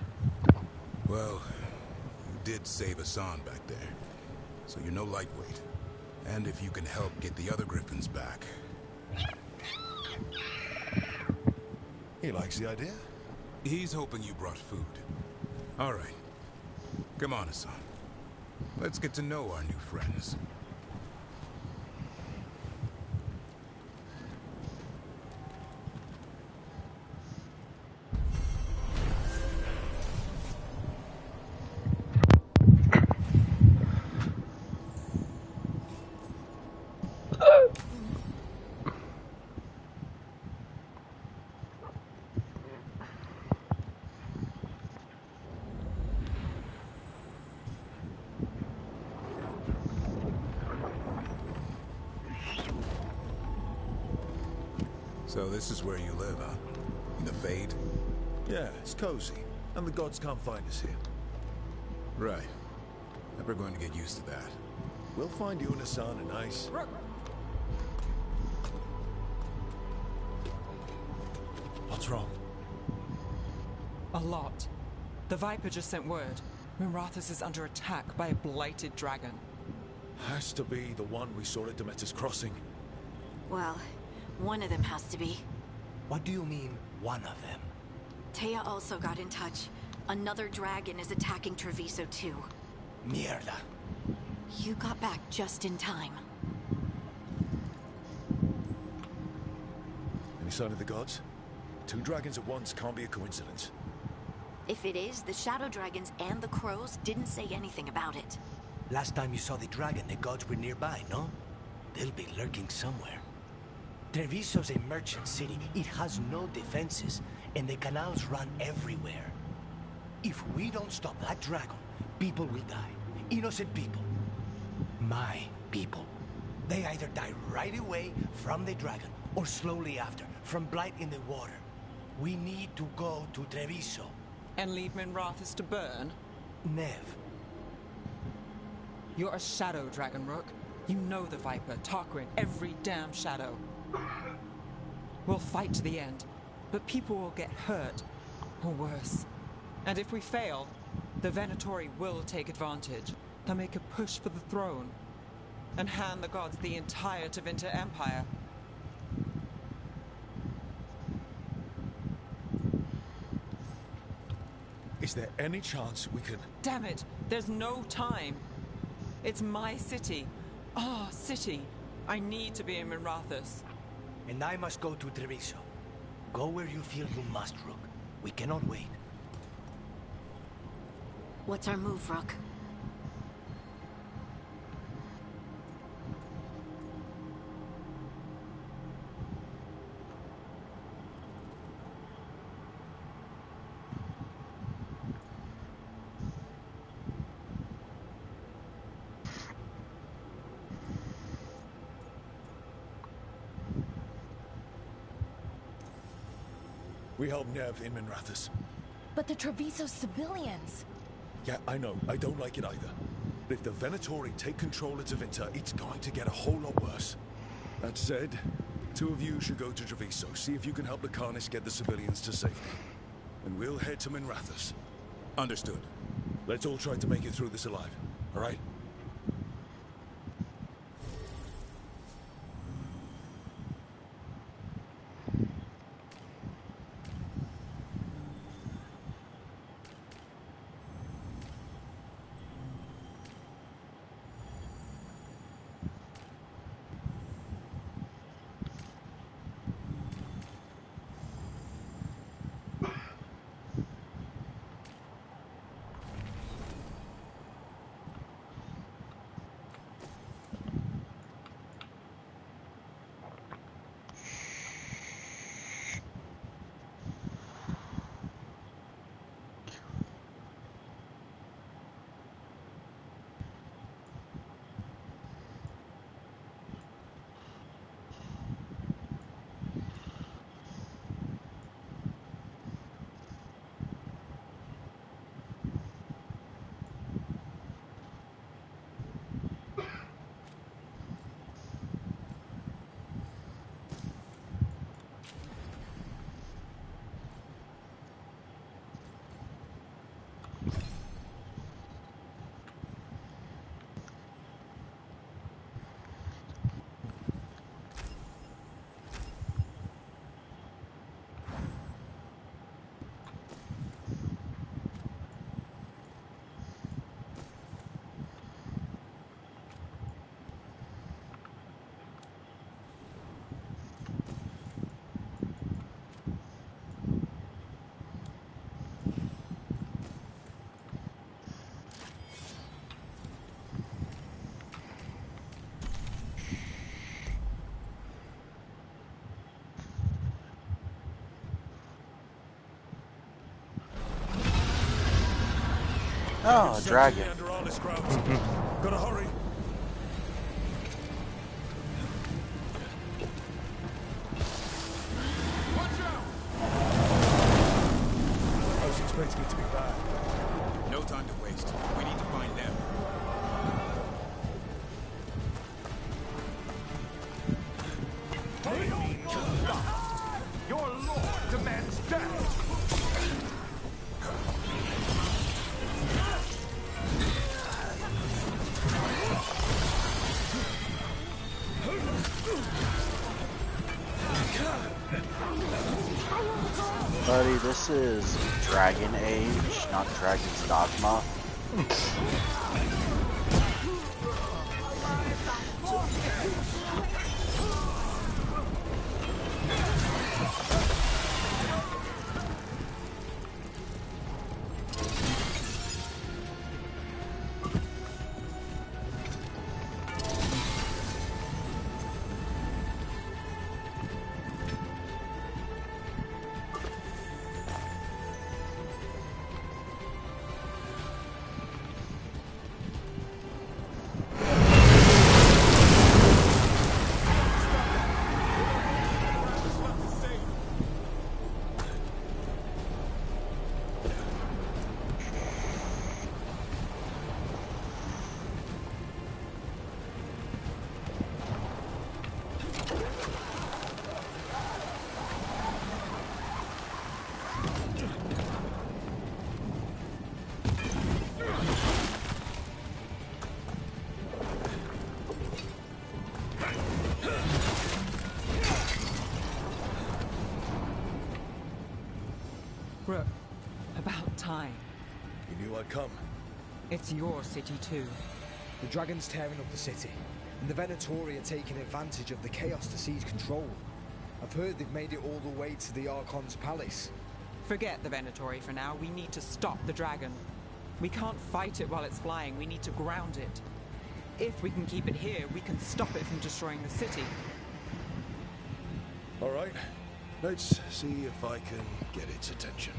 Speaker 7: Well, you did save Hassan back there, so you're no lightweight. And if you can help get the other griffins back...
Speaker 5: He likes the idea?
Speaker 7: He's hoping you brought food. All right. Come on, Hassan. Let's get to know our new friends. So this is where you live, huh? In the Fade?
Speaker 5: Yeah, it's cozy. And the gods can't find us here.
Speaker 7: Right. Never going to get used to that.
Speaker 5: We'll find you and Hassan a nice... What's wrong?
Speaker 11: A lot. The Viper just sent word. Mirathus is under attack by a blighted dragon.
Speaker 5: Has to be the one we saw at Demeter's Crossing.
Speaker 20: Well, one of them has to be.
Speaker 4: What do you mean, one of them?
Speaker 20: Taya also got in touch. Another dragon is attacking Treviso too.
Speaker 4: Mierda.
Speaker 20: You got back just in time.
Speaker 5: Any sign of the gods? 2 dragons at once can't be a coincidence.
Speaker 20: If it is, the Shadow Dragons and the Crows didn't say anything about it.
Speaker 4: Last time you saw the dragon, the gods were nearby, no? They'll be lurking somewhere. Treviso's a merchant city. It has no defenses, and the canals run everywhere. If we don't stop that dragon, people will die. Innocent people. My people. They either die right away from the dragon, or slowly after, from blight in the water. We need to go to Treviso.
Speaker 11: And leave Minrathus to burn?
Speaker 4: Nev.
Speaker 11: You're a shadow dragon, Rook. You know the Viper, Tarquin, every damn shadow. We'll fight to the end, but people will get hurt, or worse. And if we fail, the Venatori will take advantage. They'll make a push for the throne, and hand the gods the entire Tevinter Empire.
Speaker 5: Is there any chance we can...
Speaker 11: Damn it! There's no time! It's my city. Our city. I need to be in Minrathus.
Speaker 4: And I must go to Treviso. Go where you feel you must, Rook. We cannot wait.
Speaker 20: What's our move, Rook?
Speaker 5: We help Nev in Minrathus.
Speaker 8: But the Treviso civilians...
Speaker 5: Yeah, I know. I don't like it either. But if the Venatori take control of Tevinter, it's going to get a whole lot worse. That said, 2 of you should go to Treviso, see if you can help the Carnists get the civilians to safety. And we'll head to Minrathus.
Speaker 7: Understood.
Speaker 5: Let's all try to make it through this alive, all right?
Speaker 2: Oh, a dragon.
Speaker 5: Gotta hurry. I was expecting it to be bad.
Speaker 7: No time to waste. We need to find them.
Speaker 14: Your lord demands death!
Speaker 2: Buddy, this is Dragon Age, not Dragon's Dogma.
Speaker 11: Rook, about time.
Speaker 13: You knew I'd come.
Speaker 11: It's your city too.
Speaker 13: The dragon's tearing up the city, and the Venatori are taking advantage of the chaos to seize control. I've heard they've made it all the way to the Archon's palace.
Speaker 11: Forget the Venatori for now. We need to stop the dragon. We can't fight it while it's flying. We need to ground it. If we can keep it here, we can stop it from destroying the city.
Speaker 5: All right. Let's see if I can get its attention.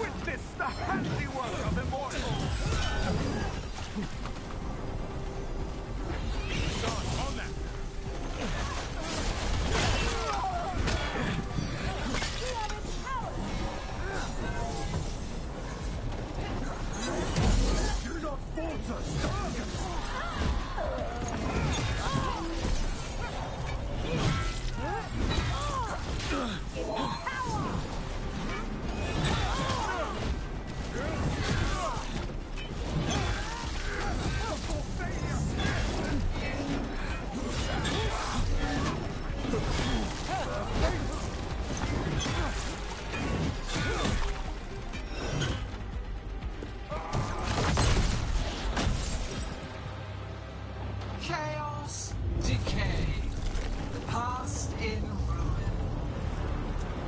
Speaker 14: Witness the handiwork of immortals!
Speaker 5: On that!
Speaker 14: Do not falter, stop!
Speaker 22: Chaos, decay, the past in ruin,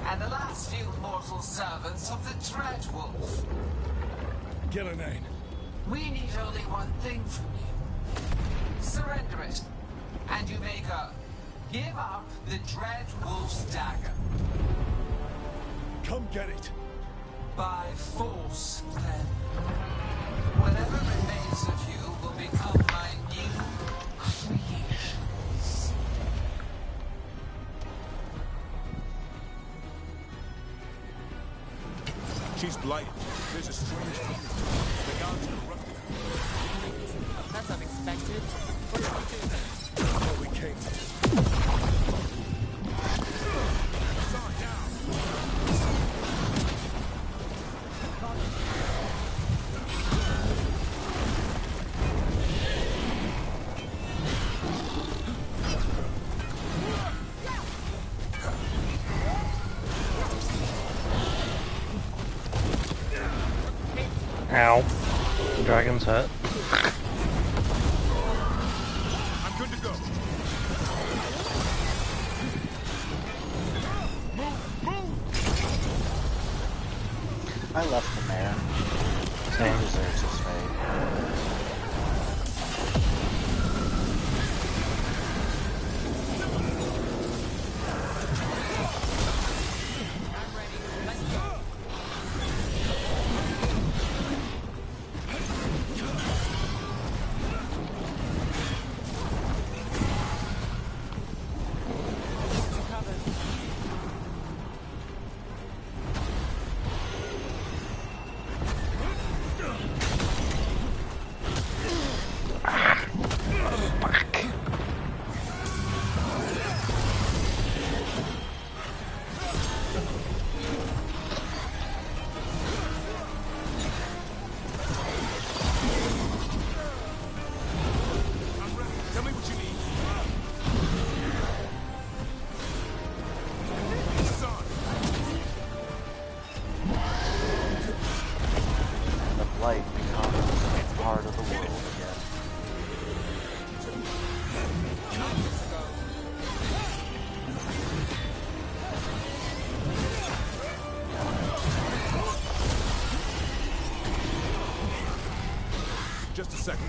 Speaker 22: and the last few mortal servants of the Dreadwolf.
Speaker 5: Gillenane.
Speaker 22: We need only one thing from you. Surrender it, and you may go. Give up the Dreadwolf's dagger.
Speaker 5: Come get it.
Speaker 22: By force, then. Whatever remains of you will become my new creations.
Speaker 7: She's blighted. There's a strange feeling. The gods corrupted her.
Speaker 11: That's unexpected. What did we do then?
Speaker 5: What we came to.
Speaker 1: Ow. The dragon's hurt.
Speaker 7: I'm good to go.
Speaker 2: I left the mayor. He deserves his fate.
Speaker 5: Just a second.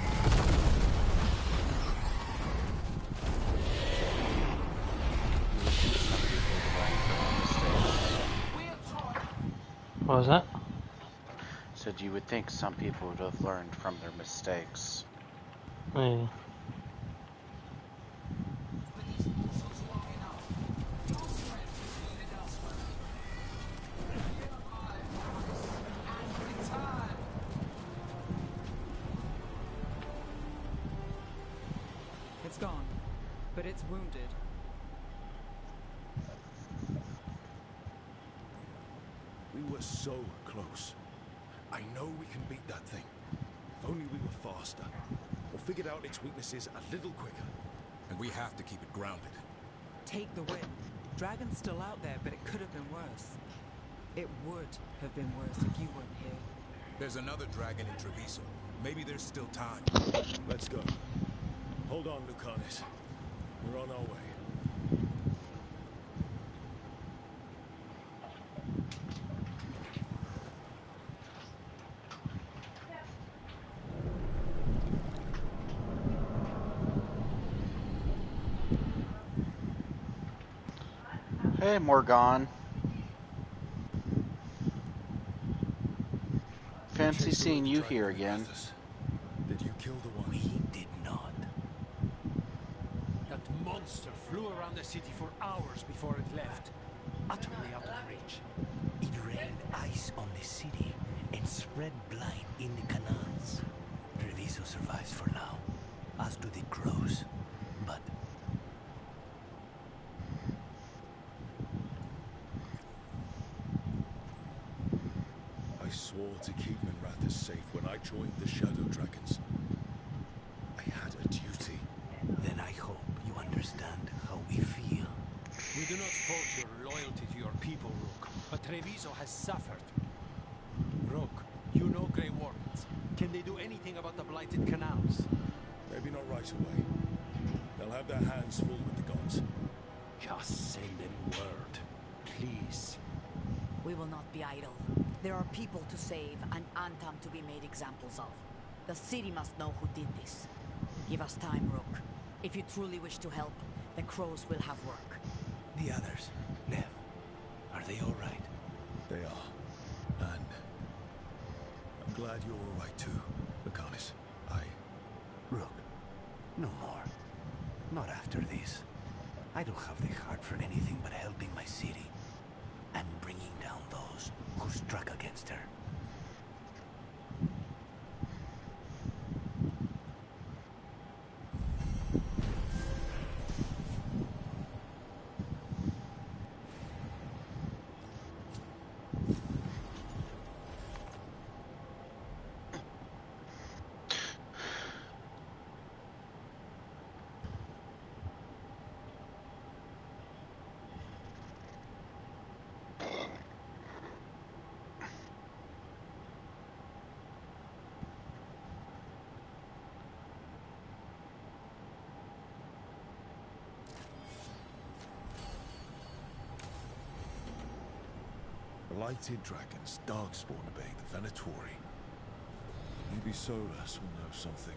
Speaker 1: What was that?
Speaker 2: Said you would think some people would have learned from their mistakes.
Speaker 1: Yeah.
Speaker 11: It's gone, but it's wounded.
Speaker 5: We were so close. I know we can beat that thing. If only we were faster. Or figured out its weaknesses a little quicker.
Speaker 7: And we have to keep it grounded.
Speaker 11: Take the win. Dragon's still out there, but it could have been worse. It would have been worse if you weren't here.
Speaker 7: There's another dragon in Treviso. Maybe there's still time.
Speaker 5: Let's go. Hold on, Lucanis. We're on our way.
Speaker 2: Hey, Morgan. Fancy seeing you here again.
Speaker 5: Did you kill the one?
Speaker 4: We did not.
Speaker 9: That monster flew around the city for hours before it left, utterly out of reach.
Speaker 4: It rained ice on the city and spread blight in the canals. Treviso survives for now, as do the crows. But
Speaker 5: I swore to keep Minrathous safe when I joined the Shadow Dragons. I had a duty.
Speaker 4: then I hope you understand how we feel.
Speaker 9: We do not fault your loyalty to your people, Rook, but Treviso has suffered. Rook, you know Grey Wardens. Can they do anything about the blighted canals?
Speaker 5: Maybe not right away. They'll have their hands full with the gods.
Speaker 9: Just send them word, please.
Speaker 16: We will not be idle. There are people to save and Antam to be made examples of. The city must know who did this. Give us time, Rook. If you truly wish to help, the crows will have work.
Speaker 4: The others, Nev, are they all right?
Speaker 5: They are. And I'm glad you're all right too, Lucanis.
Speaker 4: Rook, no more. Not after this. I don't have the heart for anything but helping my city. And bringing down those who struck against her.
Speaker 5: Blighted dragons, darkspawn obeying the Venatori. Maybe Solas will know something.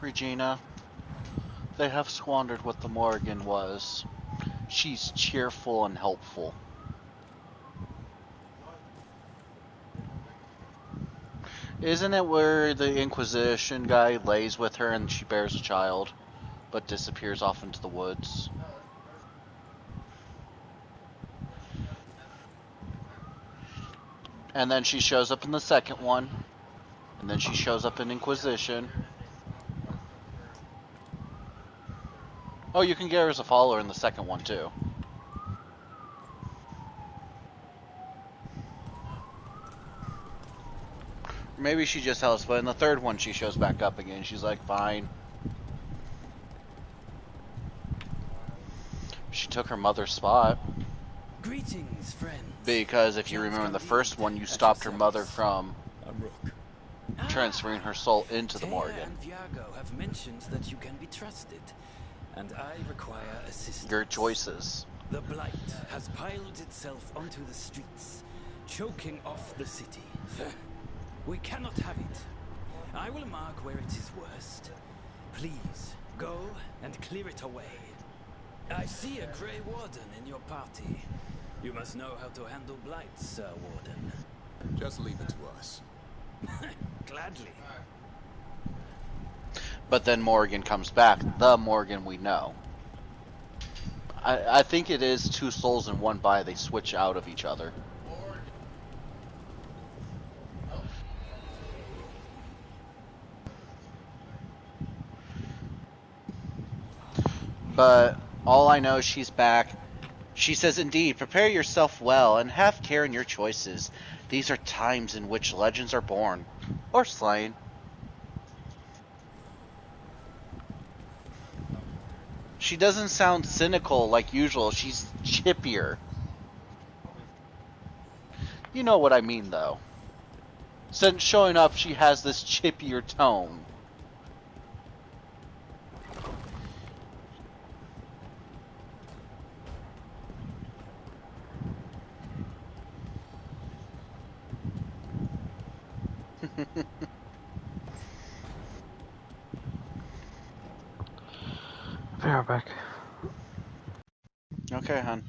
Speaker 2: Regina, they have squandered what the Morrigan was. She's cheerful and helpful. Isn't it where the Inquisition guy lays with her and she bears a child, but disappears off into the woods? And then she shows up in the second one, and then she shows up in Inquisition. Oh, you can get her as a follower in the second one too. Maybe she just helps, but in the third one she shows back up again. She's like, fine. She took her mother's spot.
Speaker 6: Greetings, friends.
Speaker 2: Because if you remember in the first one, you stopped her mother from transferring her soul into the Morrigan.
Speaker 6: and Viago have mentioned that you can be trusted, and I require assistance.
Speaker 2: Your choices.
Speaker 6: The blight has piled itself onto the streets, choking off the city. We cannot have it. I will mark where it is worst. Please, go and clear it away. I see a Grey Warden in your party. You must know how to handle blights, Sir Warden.
Speaker 7: Just leave it to us.
Speaker 6: Gladly.
Speaker 2: But then Morrigan comes back, the Morrigan we know. I think it is two souls in one body. They switch out of each other. But all I know is she's back. She says, indeed, prepare yourself well and have care in your choices. These are times in which legends are born. Or slain. She doesn't sound cynical like usual. She's chippier. You know what I mean, though. Since showing up, she has this chippier tone.
Speaker 1: Be right back.
Speaker 2: Okay, hon.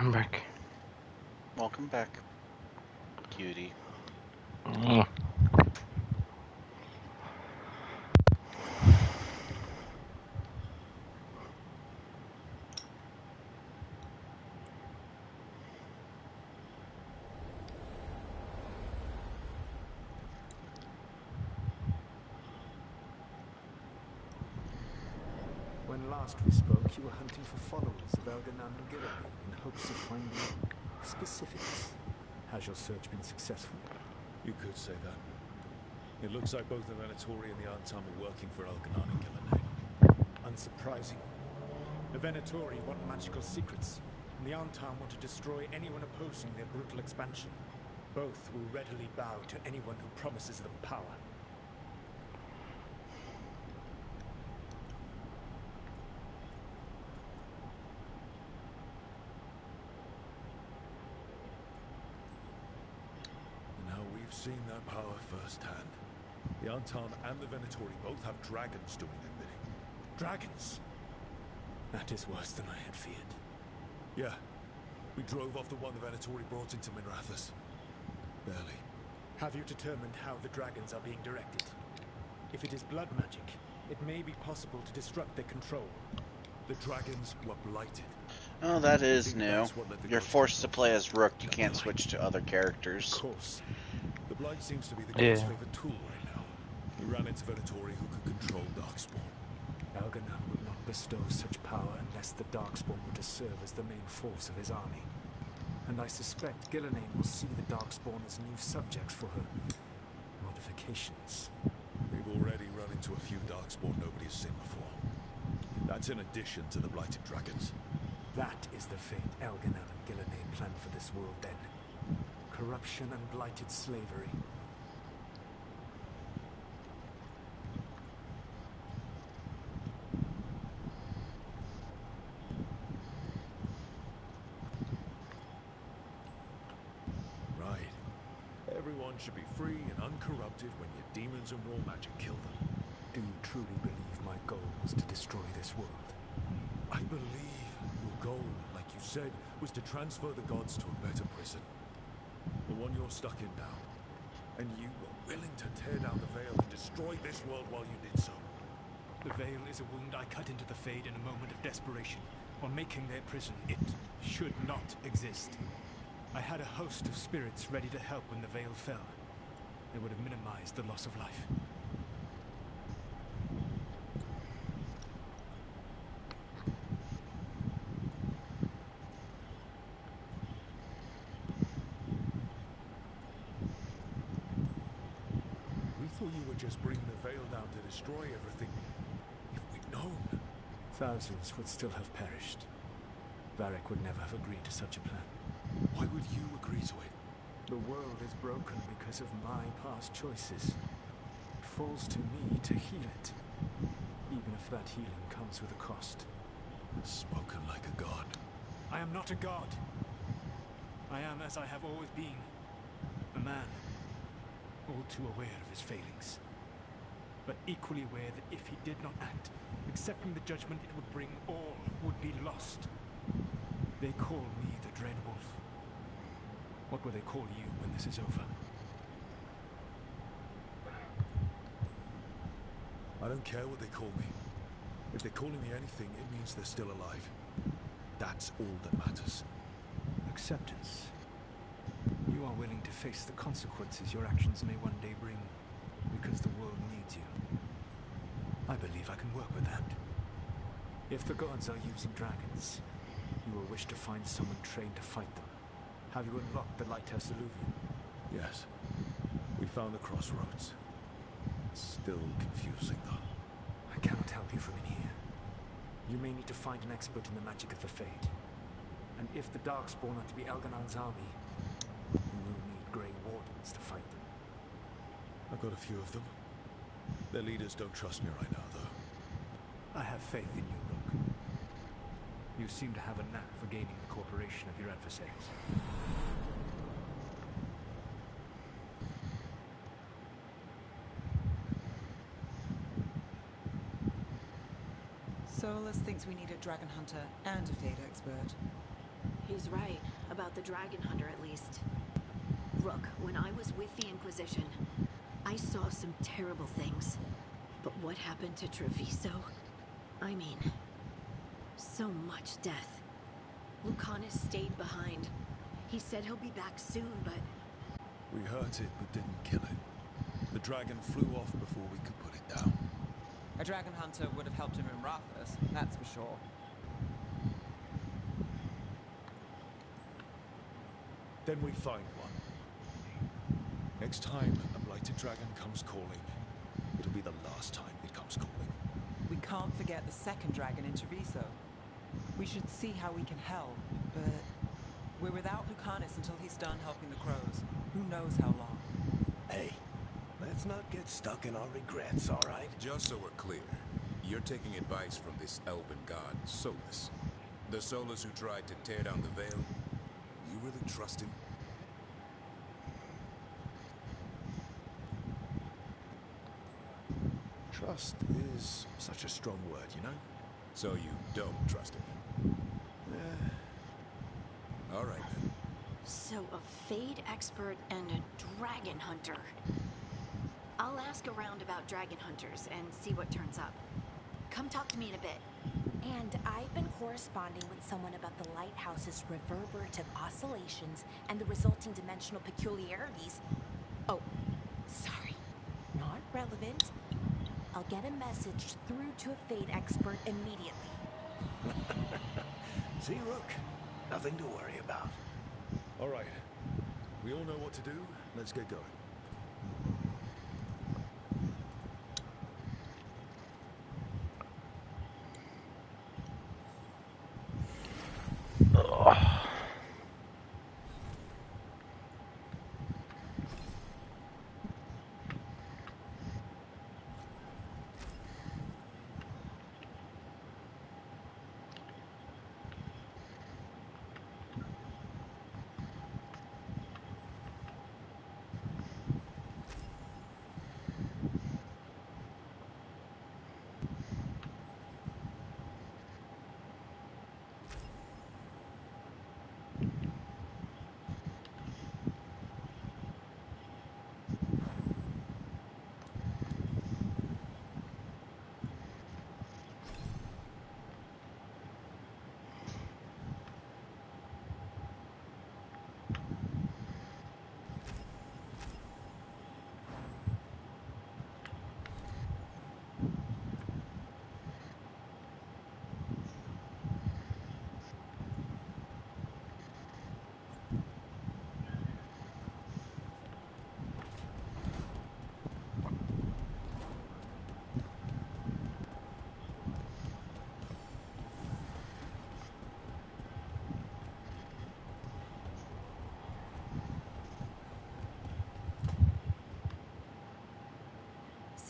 Speaker 1: I'm back.
Speaker 2: Welcome back, cutie.
Speaker 5: When last we spoke, you were hunting for followers of Elganan and Gilliman in hopes of finding specifics. Has your search been successful?
Speaker 10: You could say that. It looks like both the Venatori and the Antam are working for Elganan and Gilliman.
Speaker 15: Unsurprising. The Venatori want magical secrets, and the Antam want to destroy anyone opposing their brutal expansion. Both will readily bow to anyone who promises them power.
Speaker 10: Now we've seen that power firsthand. The Antam and the Venatori both have dragons doing their bidding.
Speaker 15: Dragons? That is worse than I had feared.
Speaker 10: Yeah. We drove off the one the Venatori brought into Minrathous. Barely.
Speaker 15: Have you determined how the dragons are being directed? If it is blood magic, it may be possible to disrupt their control.
Speaker 10: The dragons were blighted.
Speaker 2: Oh, that is new. You're forced to play as Rook. You can't switch to other characters.
Speaker 10: Of course. The blight seems to be the god's favorite tool right now. We ran into Venatori who could control Darkspawn.
Speaker 5: Elganan would not bestow such power unless the Darkspawn were to serve as the main force of his army. And I suspect Gilliman will see the Darkspawn as new subjects for her modifications.
Speaker 10: We've already run into a few Darkspawn nobody has seen before. That's in addition to the blighted dragons.
Speaker 5: That is the fate Elganan and Gilliman planned for this world then. Corruption and blighted slavery.
Speaker 10: Right. Everyone should be free and uncorrupted when your demons and war magic kill them.
Speaker 5: Do you truly believe my goal was to destroy this world?
Speaker 10: I believe your goal, like you said, was to transfer the gods to a better prison. The one you're stuck in now. And you were willing to tear down the veil and destroy this world while you did so.
Speaker 15: The veil is a wound I cut into the Fade in a moment of desperation, while making their prison. It should not exist. I had a host of spirits ready to help when the veil fell. They would have minimized the loss of life.
Speaker 10: We thought you were just bringing the veil down to destroy everything. If we'd known.
Speaker 5: Thousands would still have perished. Varric would never have agreed to such a plan.
Speaker 10: Why would you agree to it?
Speaker 5: The world is broken because of my past choices. It falls to me to heal it, even if that healing comes with a cost.
Speaker 10: Spoken like a god.
Speaker 15: I am not a god. I am as I have always been. A man. All too aware of his failings. But equally aware that if he did not act, accepting the judgment it would bring, all would be lost. They call me the Dread Wolf. What will they call you when this is over?
Speaker 10: I don't care what they call me. If they're calling me anything, it means they're still alive. That's all that matters.
Speaker 5: Acceptance. You are willing to face the consequences your actions may one day bring, because the world needs you. I believe I can work with that. If the gods are using dragons,
Speaker 9: You will wish to find someone trained to fight them. Have you unlocked the Lighthouse Illuvium?
Speaker 10: Yes. We found the crossroads. It's still confusing, though.
Speaker 9: I cannot help you from in here. You may need to find an expert in the magic of the Fade. And if the Darkspawn are to be Elganan's army, you will need Grey Wardens to fight them.
Speaker 10: I've got a few of them. Their leaders don't trust me right now, though.
Speaker 9: I have faith in you, Rook. You seem to have a knack for gaining the cooperation of your adversaries.
Speaker 11: Solus thinks we need a dragon hunter and a Fade expert.
Speaker 20: He's right, about the dragon hunter at least. Rook, when I was with the Inquisition, I saw some terrible things. But what happened to Treviso? I mean, so much death. Lucanus stayed behind. He said he'll be back soon, but...
Speaker 10: We hurt it, but didn't kill it. The dragon flew off before we could put it down.
Speaker 11: A dragon hunter would have helped him in Rathus, that's for sure.
Speaker 10: Then we find one. Next time a blighted dragon comes calling, it'll be the last time it comes calling.
Speaker 11: We can't forget the second dragon in Treviso. We should see how we can help, but we're without Lucanus until he's done helping the crows. Who knows how long?
Speaker 18: Hey, let's not get stuck in our regrets, all right?
Speaker 7: Just so we're clear, you're taking advice from this elven god, Solus. The Solus who tried to tear down the Veil. You really trust him?
Speaker 10: Trust is such a strong word, you know?
Speaker 7: So you don't trust him? All right, then.
Speaker 20: So a Fade expert and a dragon hunter. I'll ask around about dragon hunters and see what turns up. Come talk to me in a bit.
Speaker 8: And I've been corresponding with someone about the lighthouse's reverberative oscillations and the resulting dimensional peculiarities. Oh, sorry. Not relevant. I'll get a message through to a Fade expert immediately.
Speaker 18: See, Rook? Nothing to worry about.
Speaker 10: All right. We all know what to do. Let's get going.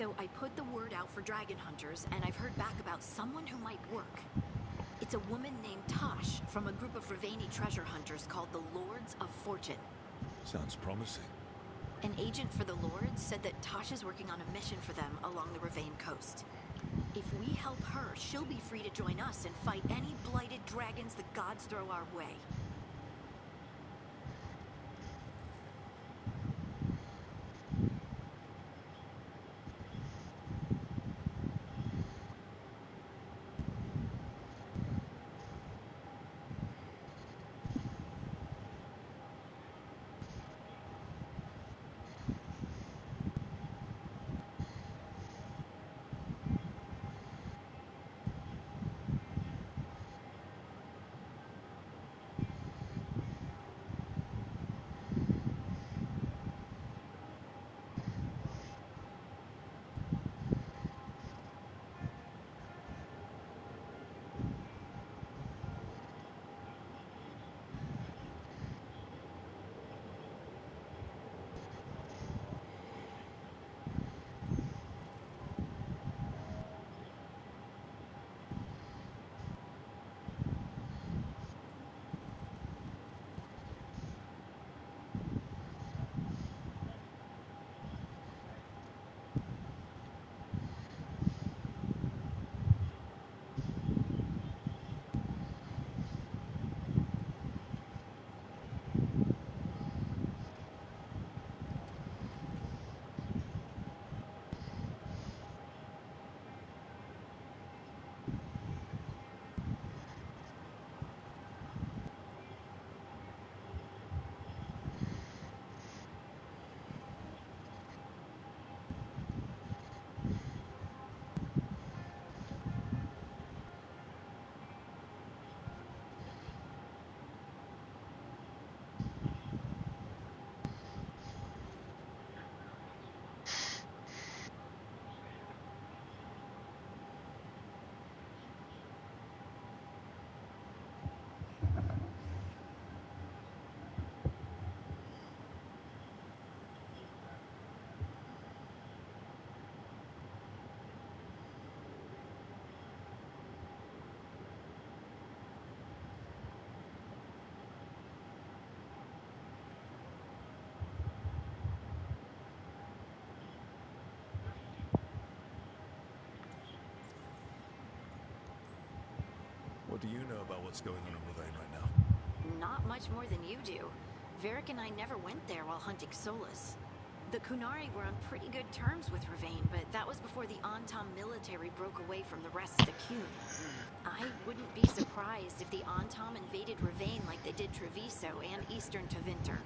Speaker 20: So I put the word out for dragon hunters, and I've heard back about someone who might work. It's a woman named Tosh from a group of Ravani treasure hunters called the Lords of Fortune.
Speaker 10: Sounds promising.
Speaker 20: An agent for the Lords said that Tosh is working on a mission for them along the Ravane coast. If we help her, she'll be free to join us and fight any blighted dragons the gods throw our way.
Speaker 10: What do you know about what's going on in Ravane right now?
Speaker 20: Not much more than you do. Varric and I never went there while hunting Solus. The Kunari were on pretty good terms with Ravane, but that was before the Antam military broke away from the rest of the Kun. I wouldn't be surprised if the Antam invaded Ravane like they did Treviso and Eastern Tevinter.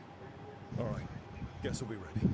Speaker 10: All right. Guess we'll be ready.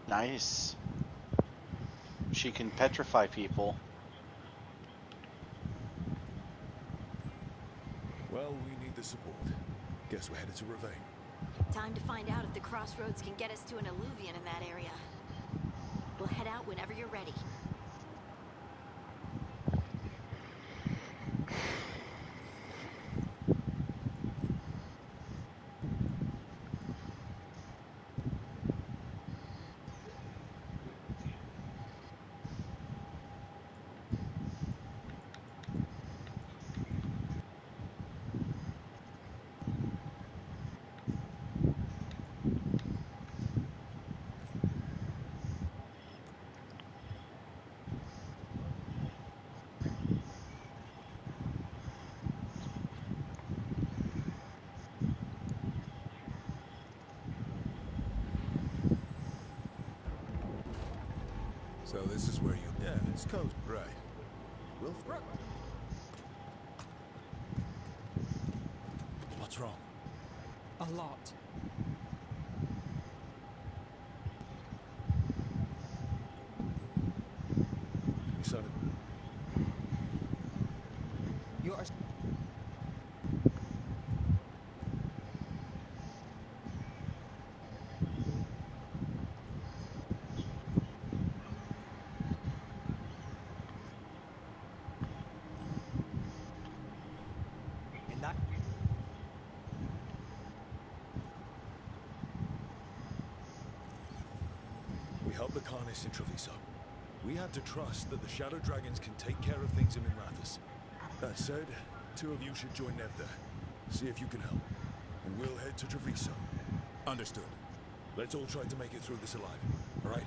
Speaker 2: Nice. She can petrify people.
Speaker 10: Well, we need the support. Guess we're headed to Ravane.
Speaker 20: Time to find out if the crossroads can get us to an alluvion in that area. We'll head out whenever you're ready.
Speaker 7: So this is where you...
Speaker 10: Yeah, it's coast.
Speaker 7: Right.
Speaker 10: We'll... What's wrong?
Speaker 11: A lot.
Speaker 10: You sounded...
Speaker 11: You are...
Speaker 10: We helped the Carnists in Treviso. We had to trust that the Shadow Dragons can take care of things in Minrathous. That said, 2 of you should join Ned there. See if you can help. And we'll head to Treviso.
Speaker 7: Understood.
Speaker 10: Let's all try to make it through this alive, all right?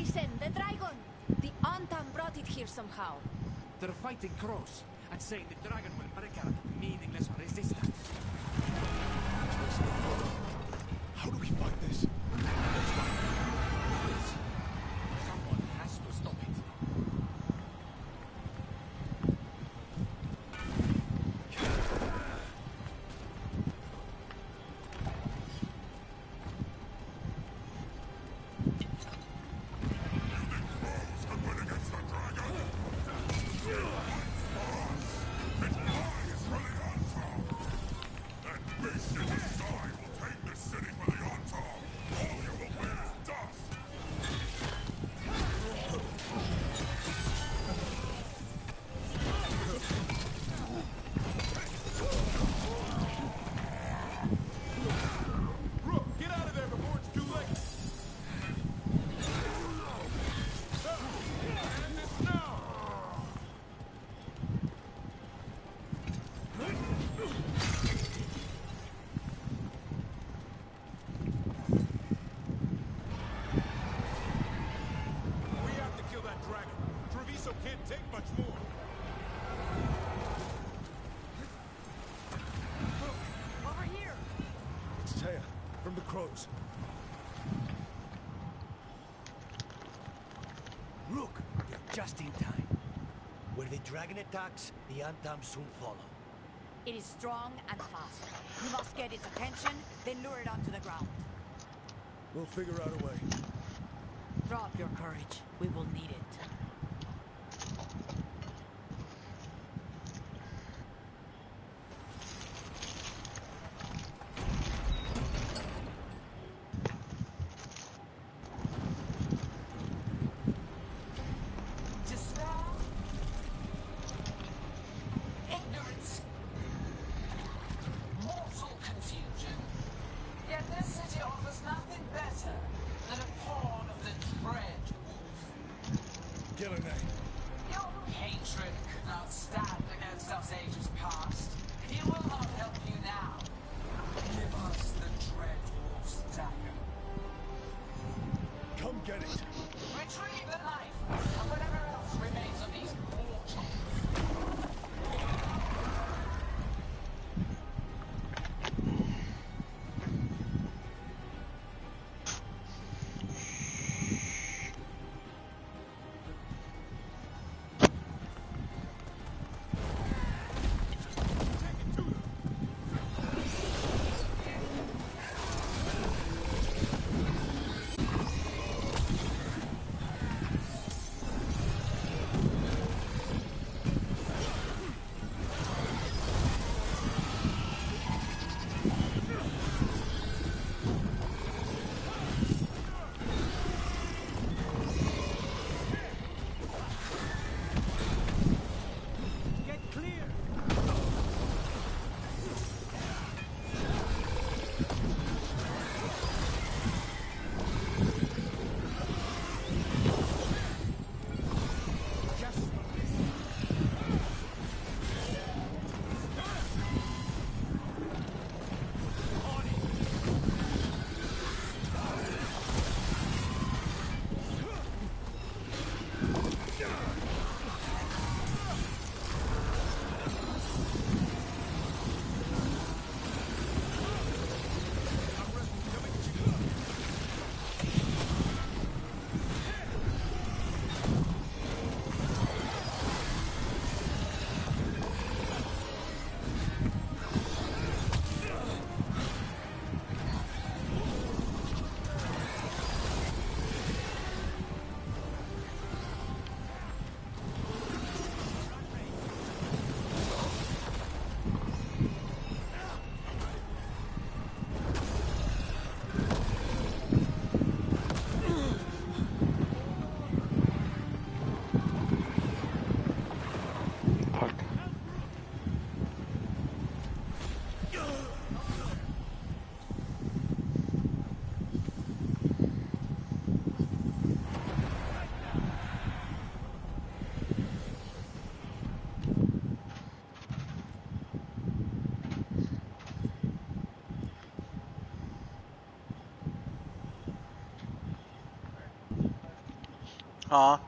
Speaker 16: Listen, the dragon! The Antam brought it here somehow.
Speaker 9: They're fighting crows and saying the dragon will break out of meaningless resistance.
Speaker 10: How do we fight this?
Speaker 9: Someone has to stop it.
Speaker 10: Crows.
Speaker 4: Rook, you're just in time. Where the dragon attacks, the Antam soon follow.
Speaker 16: It is strong and fast. You must get its attention, then lure it onto the ground.
Speaker 10: We'll figure out a way.
Speaker 16: Drop your courage. We will need it.
Speaker 2: Huh?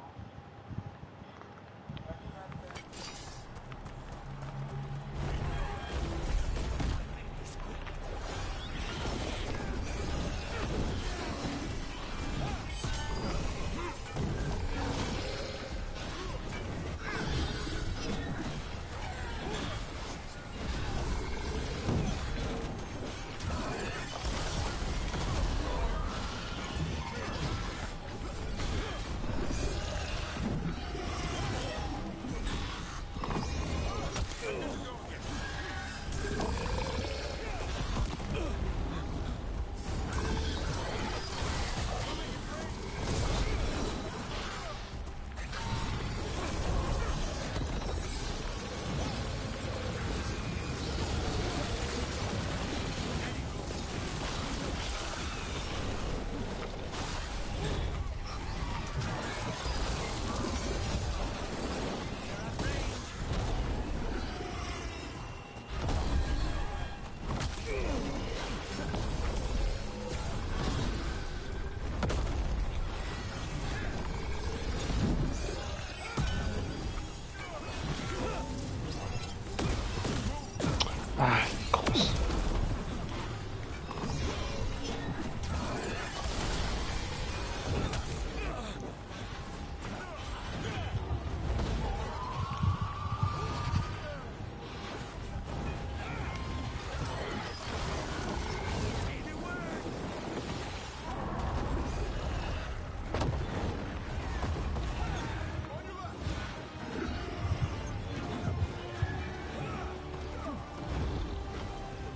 Speaker 1: Ah, of course.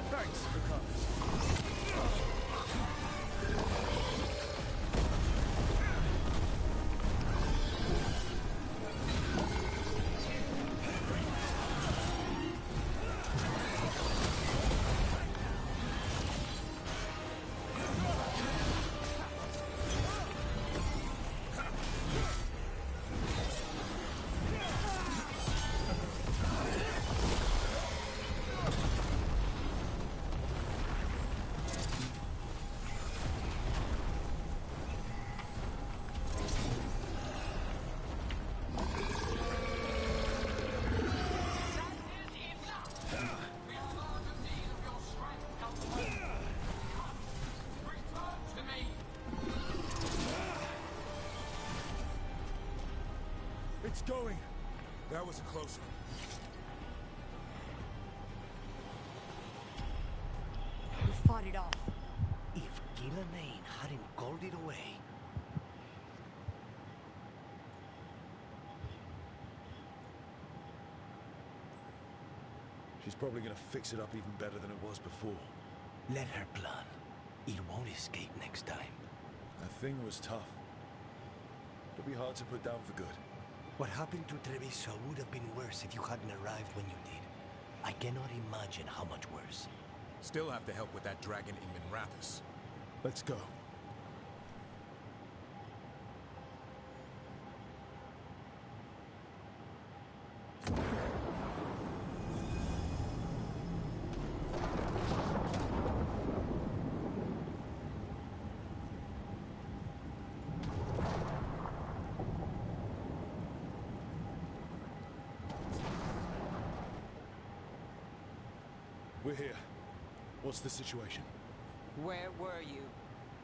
Speaker 10: Thanks for coming. It's going. That was a close one.
Speaker 4: We fought it off. If Gillenane hadn't called it away.
Speaker 10: She's probably gonna fix it up even better than it was before.
Speaker 4: Let her plan. It won't escape next time.
Speaker 10: That thing was tough. It'll be hard to put down for good.
Speaker 4: What happened to Treviso would have been worse if you hadn't arrived when you did. I cannot imagine how much worse.
Speaker 7: Still have to help with that dragon in Minrathous.
Speaker 10: Let's go. We're here. What's the situation?
Speaker 11: Where were you?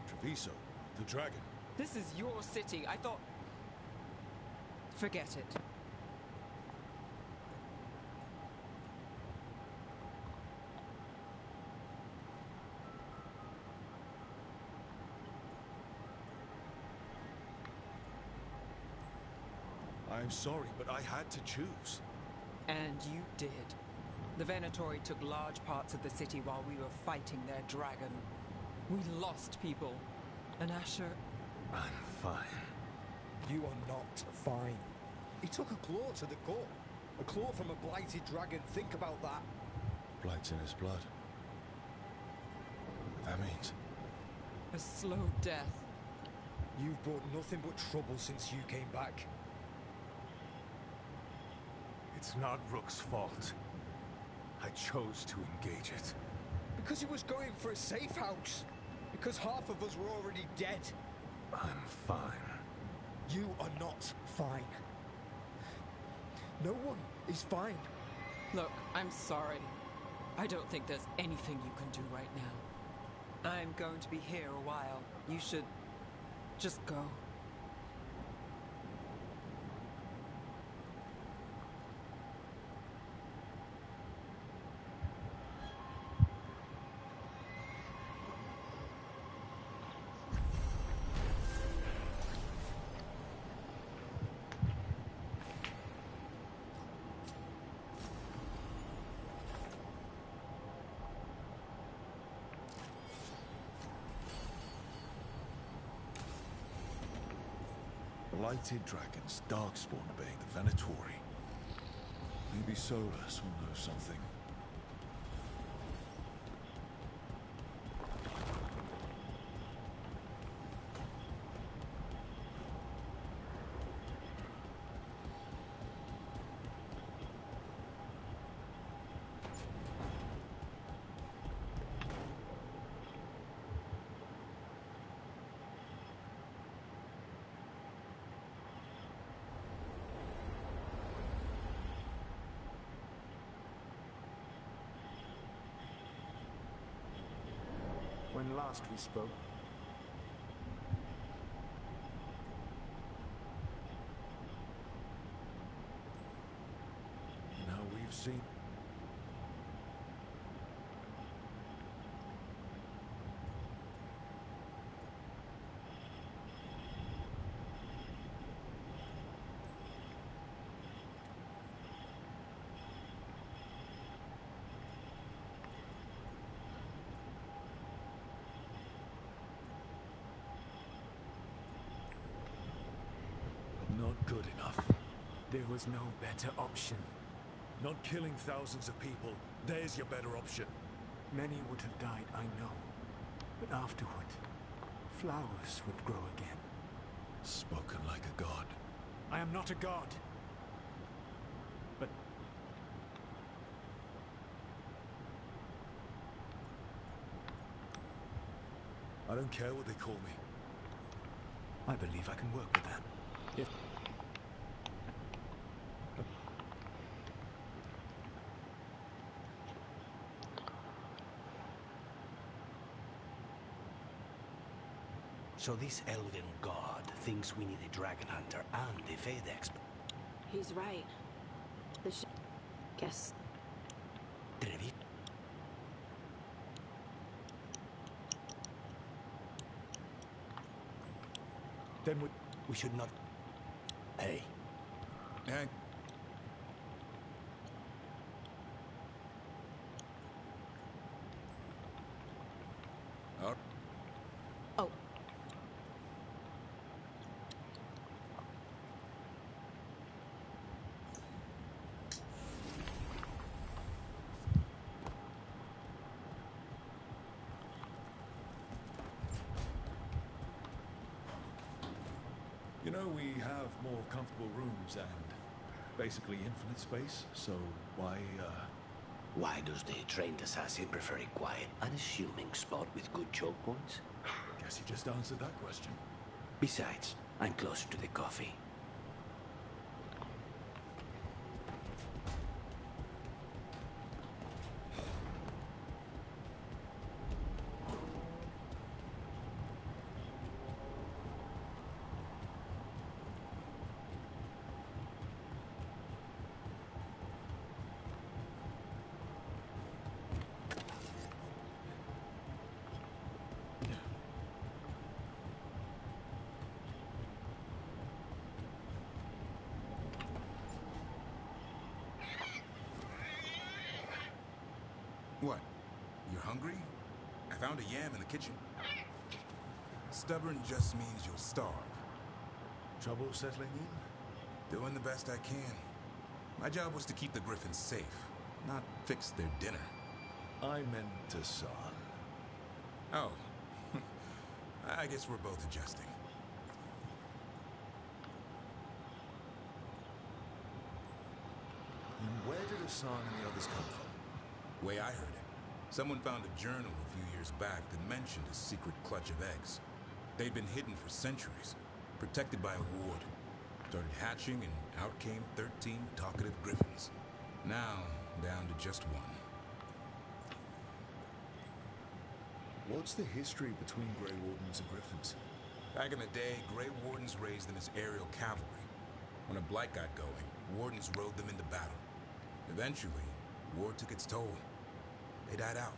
Speaker 10: Treviso, the dragon.
Speaker 11: This is your city. I thought... Forget it.
Speaker 10: I'm sorry, but I had to choose.
Speaker 11: And you did. The Venatori took large parts of the city while we were fighting their dragon. We lost people. And Asher...
Speaker 10: I'm fine.
Speaker 13: You are not fine. He took a claw to the gut. A claw from a blighted dragon. Think about that.
Speaker 10: Blight's in his blood. That means...
Speaker 11: a slow death.
Speaker 13: You've brought nothing but trouble since you came back.
Speaker 10: It's not Rook's fault. I chose to engage it.
Speaker 13: Because he was going for a safe house. Because half of us were already dead.
Speaker 10: I'm fine.
Speaker 13: You are not fine. No one is fine.
Speaker 11: Look, I'm sorry. I don't think there's anything you can do right now. I'm going to be here a while. You should just go.
Speaker 5: Blighted dragons, darkspawn obeying the Venatori. Maybe Solus will know something.
Speaker 9: When last we spoke,
Speaker 5: Now we've seen...
Speaker 10: Not good enough.
Speaker 9: there was no better option.
Speaker 10: Not killing thousands of people. There's your better option.
Speaker 9: Many would have died, I know. But afterward, flowers would grow again.
Speaker 5: Spoken like a god.
Speaker 10: I am not a god. But I don't care what they call me.
Speaker 4: I believe I can work with that.
Speaker 9: If
Speaker 4: So this elven god thinks we need a dragon hunter and a Fade expert.
Speaker 20: He's right. Guess.
Speaker 4: Trevi?
Speaker 10: Then
Speaker 4: we should not... Hey.
Speaker 7: Hey.
Speaker 20: Oh.
Speaker 10: You know, we have more comfortable rooms and basically infinite space, so why
Speaker 4: Why does the trained assassin prefer a quiet, unassuming spot with good choke points?
Speaker 10: Guess you just answered that question.
Speaker 4: Besides, I'm closer to the coffee.
Speaker 7: What? You're hungry? I found a yam in the kitchen. Stubborn just means you'll starve.
Speaker 10: Trouble settling in?
Speaker 7: Doing the best I can. My job was to keep the Griffins safe, not fix their dinner.
Speaker 10: I meant to San.
Speaker 7: Oh. I guess we're both adjusting.
Speaker 10: And where did Hassan and the others come from?
Speaker 7: Way I heard it. Someone found a journal a few years back that mentioned a secret clutch of eggs. They'd been hidden for centuries. protected by a ward. Started hatching and out came 13 talkative griffins. Now, down to just one.
Speaker 5: What's the history between Grey Wardens and Griffins?
Speaker 7: Back in the day, Grey Wardens raised them as aerial cavalry. When a blight got going, Wardens rode them into battle. Eventually, war took its toll. They died out.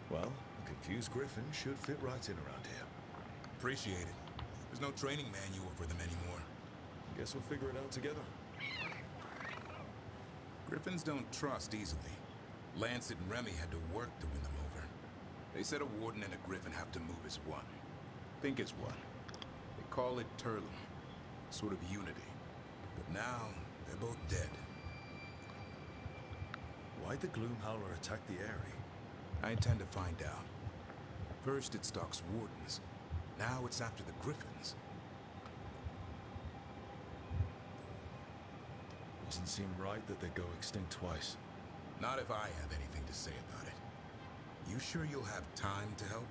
Speaker 5: Well, a confused griffin should fit right in around here.
Speaker 7: Appreciate it. There's no training manual for them anymore.
Speaker 5: Guess we'll figure it out together.
Speaker 7: Griffins don't trust easily. Lancet and Remy had to work to win them over. They said a warden and a griffin have to move as one. Think as one. They call it Turlum. Sort of unity. But now, they're both dead.
Speaker 5: Why'd the Gloomhowler attack the Eyrie?
Speaker 7: I intend to find out. First it stalks wardens. Now it's after the griffins.
Speaker 5: Doesn't seem right that they go extinct twice.
Speaker 7: Not if I have anything to say about it. You sure you'll have time to help?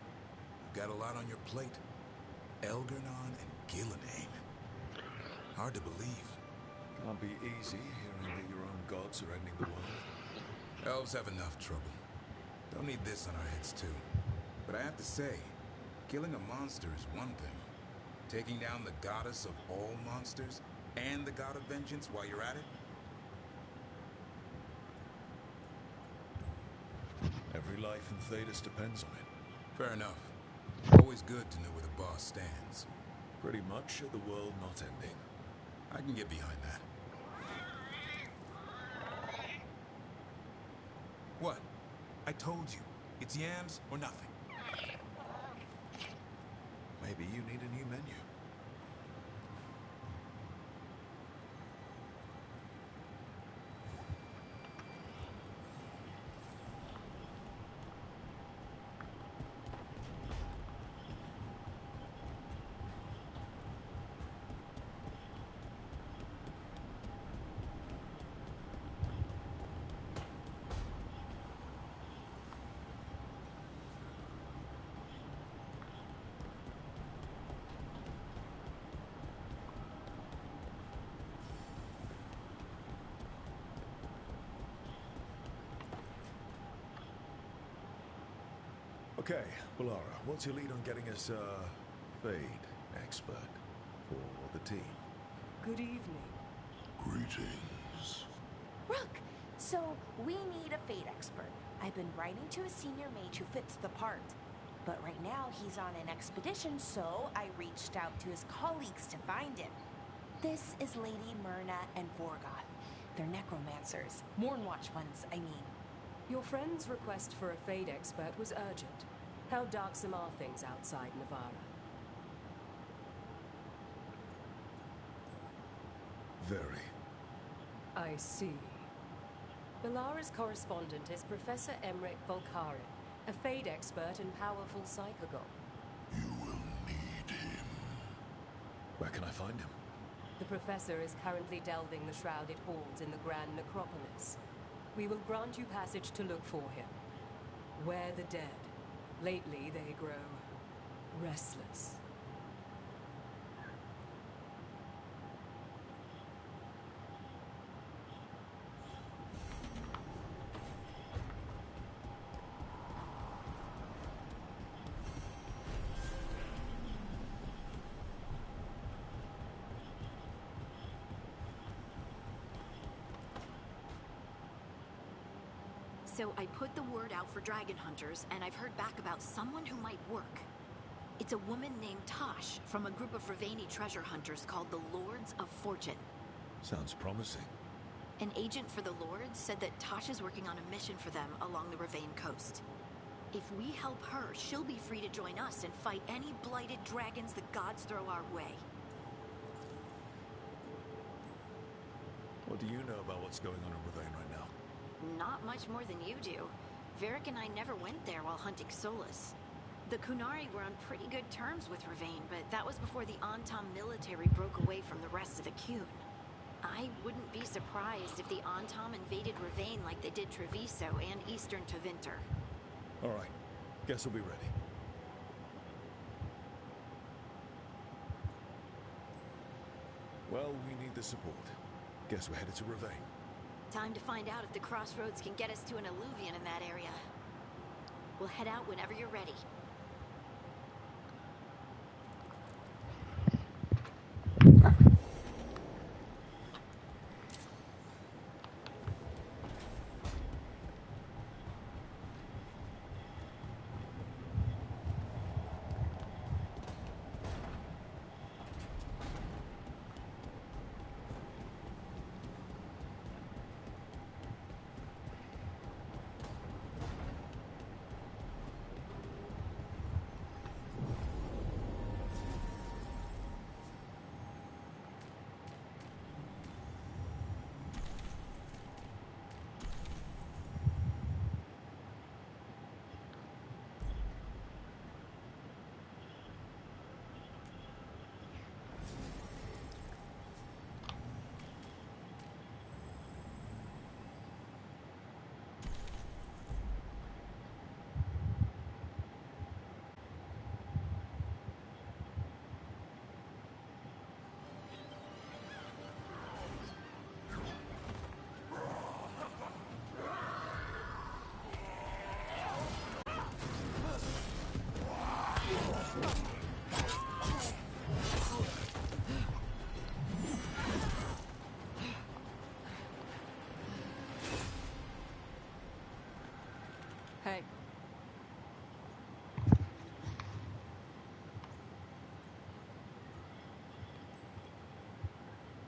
Speaker 7: You've got a lot on your plate. Elgernon and Gillenane. Hard to believe.
Speaker 5: Can't be easy hearing that your own gods are ending the world.
Speaker 7: Elves have enough trouble. Don't need this on our heads too. But I have to say, killing a monster is one thing. Taking down the goddess of all monsters and the god of vengeance while you're at it?
Speaker 5: Every life in Thedas depends on it.
Speaker 7: Fair enough. Always good to know where the boss stands.
Speaker 5: Pretty much the world not ending.
Speaker 7: I can get behind that. What? I told you. It's yams or nothing.
Speaker 5: Maybe you need a new menu. Okay, Balara, what's your lead on getting us a Fade expert for the team?
Speaker 17: Good evening.
Speaker 5: Greetings.
Speaker 8: Rook, so we need a Fate expert. I've been writing to a senior mage who fits the part. But right now he's on an expedition, so I reached out to his colleagues to find him. This is Lady Myrna and Vorgoth. They're necromancers. Mournwatch ones, I mean.
Speaker 17: Your friend's request for a Fade expert was urgent. How darksome are things outside Navarra?
Speaker 5: Very.
Speaker 17: I see. Balara's correspondent is Professor Emmerich Volkari, a Fade expert and powerful psychagon.
Speaker 5: You will need him. Where can I find him?
Speaker 17: The professor is currently delving the shrouded halls in the Grand Necropolis. We will grant you passage to look for him. Where the dead. Lately they grow restless.
Speaker 20: So I put the word out for dragon hunters, and I've heard back about someone who might work. It's a woman named Tosh from a group of Ravani treasure hunters called the Lords of Fortune.
Speaker 5: Sounds promising.
Speaker 20: An agent for the Lords said that Tosh is working on a mission for them along the Ravane coast. If we help her, she'll be free to join us and fight any blighted dragons the gods throw our way.
Speaker 5: What do you know about what's going on in Ravane right now?
Speaker 20: Not much more than you do. Varric and I never went there while hunting Solus. The Kunari were on pretty good terms with Ravane, but that was before the Antam military broke away from the rest of the Kun. I wouldn't be surprised if the Antam invaded Ravane like they did Treviso and Eastern Tevinter.
Speaker 5: All right. Guess we'll be ready. Well, we need the support. Guess we're headed to Ravine.
Speaker 20: Time to find out if the crossroads can get us to an alluvion in that area. We'll head out whenever you're ready.
Speaker 11: Hey.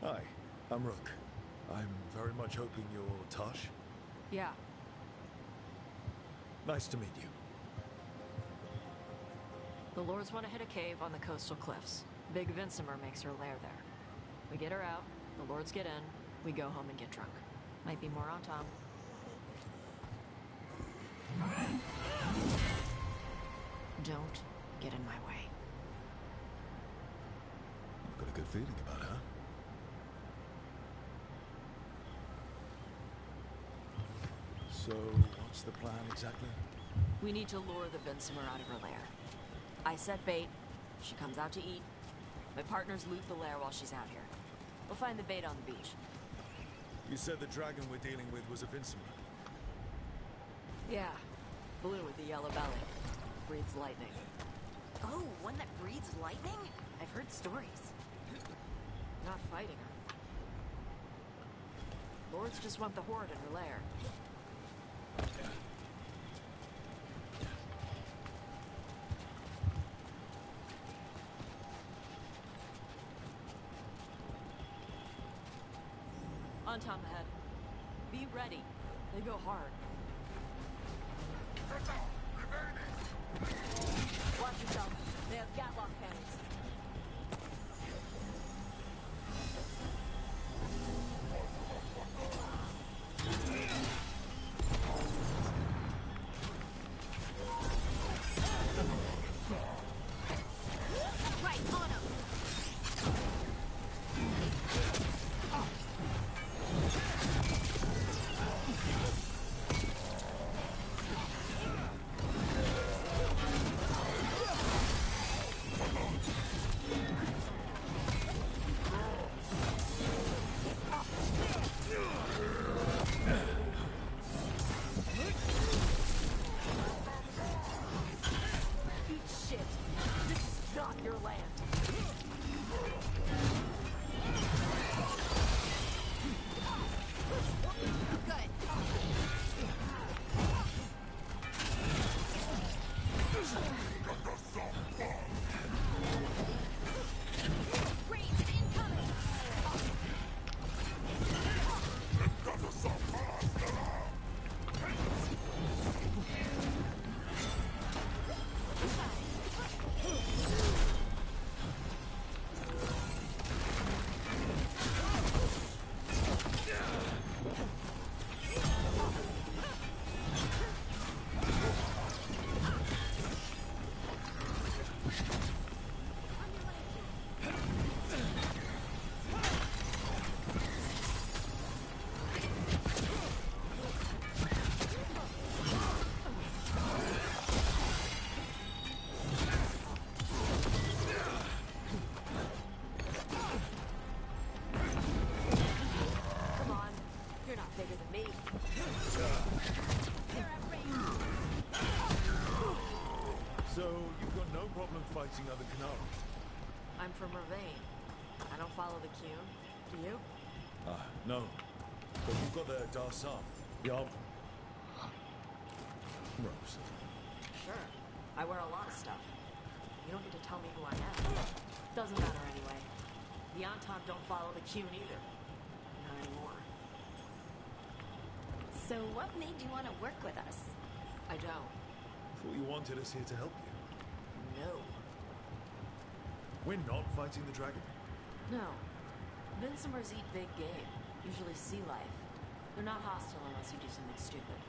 Speaker 5: Hi, I'm Rook. I'm very much hoping you're Tosh.
Speaker 11: Yeah.
Speaker 5: Nice to meet you.
Speaker 19: The Lords want to hit a cave on the coastal cliffs. Big Vincimer makes her lair there. We get her out, the Lords get in, we go home and get drunk. Might be more on Tom. Don't get in my way.
Speaker 5: You've got a good feeling about her. So, what's the plan exactly?
Speaker 19: We need to lure the Vincimer out of her lair. I set bait, she comes out to eat. My partners loot the lair while she's out here. We'll find the bait on the beach.
Speaker 5: You said the dragon we're dealing with was a Vincimer.
Speaker 19: Yeah, blue with the yellow belly. Breathes lightning.
Speaker 20: Oh, one that breathes lightning? I've heard stories.
Speaker 19: Not fighting her. Lords just want the horde in her lair. On Tom ahead. Be ready. They go hard. Watch yourself. They have Gatlock cannons.
Speaker 20: Right, on him!
Speaker 10: another canal.
Speaker 19: I'm from Ravane. I don't follow the Cune. Do you?
Speaker 10: No. But we've got the Darsam, the armor. Rose.
Speaker 19: Sure. I wear a lot of stuff. You don't get to tell me who I am. Doesn't matter anyway. The Anton don't follow the Cune either. Not anymore.
Speaker 20: So what made you want to work with us?
Speaker 19: I don't.
Speaker 10: Thought you wanted us here to help you.
Speaker 19: No.
Speaker 10: We're not fighting the dragon.
Speaker 19: No. Vincimers eat big game. Usually sea life. They're not hostile unless you do something stupid.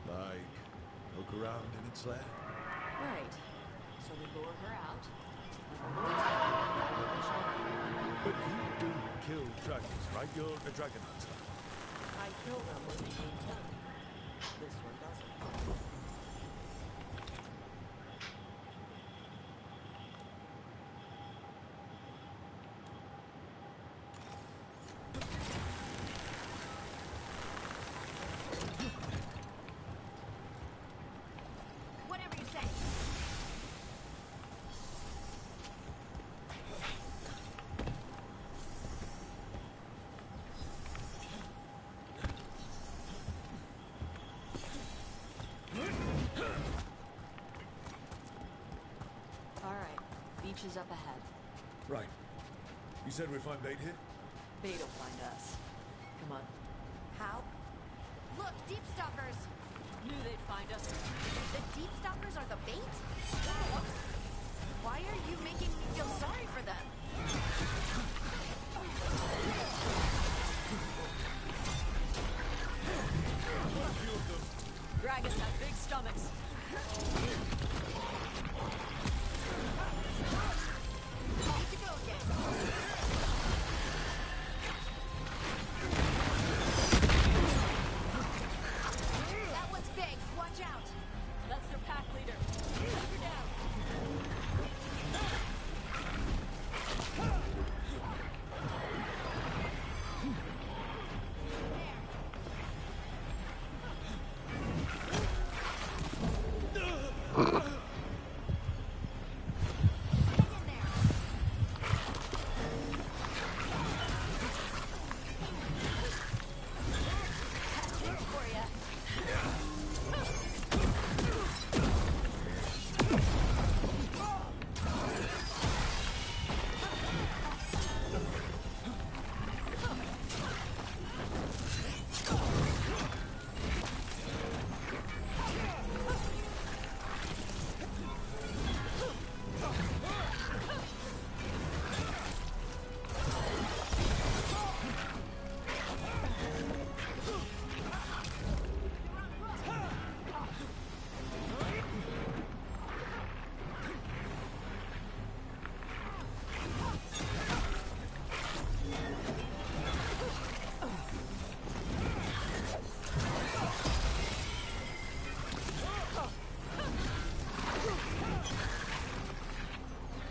Speaker 10: Like, look around in its lair?
Speaker 19: Right. So we lure her out.
Speaker 10: But you do kill dragons, right? You're a dragon hunter.
Speaker 19: I kill them when they need kill. This one doesn't.
Speaker 20: Whatever you say.
Speaker 19: Alright. Beach is up ahead.
Speaker 10: Right. You said we'd find bait here?
Speaker 19: Bait'll find us. Come on.
Speaker 20: How? Look, deep stalkers.
Speaker 19: Knew they'd find us.
Speaker 20: The deep stalkers are the bait? Why are you making me feel sorry for them?
Speaker 19: Dragons have big stomachs.
Speaker 20: Need to go again. That one's big. Watch out.
Speaker 19: That's their pack leader. Take her down.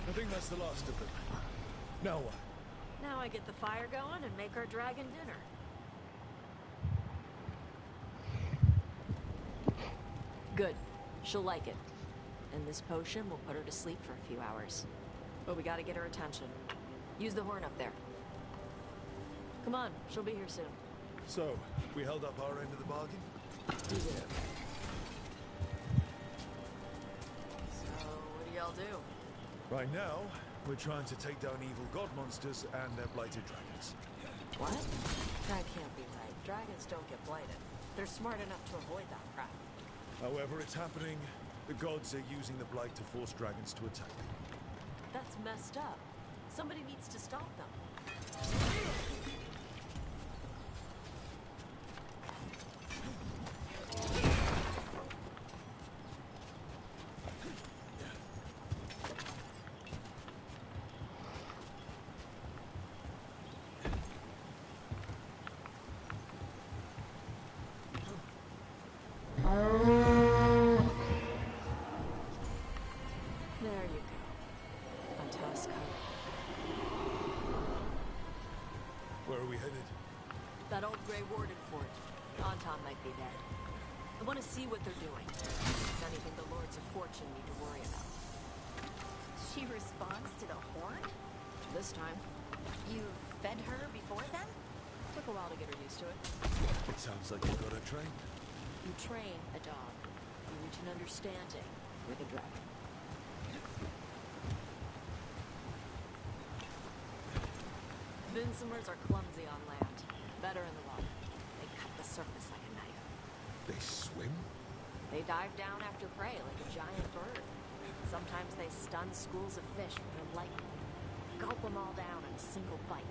Speaker 10: I think that's the last of them. Now what?
Speaker 19: Now I get the fire going and make our dragon dinner. Good. She'll like it. And this potion will put her to sleep for a few hours. But we gotta get her attention. Use the horn up there. Come on, she'll be here soon.
Speaker 10: So, we held up our end of the bargain?
Speaker 19: We did. So, what do y'all do?
Speaker 10: Right now, we're trying to take down evil god monsters and their blighted dragons.
Speaker 19: What? That can't be right. Dragons don't get blighted. They're smart enough to avoid that crap.
Speaker 10: However, it's happening. The gods are using the blight to force dragons to attack them.
Speaker 19: That's messed up. Somebody needs to stop them. There you go. On Tusk.
Speaker 10: Where are we headed?
Speaker 19: That old Grey Warden fort. Anton might be dead. I want to see what they're doing. If there's anything the Lords of Fortune need to worry about.
Speaker 16: She responds to the horn?
Speaker 19: This time.
Speaker 16: You fed her before then?
Speaker 19: Took a while to get her used to it.
Speaker 10: It sounds like you got her trained.
Speaker 19: You train a dog. You reach an understanding with a dragon. Vincimers are clumsy on land. Better in the water. They cut the surface like a knife.
Speaker 10: They swim?
Speaker 19: They dive down after prey like a giant bird. Sometimes they stun schools of fish with their lightning. Gulp them all down in a single bite.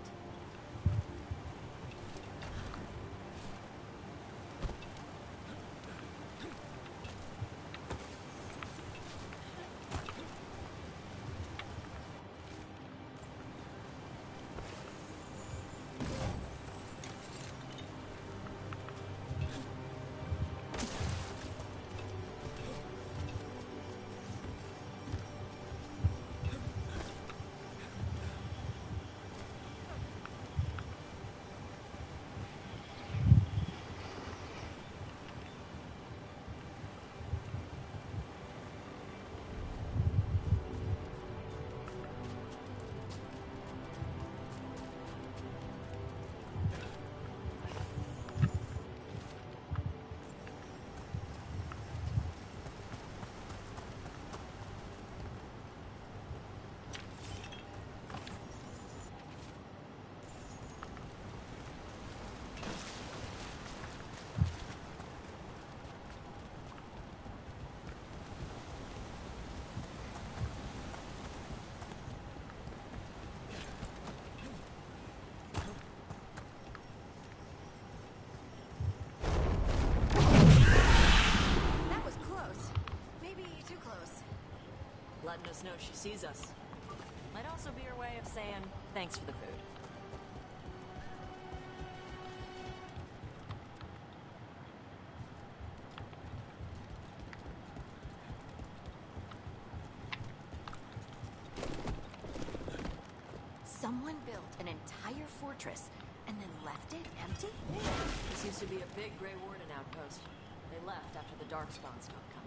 Speaker 19: Letting us know she sees us. Might also be her way of saying thanks for the food.
Speaker 16: Someone built an entire fortress and then left it empty?
Speaker 19: This used to be a big Grey Warden outpost. They left after the Darkspawn stopped coming.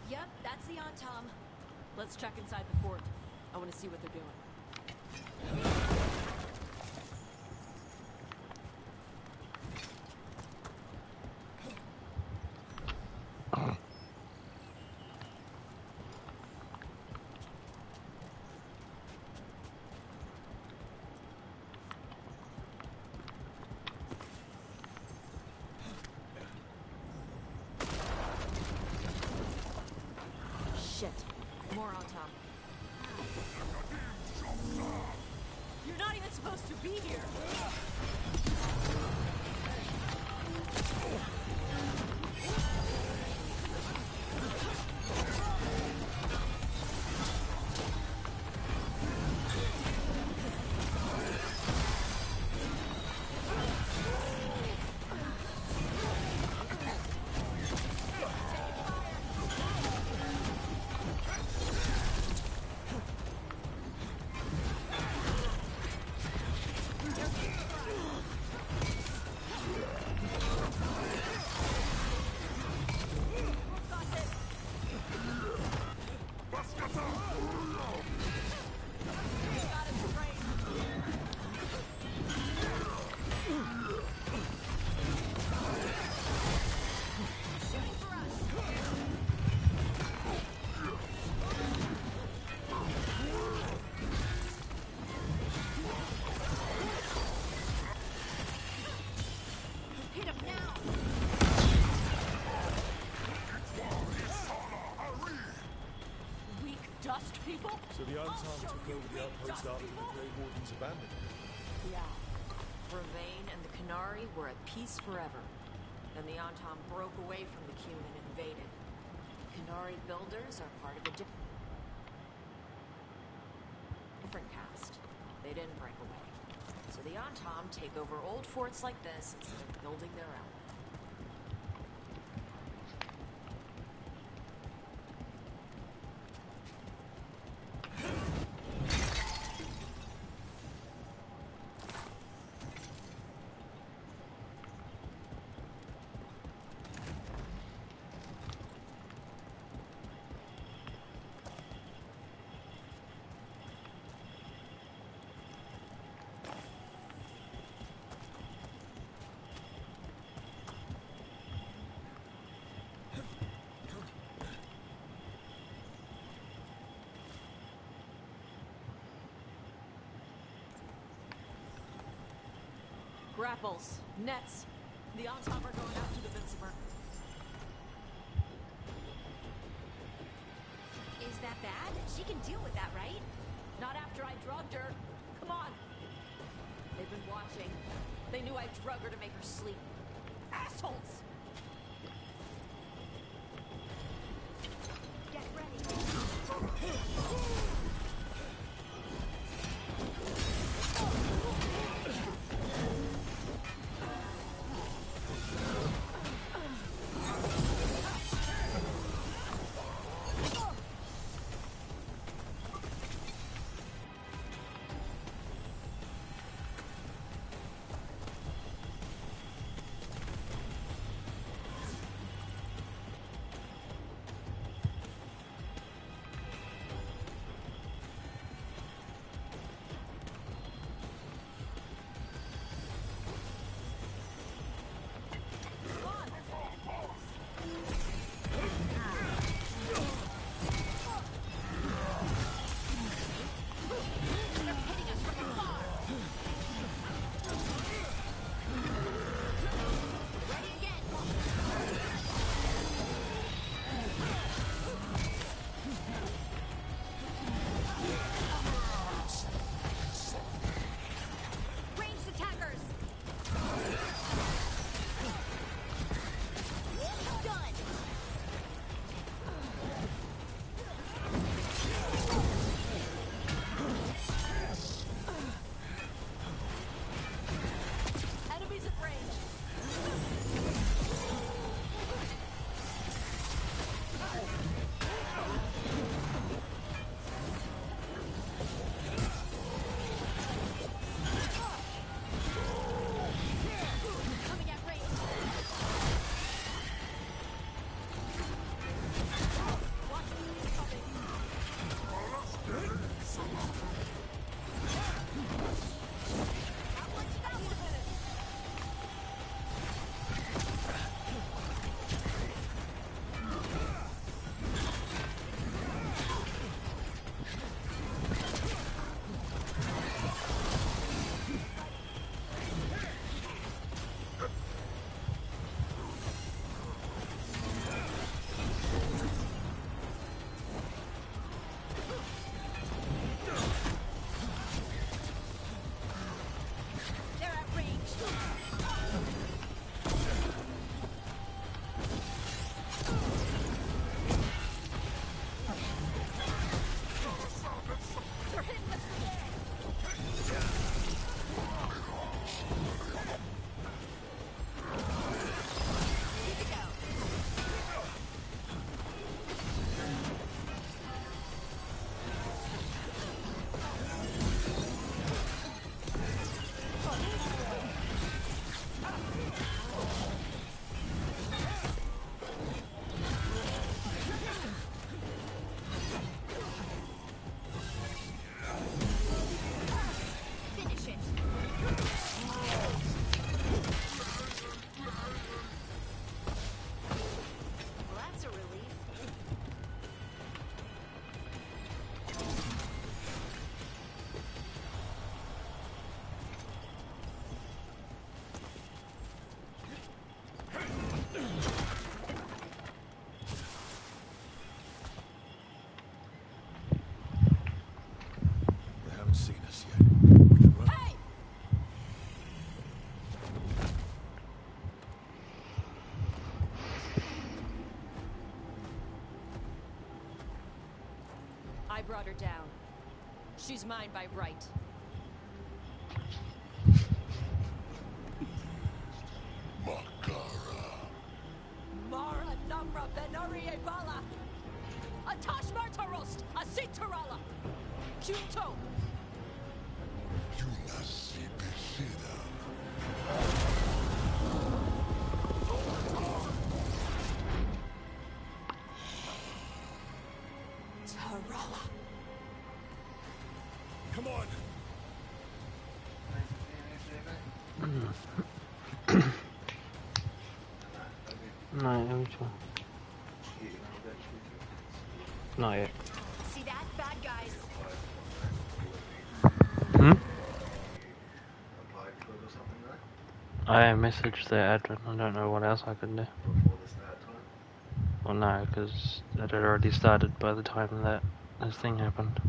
Speaker 16: Yep, that's the Tom.
Speaker 19: Let's check inside the fort. I want to see what they're doing. Shit. More on top. You're not even supposed to be here.
Speaker 20: people?
Speaker 10: So the Anton took over the outpost after the Grey Wardens abandoned it.
Speaker 19: Yeah. Vervain and the Canary were at peace forever. Then the Anton broke away from the Qun and invaded. Canary builders are part of a different caste. They didn't break away. So the Anton take over old forts like this instead of building their own. Grapples, nets. The Anton are going out to the Vincimer.
Speaker 20: Is that bad? She can deal with that, right?
Speaker 19: Not after I drugged her. Come on. They've been watching. They knew I drugged her to make her sleep. Assholes!
Speaker 20: Get ready.
Speaker 19: I brought her down. She's mine by right.
Speaker 16: Mara Namra Benori Ebala! Atash Martarost! Asitarala! Junto! Tarala!
Speaker 10: Come on!
Speaker 1: No, not yet.
Speaker 16: See that? Bad guys!
Speaker 1: Hmm? I messaged the admin. I don't know what else I could do. Well, no, because it had already started by the time that this thing happened.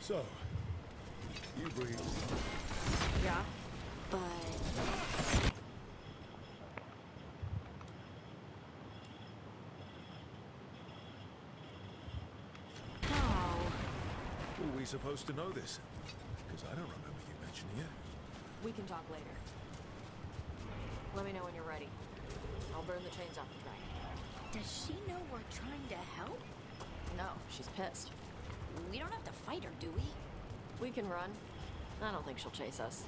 Speaker 10: So, you breathe.
Speaker 19: Yeah, but...
Speaker 10: Were we supposed to know this? Because I don't remember you mentioning it.
Speaker 19: We can talk later. Let me know when you're ready. I'll burn the chains off the dragon.
Speaker 16: Does she know we're trying to help?
Speaker 19: No, she's pissed.
Speaker 16: We don't have to fight her, do we?
Speaker 19: We can run. I don't think she'll chase us.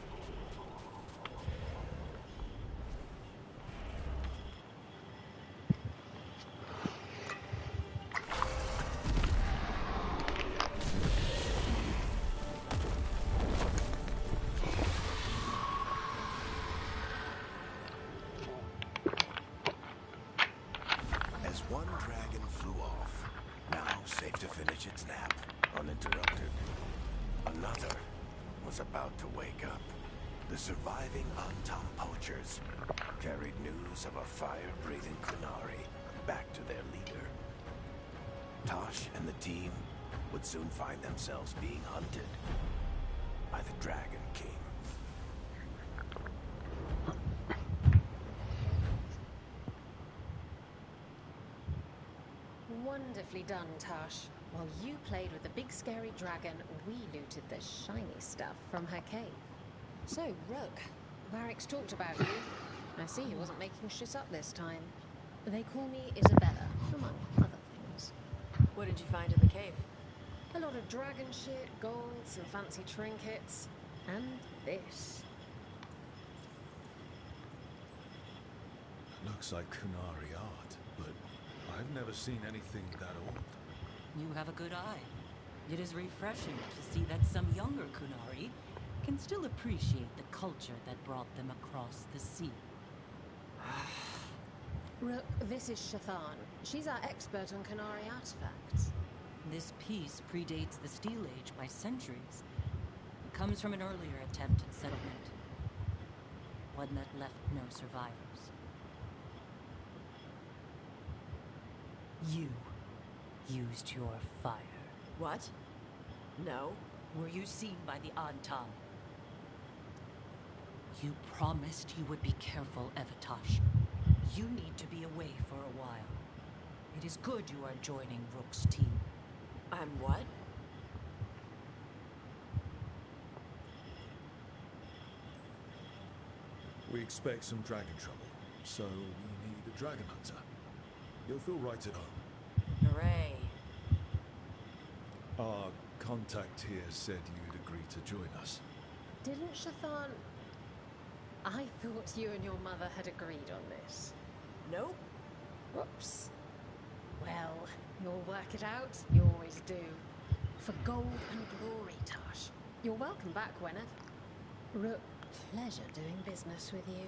Speaker 18: As one dragon flew off, now safe to finish its nap, uninterrupted, another was about to wake up. The surviving Antam poachers carried news of a fire-breathing Kunari back to their leader. Tosh and the team would soon find themselves being hunted by the Dragon King.
Speaker 12: Wonderfully done, Tosh. While you played with the big scary dragon, we looted the shiny stuff from her cave. So, Rook, Varric's talked about you. I see he wasn't making shit up this time. They call me Isabella, among other things.
Speaker 19: What did you find in the cave?
Speaker 12: A lot of dragon shit, gold, some fancy trinkets, and this.
Speaker 10: Looks like Kunari art, but I've never seen anything that old.
Speaker 21: You have a good eye. It is refreshing to see that some younger Kunari can still appreciate the culture that brought them across the sea.
Speaker 12: Rook, this is Shathan. She's our expert on Kunari artifacts.
Speaker 21: This piece predates the Steel Age by centuries. It comes from an earlier attempt at settlement. One that left no survivors. You used your fire.
Speaker 19: What? No.
Speaker 21: Were you seen by the Antam? You promised you would be careful, Evatosh. You need to be away for a while. It is good you are joining Rook's team.
Speaker 19: I'm what?
Speaker 10: We expect some dragon trouble, so we need a dragon hunter. You'll feel right at home.
Speaker 19: Hooray.
Speaker 10: Our
Speaker 5: contact here said you'd agree to join us.
Speaker 12: Didn't Shathan... I thought you and your mother had agreed on this.
Speaker 16: Nope.
Speaker 12: Whoops. Well, you'll work it out. You always do. For gold and glory, Tosh. You're welcome back whenever. Rook, pleasure doing business with you.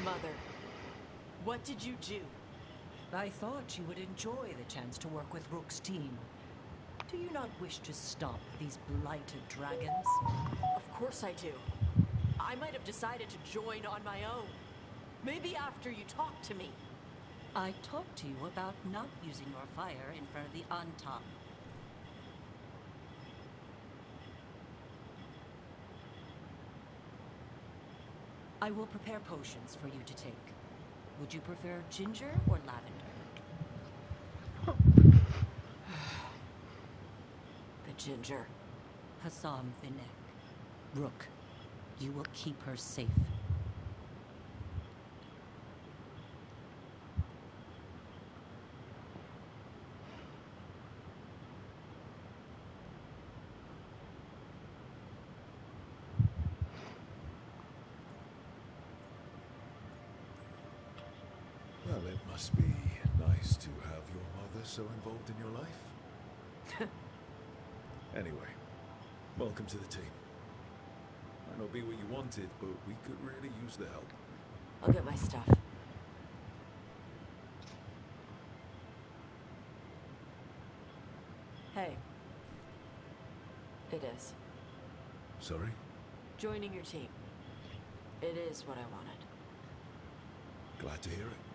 Speaker 16: Mother, what did you do?
Speaker 21: I thought you would enjoy the chance to work with Rook's team. Do you not wish to stop these blighted dragons?
Speaker 16: Of course I do. I might have decided to join on my own. Maybe after you talked to me.
Speaker 21: I talked to you about not using your fire in front of the Antam. I will prepare potions for you to take. Would you prefer ginger or lavender?
Speaker 16: The ginger.
Speaker 21: Hassam Vinek. Rook, you will keep her safe.
Speaker 5: Well, it must be nice to have your mother so involved in your life. Anyway, welcome to the team. Might not be what you wanted, but we could really use the help.
Speaker 16: I'll get my stuff. Hey. It is.
Speaker 5: Sorry?
Speaker 16: Joining your team. It is what I wanted.
Speaker 5: Glad to hear it.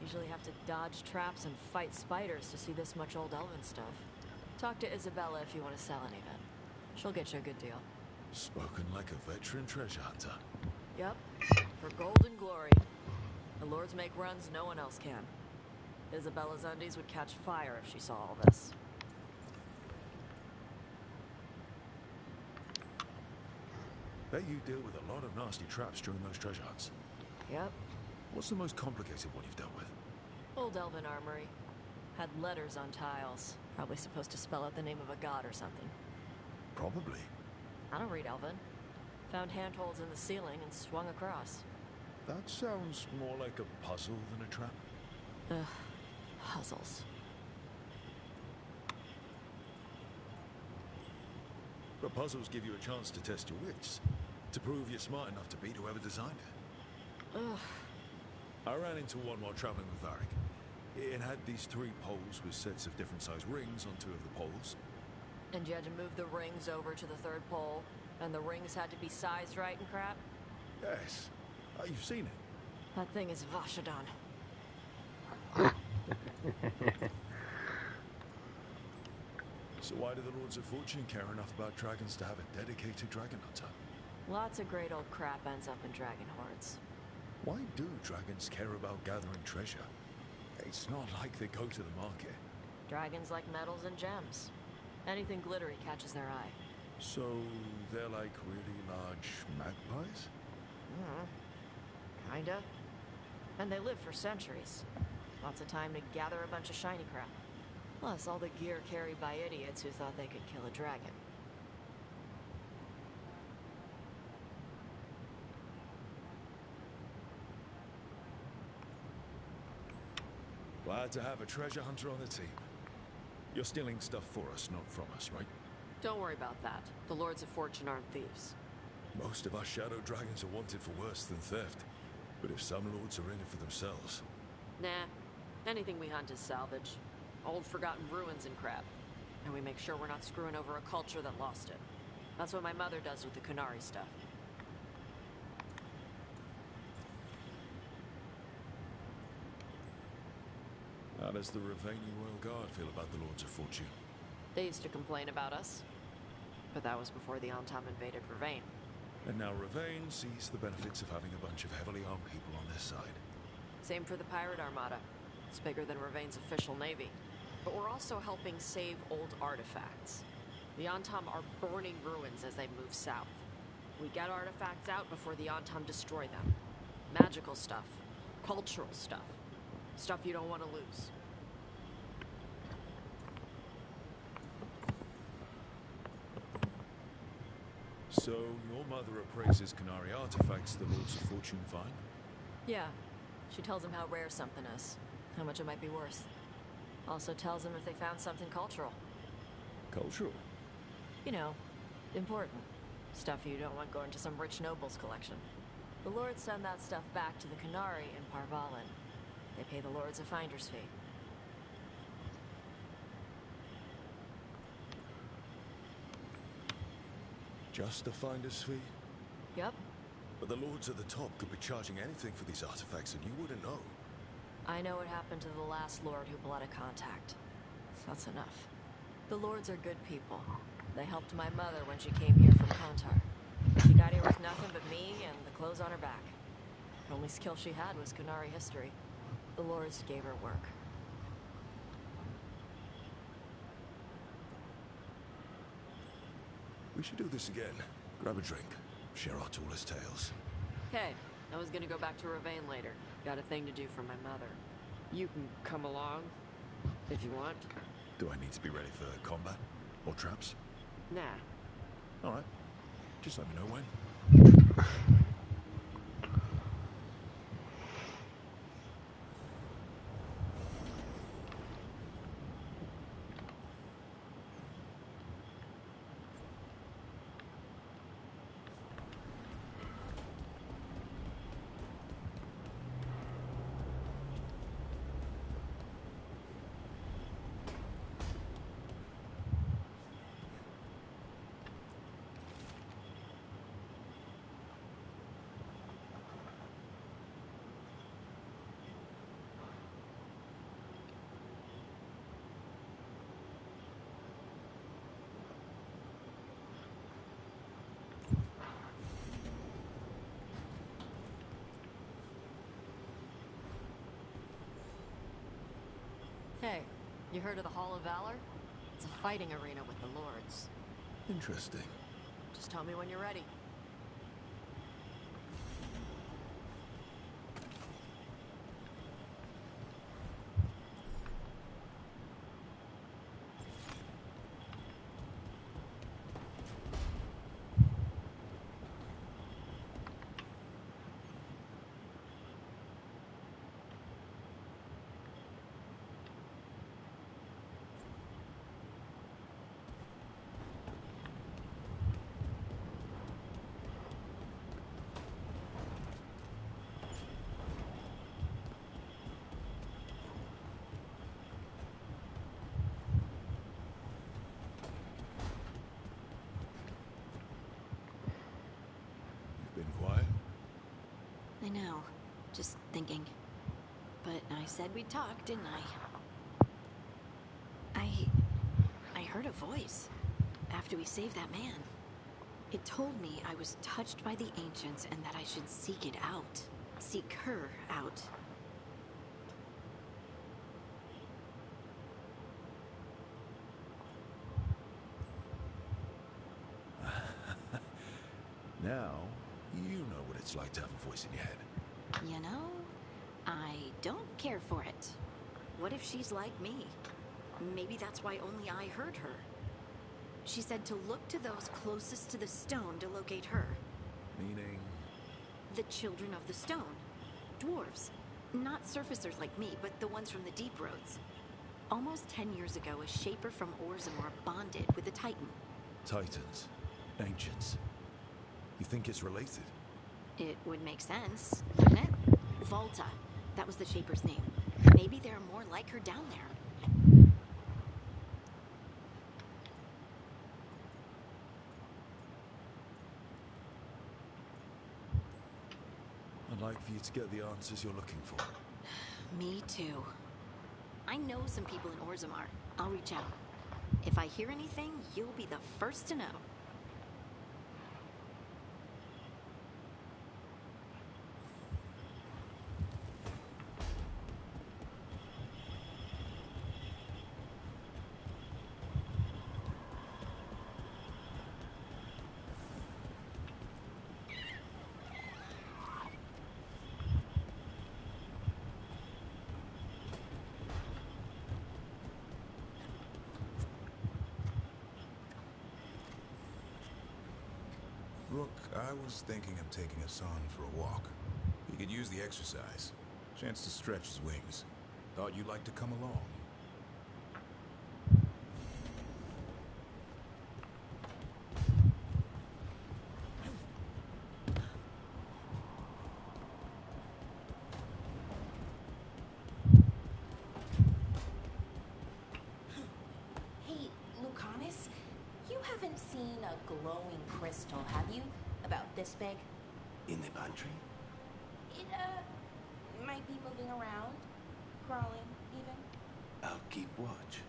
Speaker 19: Usually have to dodge traps and fight spiders to see this much old elven stuff. Talk to Isabella if you want to sell any of it. She'll get you a good deal.
Speaker 5: Spoken like a veteran treasure hunter.
Speaker 19: Yep, for gold and glory. The lords make runs no one else can. Isabella's undies would catch fire if she saw all this.
Speaker 5: Bet you deal with a lot of nasty traps during those treasure hunts.
Speaker 19: Yep.
Speaker 5: What's the most complicated one you've dealt with?
Speaker 19: Old elven armory. Had letters on tiles. Probably supposed to spell out the name of a god or something.
Speaker 5: Probably.
Speaker 19: I don't read elven. Found handholds in the ceiling and swung across.
Speaker 5: That sounds more like a puzzle than a trap.
Speaker 19: Ugh, puzzles.
Speaker 5: But puzzles give you a chance to test your wits. To prove you're smart enough to beat whoever designed it.
Speaker 19: Ugh.
Speaker 5: I ran into one while traveling with Varric. It had these 3 poles with sets of different size rings on 2 of the poles.
Speaker 19: And you had to move the rings over to the 3rd pole, and the rings had to be sized right and crap?
Speaker 5: Yes. You've seen it.
Speaker 19: That thing is Vashadon.
Speaker 5: So why do the Lords of Fortune care enough about dragons to have a dedicated dragon hunter?
Speaker 19: Lots of great old crap ends up in dragon hordes.
Speaker 5: Why do dragons care about gathering treasure? It's not like they go to the market.
Speaker 19: Dragons like metals and gems. Anything glittery catches their eye.
Speaker 5: So they're like really large magpies?
Speaker 19: Kinda. And they live for centuries. Lots of time to gather a bunch of shiny crap. Plus all the gear carried by idiots who thought they could kill a dragon.
Speaker 5: Glad to have a treasure hunter on the team. You're stealing stuff for us, not from us, right?
Speaker 19: Don't worry about that. The Lords of Fortune aren't thieves.
Speaker 5: Most of us shadow dragons are wanted for worse than theft. But if some lords are in it for themselves...
Speaker 19: Nah. Anything we hunt is salvage. Old forgotten ruins and crap. And we make sure we're not screwing over a culture that lost it. That's what my mother does with the Kunari stuff.
Speaker 5: How does the Ravani Royal Guard feel about the Lords of Fortune?
Speaker 19: They used to complain about us. But that was before the Antam invaded Ravane.
Speaker 5: And now Ravane sees the benefits of having a bunch of heavily armed people on their side.
Speaker 19: Same for the Pirate Armada. It's bigger than Ravane's official navy. But we're also helping save old artifacts. The Antam are burning ruins as they move south. We get artifacts out before the Antam destroy them. Magical stuff. Cultural stuff. Stuff you don't want to lose.
Speaker 5: So, your mother appraises Kunari artifacts the Lords of Fortune find?
Speaker 19: Yeah. She tells them how rare something is. How much it might be worth. Also tells them if they found something cultural.
Speaker 5: Cultural?
Speaker 19: You know, important. Stuff you don't want going to some rich noble's collection. The Lords send that stuff back to the Kunari in Parvalin. They pay the Lords a finder's fee.
Speaker 5: Just a finder's fee?
Speaker 19: Yep.
Speaker 5: But the Lords at the top could be charging anything for these artifacts and you wouldn't know.
Speaker 19: I know what happened to the last Lord who bled a contact. That's enough. The Lords are good people. They helped my mother when she came here from Kontar. She got here with nothing but me and the clothes on her back. The only skill she had was Kunari history. The Lords gave her work.
Speaker 5: We should do this again. Grab a drink. Share our tallest tales.
Speaker 19: Okay, I was gonna go back to Ravane later. Got a thing to do for my mother. You can come along, if you want.
Speaker 5: Do I need to be ready for combat? Or traps?
Speaker 19: Nah.
Speaker 5: Alright. Just let me know when.
Speaker 19: Hey, you heard of the Hall of Valor? It's a fighting arena with the lords.
Speaker 5: Interesting.
Speaker 19: Just tell me when you're ready.
Speaker 5: Been quiet?
Speaker 16: I know. Just thinking. But I said we'd talk, didn't I? I heard a voice after we saved that man. It told me I was touched by the ancients and that I should seek it out. Seek her out.
Speaker 5: Now, you know what it's like to have a voice in your head.
Speaker 16: You know, I don't care for it. What if she's like me? Maybe that's why only I heard her. She said to look to those closest to the stone to locate her.
Speaker 5: Meaning?
Speaker 16: The children of the stone. Dwarves. Not surfacers like me, but the ones from the deep roads. Almost 10 years ago, a shaper from Orzammar bonded with a titan.
Speaker 5: Titans. Ancients. You think it's related?
Speaker 16: It would make sense, wouldn't it? Volta. That was the shaper's name. Maybe there are more like her down there.
Speaker 5: I'd like for you to get the answers you're looking for.
Speaker 16: Me too. I know some people in Orzammar. I'll reach out. If I hear anything, you'll be the first to know.
Speaker 7: Rook, I was thinking of taking Hassan for a walk. He could use the exercise. Chance to stretch his wings. Thought you'd like to come along.
Speaker 8: Hey, Lucanus, you haven't seen a glowing crystal, have you? About this big?
Speaker 18: In the pantry?
Speaker 8: It, might be moving around. Crawling, even.
Speaker 18: I'll keep watch.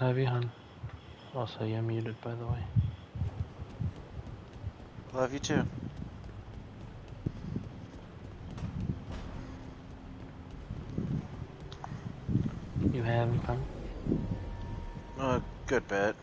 Speaker 1: Love you, hun. Also, you're muted, by the way.
Speaker 2: Love you too.
Speaker 1: You having fun?
Speaker 2: A good bit.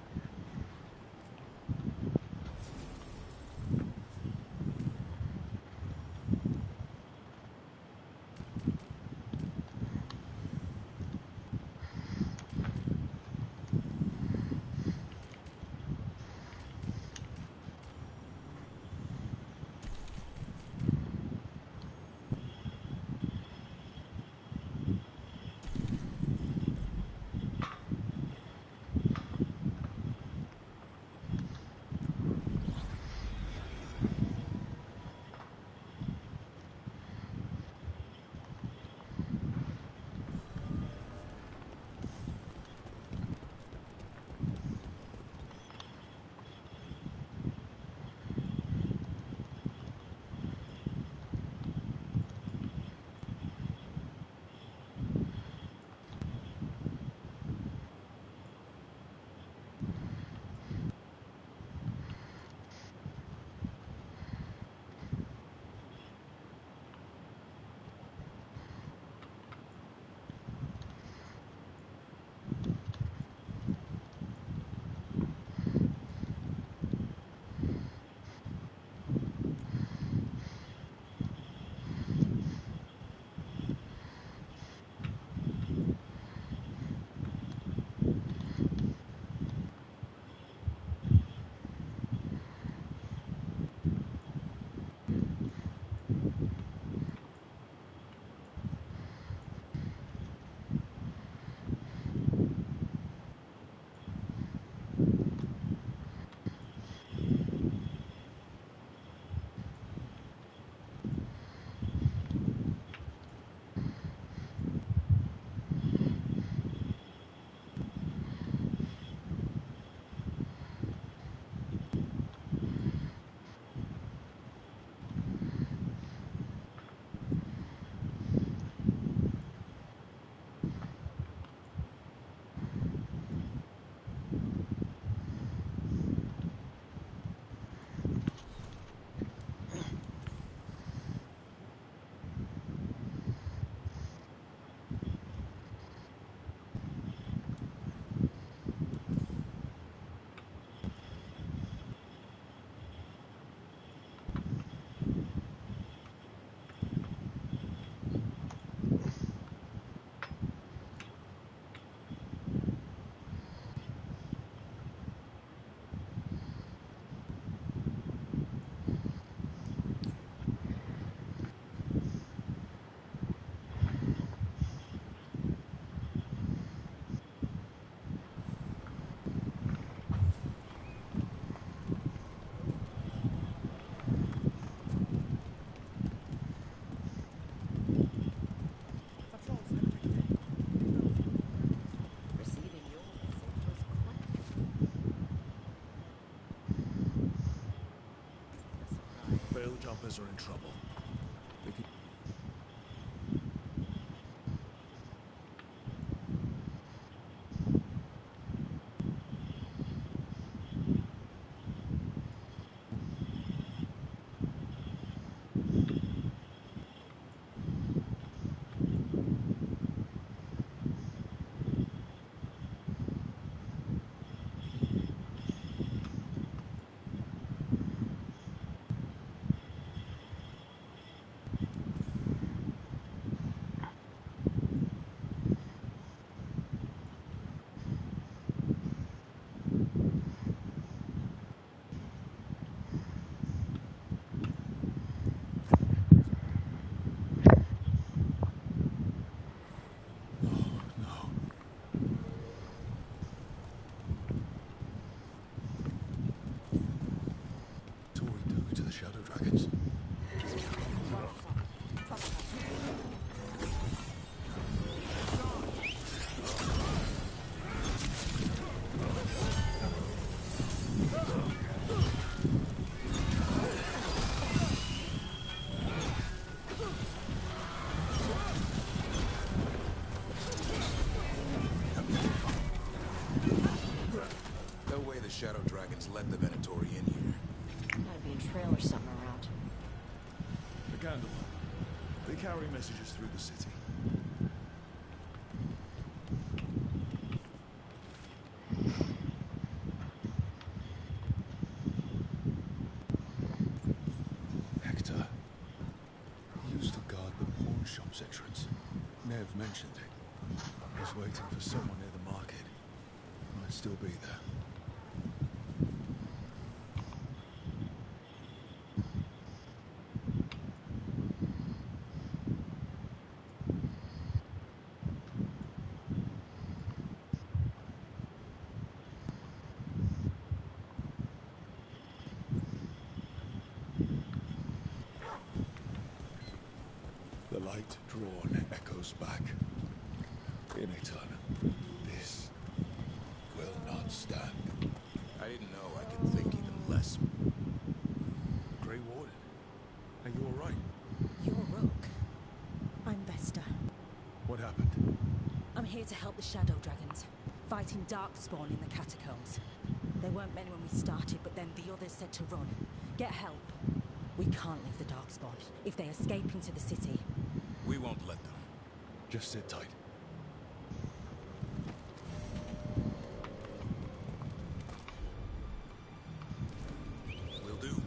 Speaker 10: Veil jumpers are in trouble. They can... Shadow dragons.
Speaker 7: No way the Shadow Dragons let the Venatori in here.
Speaker 19: Gotta be a trail or something around.
Speaker 10: The candle. They carry messages through the city. Hector. He used to guard the pawn shop's entrance. Nev mentioned it. I was waiting for someone near the market. Might still be there. The light drawn echoes back. In a turn. This will not stand.
Speaker 7: I didn't know I could think even less.
Speaker 10: Grey Warden, are you alright?
Speaker 3: You're Rook. I'm Vesta.
Speaker 10: What happened?
Speaker 3: I'm here to help the Shadow Dragons, fighting Darkspawn in the catacombs. There weren't many when we started, but then the others said to run. Get help. We can't leave the Darkspawn. If they escape into the city...
Speaker 7: We won't let them.
Speaker 10: Just sit tight.
Speaker 7: Will do.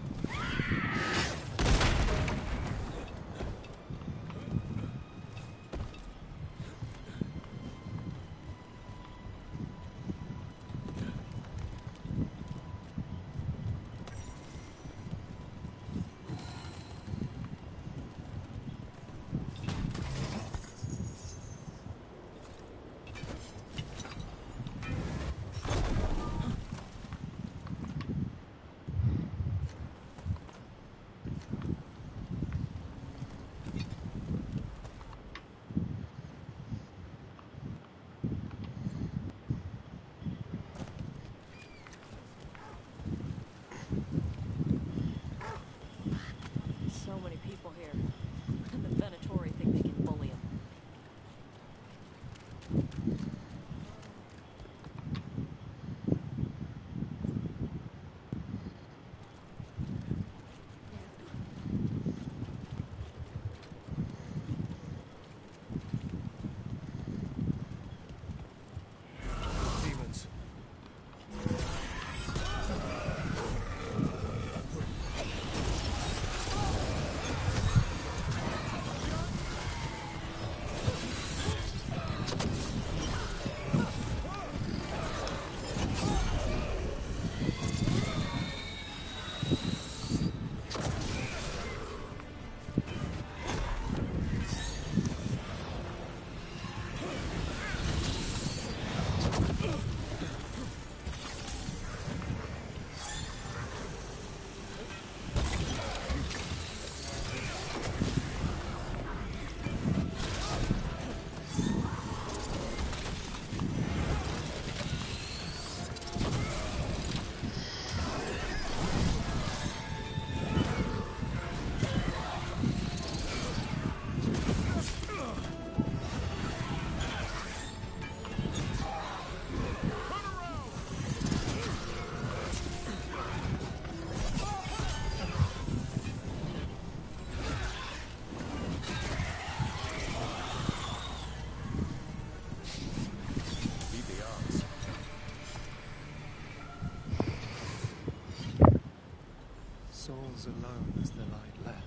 Speaker 10: as alone as the light left.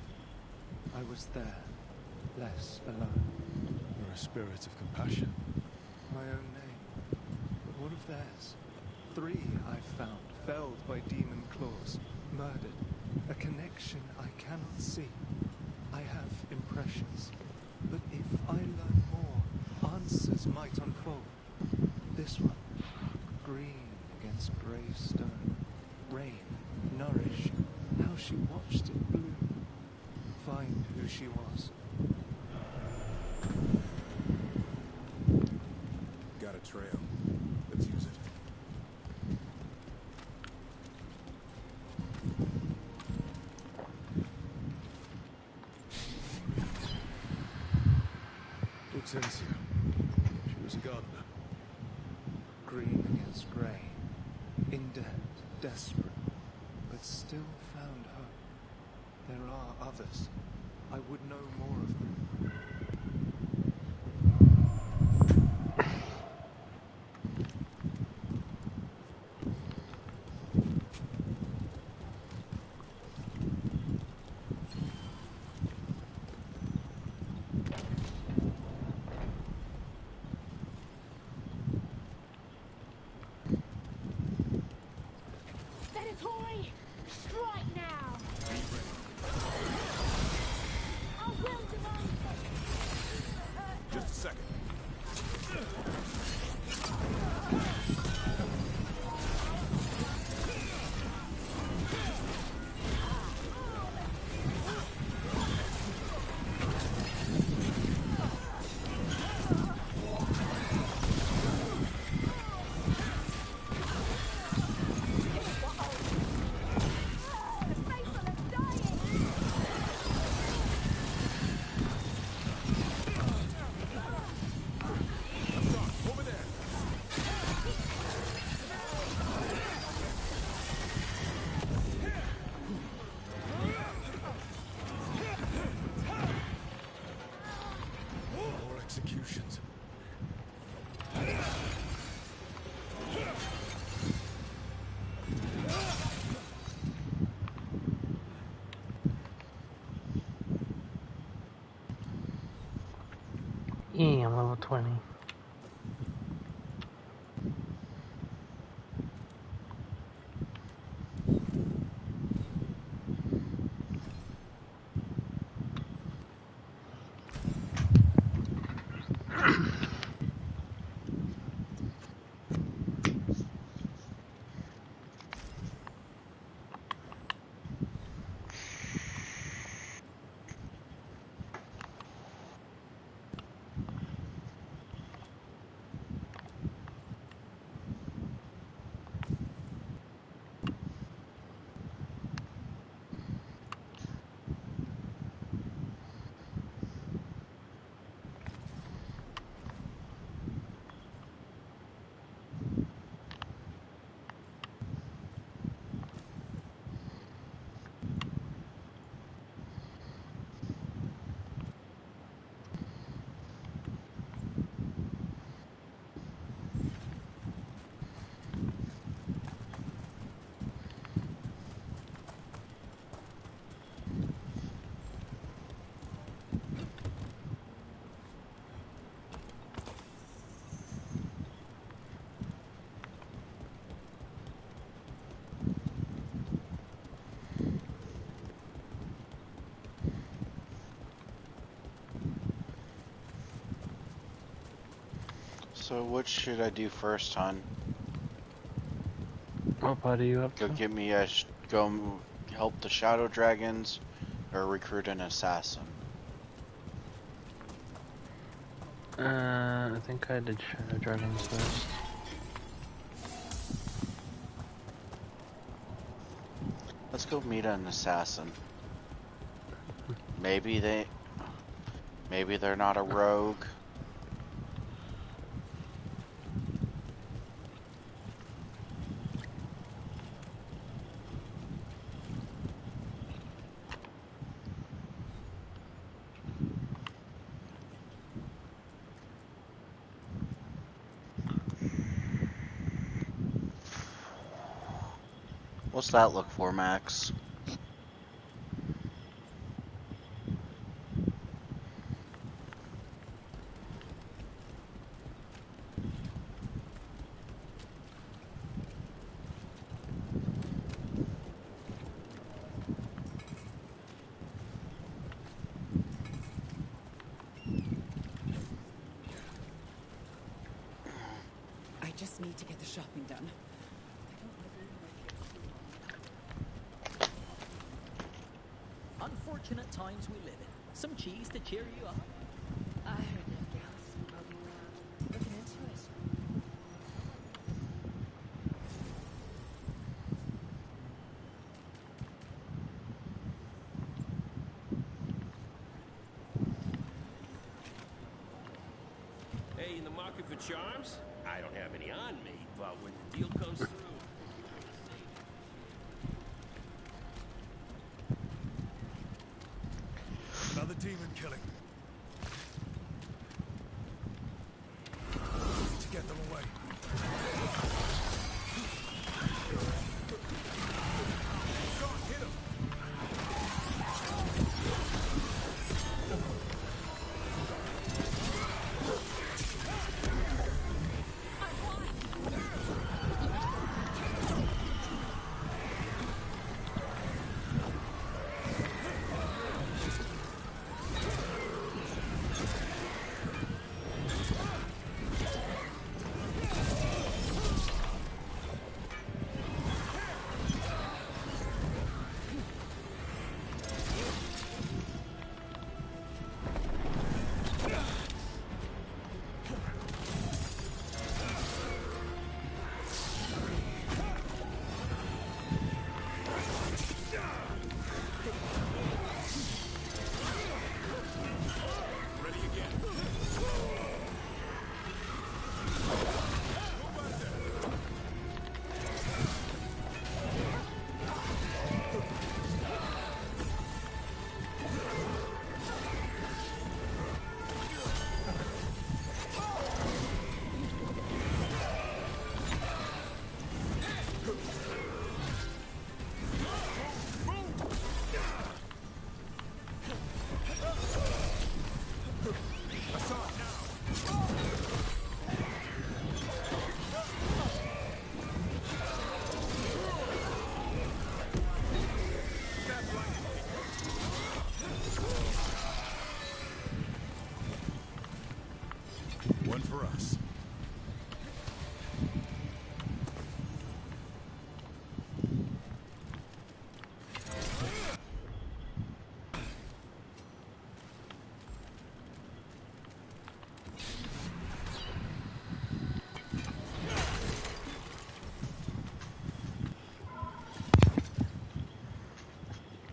Speaker 10: I was there, less alone. You're a spirit of compassion. My own name, but what of theirs? 3 I've found, felled by demon claws, murdered. A connection I cannot see. I have impressions, but if I learn more, answers might unfold. This one, green against grey stone. Rain, nourish, how she watched it bloom. Find who she was.
Speaker 5: Got a trail. Let's use it. Hortensia. She was a gardener.
Speaker 10: Green against grey. In debt, desperate, but still found hope. There are others. I would know more of them.
Speaker 14: Venatori! Strike now! I will demand...
Speaker 5: Just a second.
Speaker 10: More executions.
Speaker 1: Yeah, I'm level 20.
Speaker 2: So what should I do first, hon?
Speaker 1: What part are you up
Speaker 2: Go
Speaker 1: to?
Speaker 2: get me a... Go help the Shadow Dragons, or recruit an assassin?
Speaker 1: I think I did Shadow Dragons first.
Speaker 2: Let's go meet an assassin. Maybe they're not a rogue. What's that look for, Max?
Speaker 11: chopping done.
Speaker 6: Unfortunate times we live in. Some cheese to cheer you up.
Speaker 21: I heard that gals looking into it.
Speaker 22: Hey, in the market for charms? I don't have any on me, but when the deal comes through...
Speaker 10: Another demon killing. Need to get them away. John, hit him. One for us.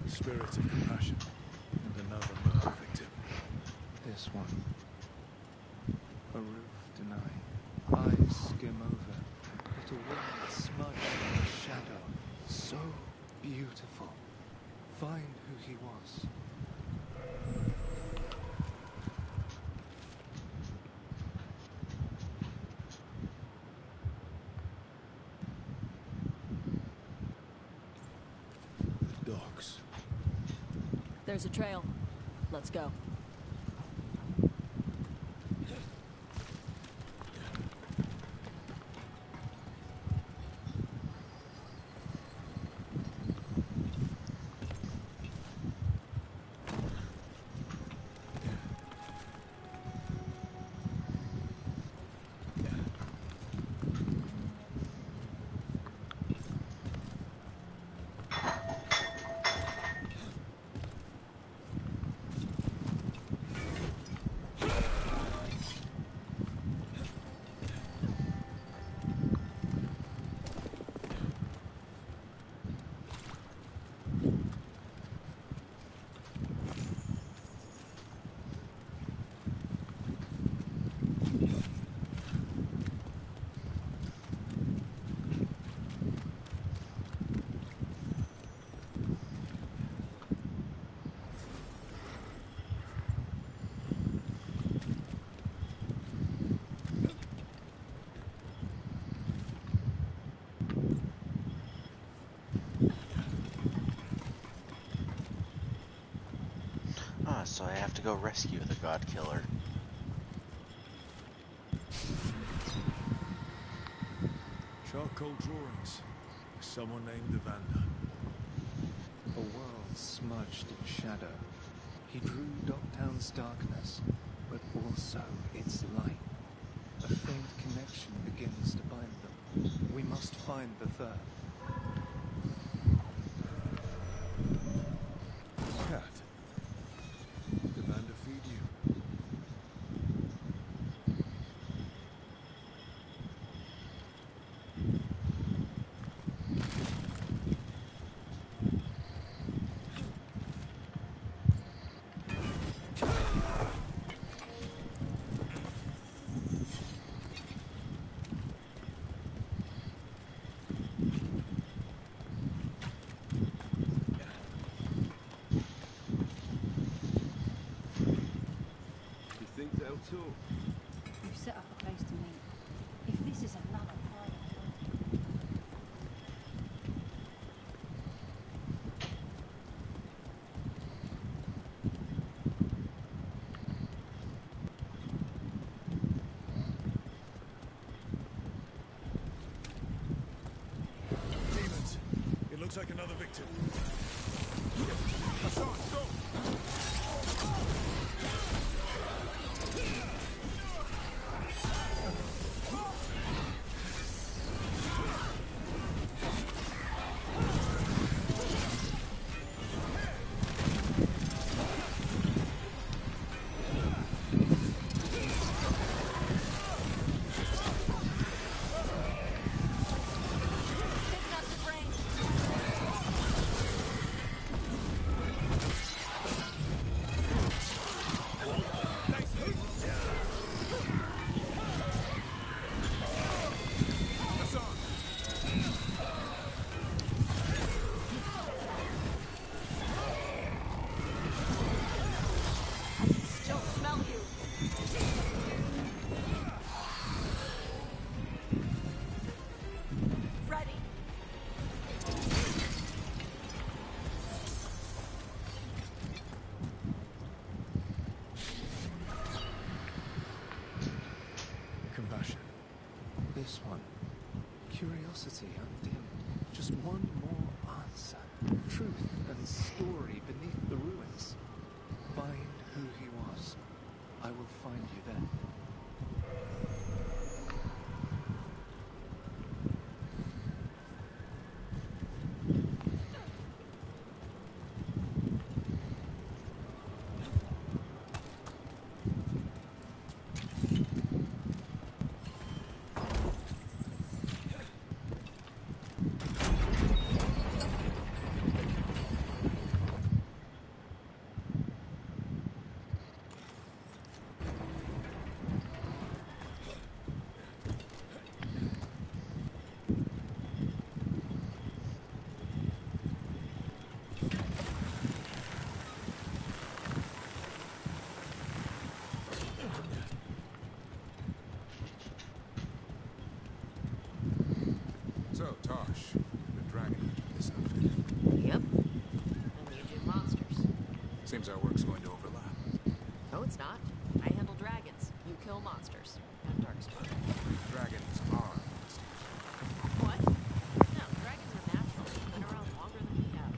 Speaker 10: Spirit of compassion and another murder victim.
Speaker 23: This one. A roof denied, eyes skim over, but a wind smudged in the shadow. So beautiful. Find who he was.
Speaker 10: The dogs.
Speaker 16: There's a trail. Let's go.
Speaker 2: So I have to go rescue the God Killer.
Speaker 10: Charcoal drawings. Someone named Evander.
Speaker 23: A world smudged in shadow. He drew Dogtown's darkness, but also its light. A faint connection begins to bind them. We must find the third.
Speaker 5: Cat. Demand to feed you.
Speaker 23: You think they'll talk?
Speaker 14: We've set up a place to meet. If this is another private
Speaker 10: Demons. It looks like another victim. Hassan, go!
Speaker 19: Still smell you. Ready.
Speaker 5: Compassion.
Speaker 23: This one. Curiosity undimmed. Just one more answer. Truth and story beneath the ruins. Find who he was. I will find you then.
Speaker 7: So, Tosh, the dragon hunter this outfit.
Speaker 19: Yep. And you do monsters.
Speaker 7: Seems our work's going to overlap.
Speaker 19: No, it's not. I handle dragons. You kill monsters. And darkspawn.
Speaker 7: Dragons are monsters.
Speaker 19: What? No, dragons are natural. They've been around longer than we have.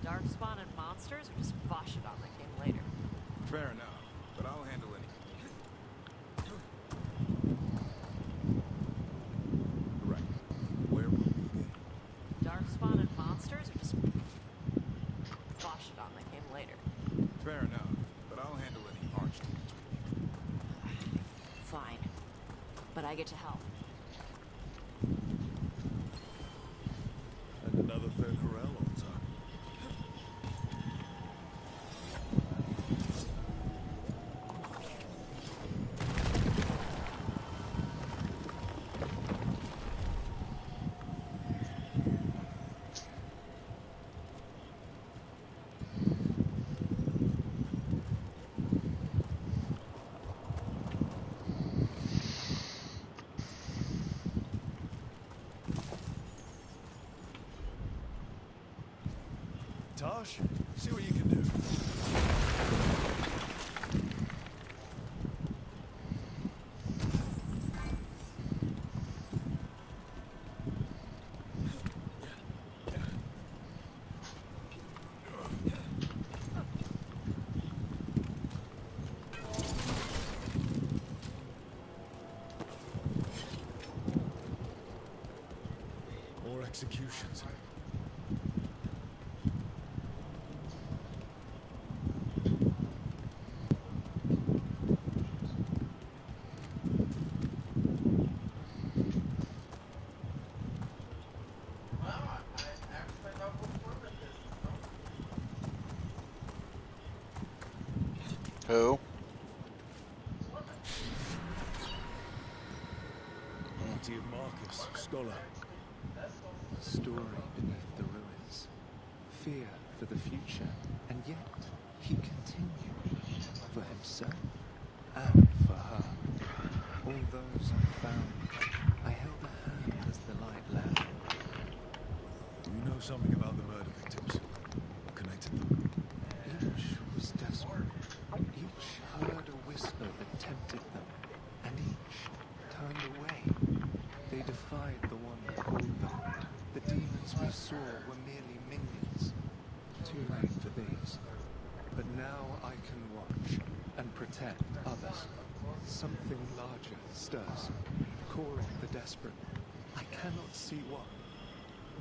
Speaker 19: Darkspawn and monsters are just Vashidon that came later.
Speaker 7: Fair enough, but I'll handle any. Right. Where will we begin?
Speaker 19: Darkspawn and monsters are just Vashidon that came later.
Speaker 7: Fair enough, but I'll handle any archdemons.
Speaker 19: Fine. But I get to help.
Speaker 10: And another Veilguard altar. Tosh, see what you can do.
Speaker 2: Who?
Speaker 10: Party of Marcus, scholar.
Speaker 23: A story beneath the ruins. Fear for the future, and yet he continued for himself and for her. All those I found, I held a hand as the light left.
Speaker 10: Do you know something about the murder victims? What connected them?
Speaker 23: Each was desperate. Each heard a whisper that tempted them, and each turned away. They defied the one that called them. The demons we saw were merely minions. Too late for these. But now I can watch and protect others. Something larger stirs, calling the desperate. I cannot see what.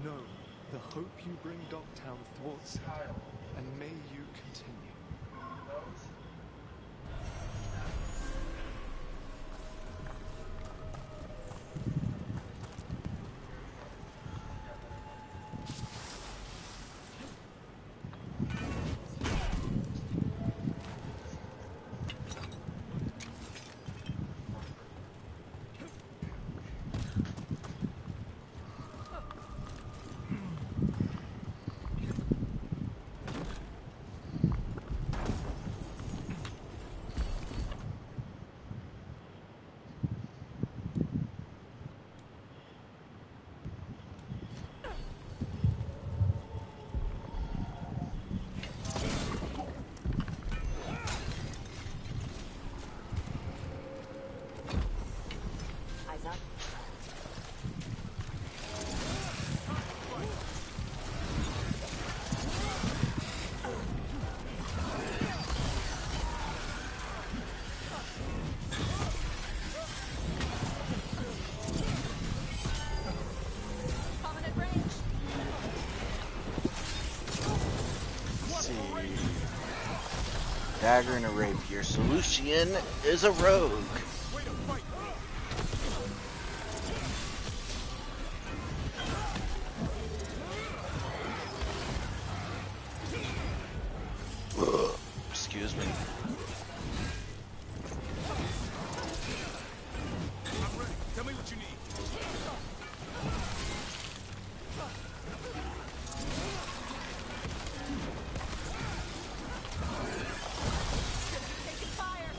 Speaker 23: No, the hope you bring Dogtown thwarts it, and may you continue.
Speaker 2: Dagger and a rapier. So Lucian is a rogue. Excuse me.
Speaker 7: I'm ready. Tell me what you need.
Speaker 8: Taking fire.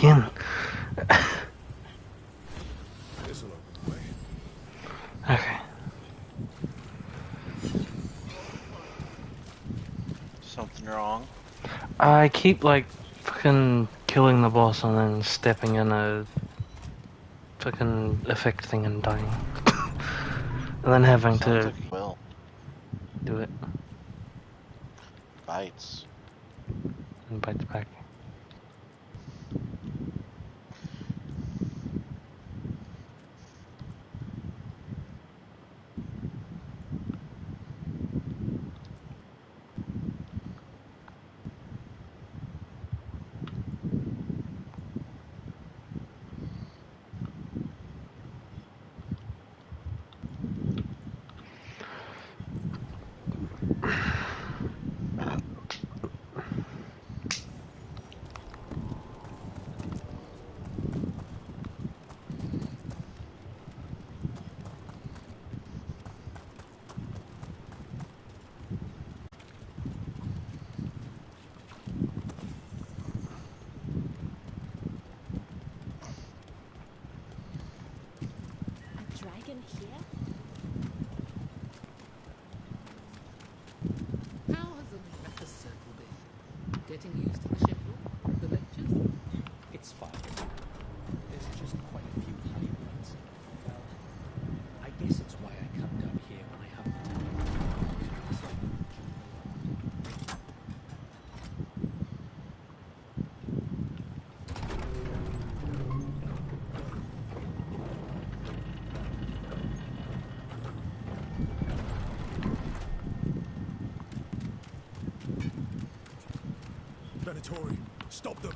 Speaker 1: again.
Speaker 5: This'll open the way.
Speaker 1: Okay.
Speaker 2: Something wrong?
Speaker 1: I keep like fucking killing the boss and then stepping in a fucking effect thing and dying. And then having
Speaker 2: Sounds
Speaker 1: to
Speaker 2: like you will.
Speaker 1: do it
Speaker 2: Bites.
Speaker 1: and bites back.
Speaker 12: A dragon here?
Speaker 6: How has the Meta Circle been? Getting used to the schedule? The lectures?
Speaker 9: It's fine. There's just quite a few honeymoons. Well, I guess it's why I come down here when I have the time.
Speaker 10: Venatori, stop them!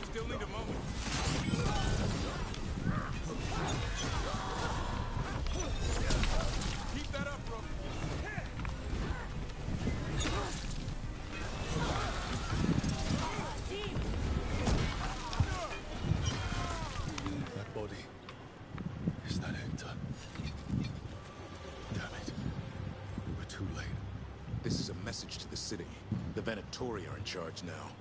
Speaker 7: Still need a moment. Keep that up, bro.
Speaker 5: That body. Is that Hector? Damn it. We were too late.
Speaker 7: This is a message to the city. The Venatori are in charge now.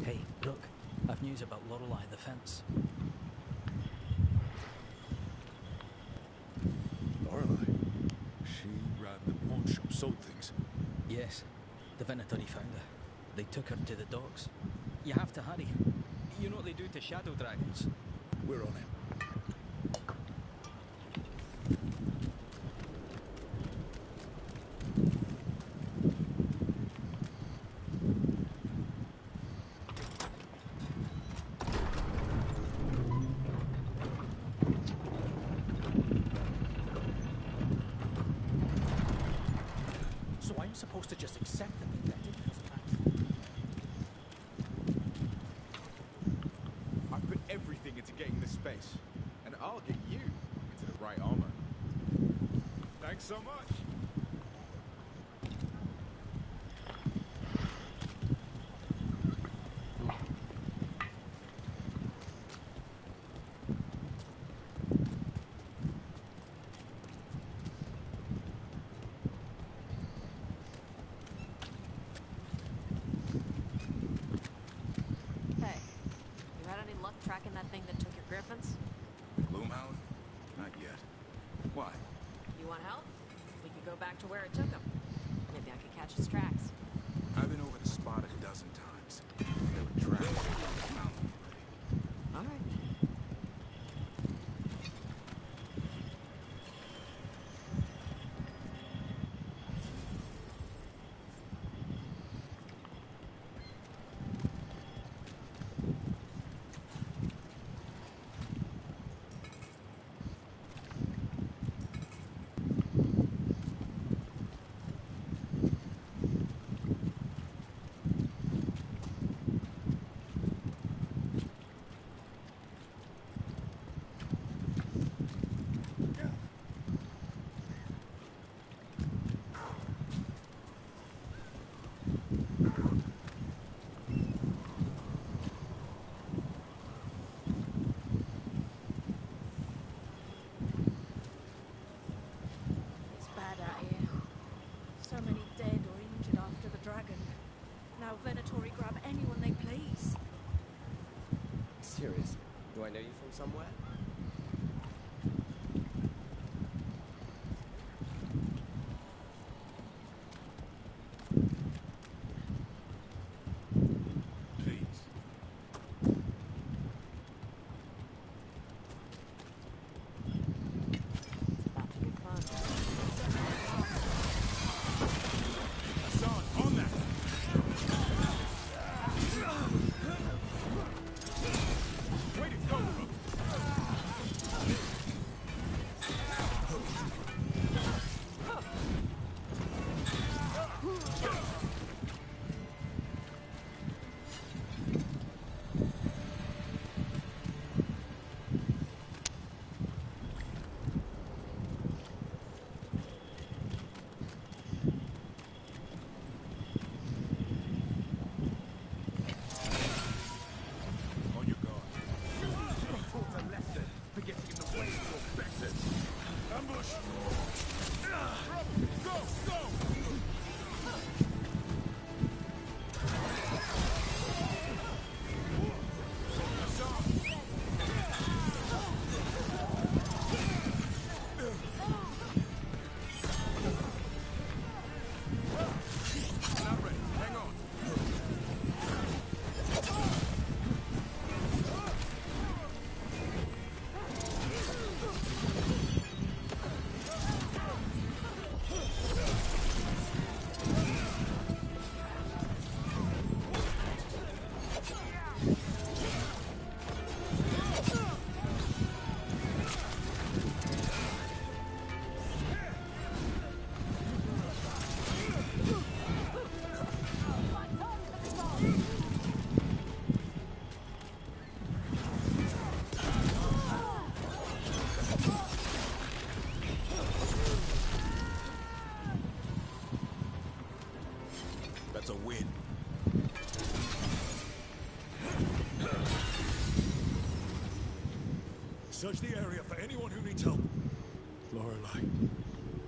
Speaker 9: Hey, look. I've news about Lorelei the Fence.
Speaker 5: Lorelei? She ran the pawn shop, sold things.
Speaker 9: Yes, the Venatori found her. They took her to the docks. You have to hurry. You know what they do to shadow dragons?
Speaker 5: We're on it.
Speaker 9: So I'm supposed to just accept them and let it?
Speaker 7: I put everything into getting this space, and I'll get you into the right armor. Thanks so much.
Speaker 19: Hey, you had any luck tracking that thing that took your griffins?
Speaker 7: Gloomhound? Not yet. Why?
Speaker 19: You want help? We could go back to where it took him. Maybe I could catch his tracks.
Speaker 7: I've been over the spot a dozen times. There were tracks on the mountain already.
Speaker 19: All right.
Speaker 4: serious. Do I know you from somewhere?
Speaker 5: That's a win. Search the area for anyone who needs help. Lorelei.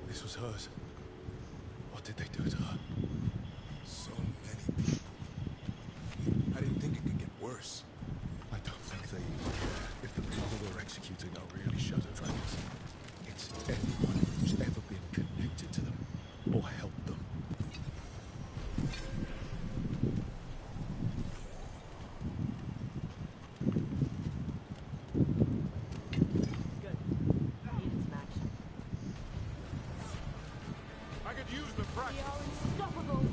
Speaker 5: This was hers. What did they do to her?
Speaker 7: So many people. I didn't think it could get worse.
Speaker 5: I don't think they even care if the people they're executing are really shadow dragons. It's anyone who's ever been connected to them or helped them.
Speaker 7: I could use the practice.
Speaker 14: We are unstoppable.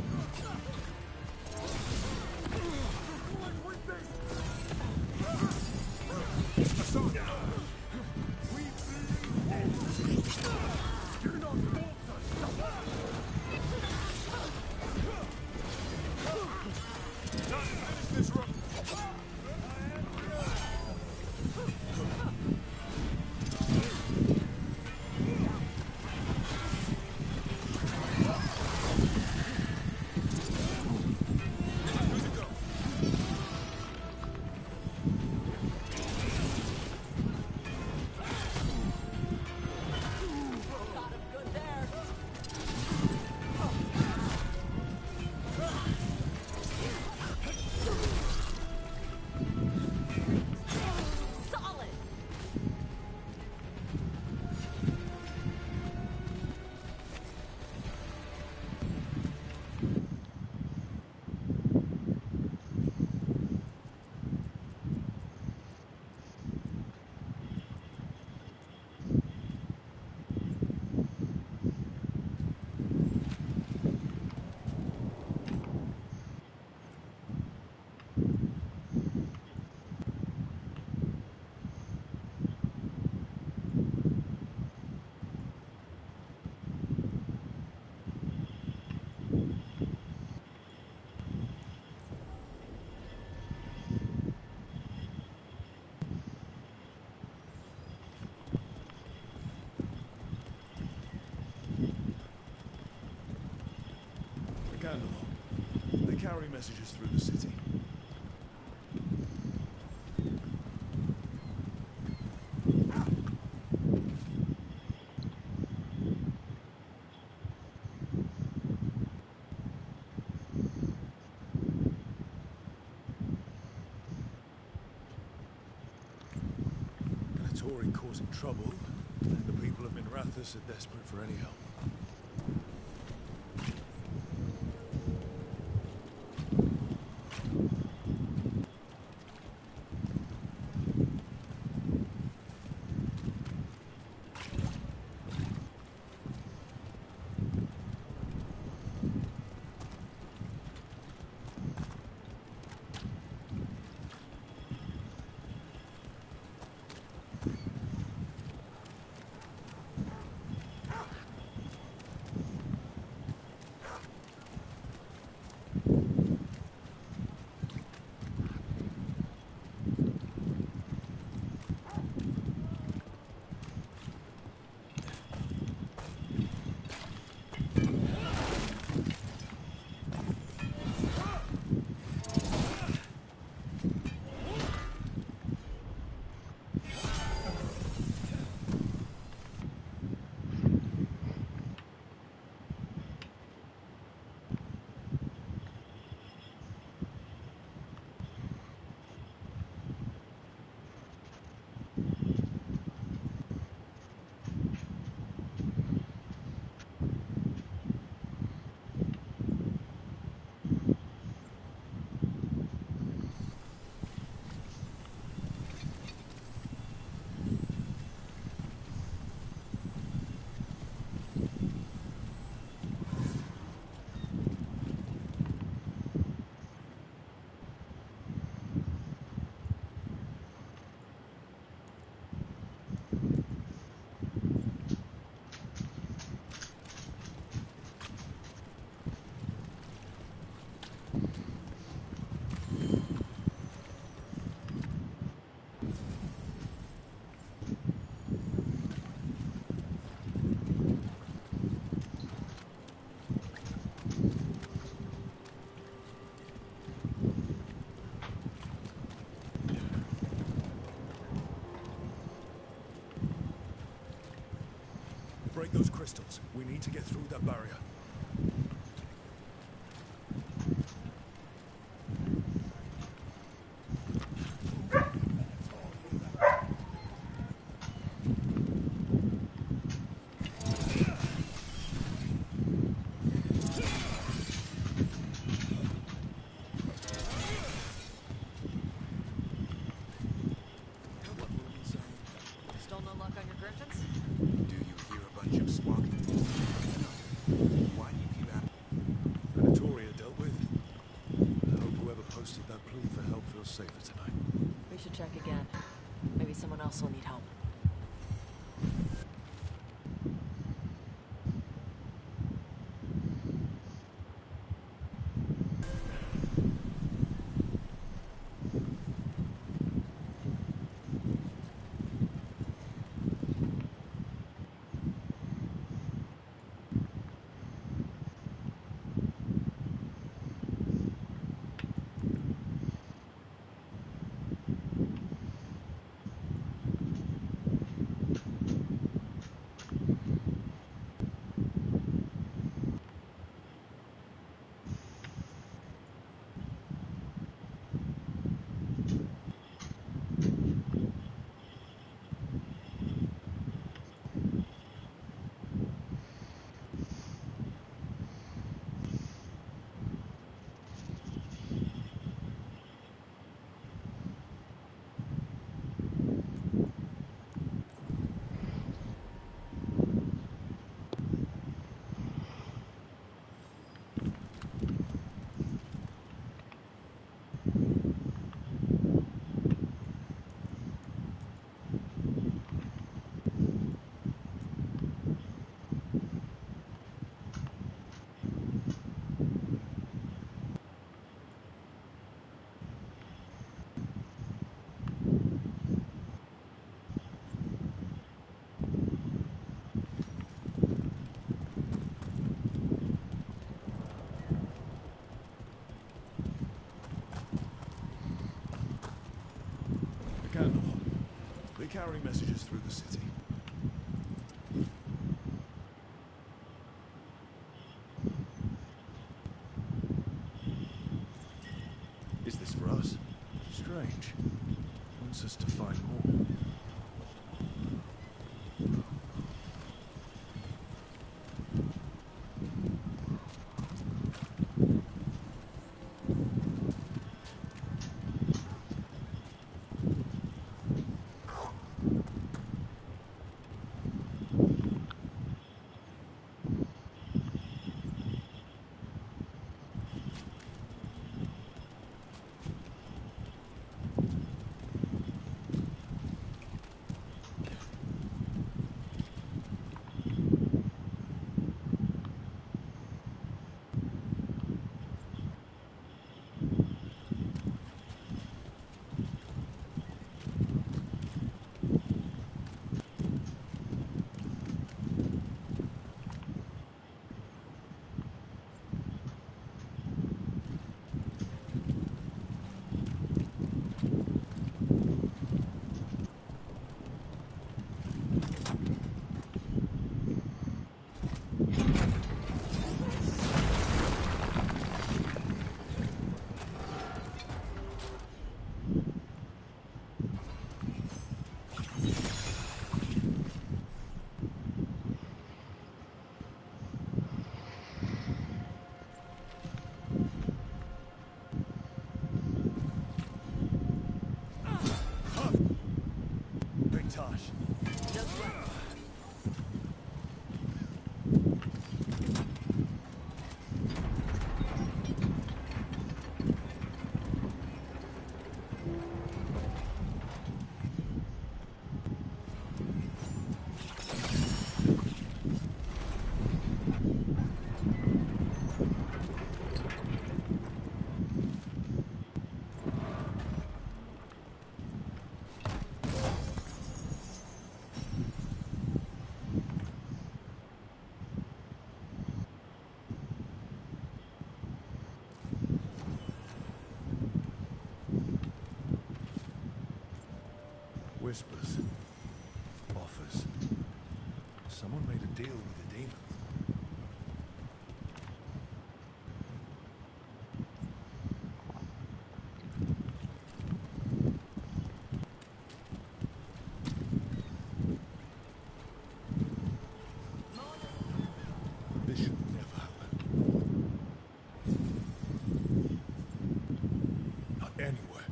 Speaker 5: Candle. They carry messages through the city. Tory causing trouble, and the people of Minrathous are desperate for any help. Break those crystals. We need to get through that barrier.
Speaker 19: Still no luck on your griffins?
Speaker 7: Do you hear a bunch of squawking? Why do you keep at
Speaker 5: Anatolia dealt with. I hope whoever posted that plea for help feels safer tonight.
Speaker 19: We should check again. Maybe someone else will need help.
Speaker 5: They carry messages through the city. Is this for us? Strange. Wants us to find more. Whispers. Offers. Someone made a deal with the demon. This should never happen. Not anywhere.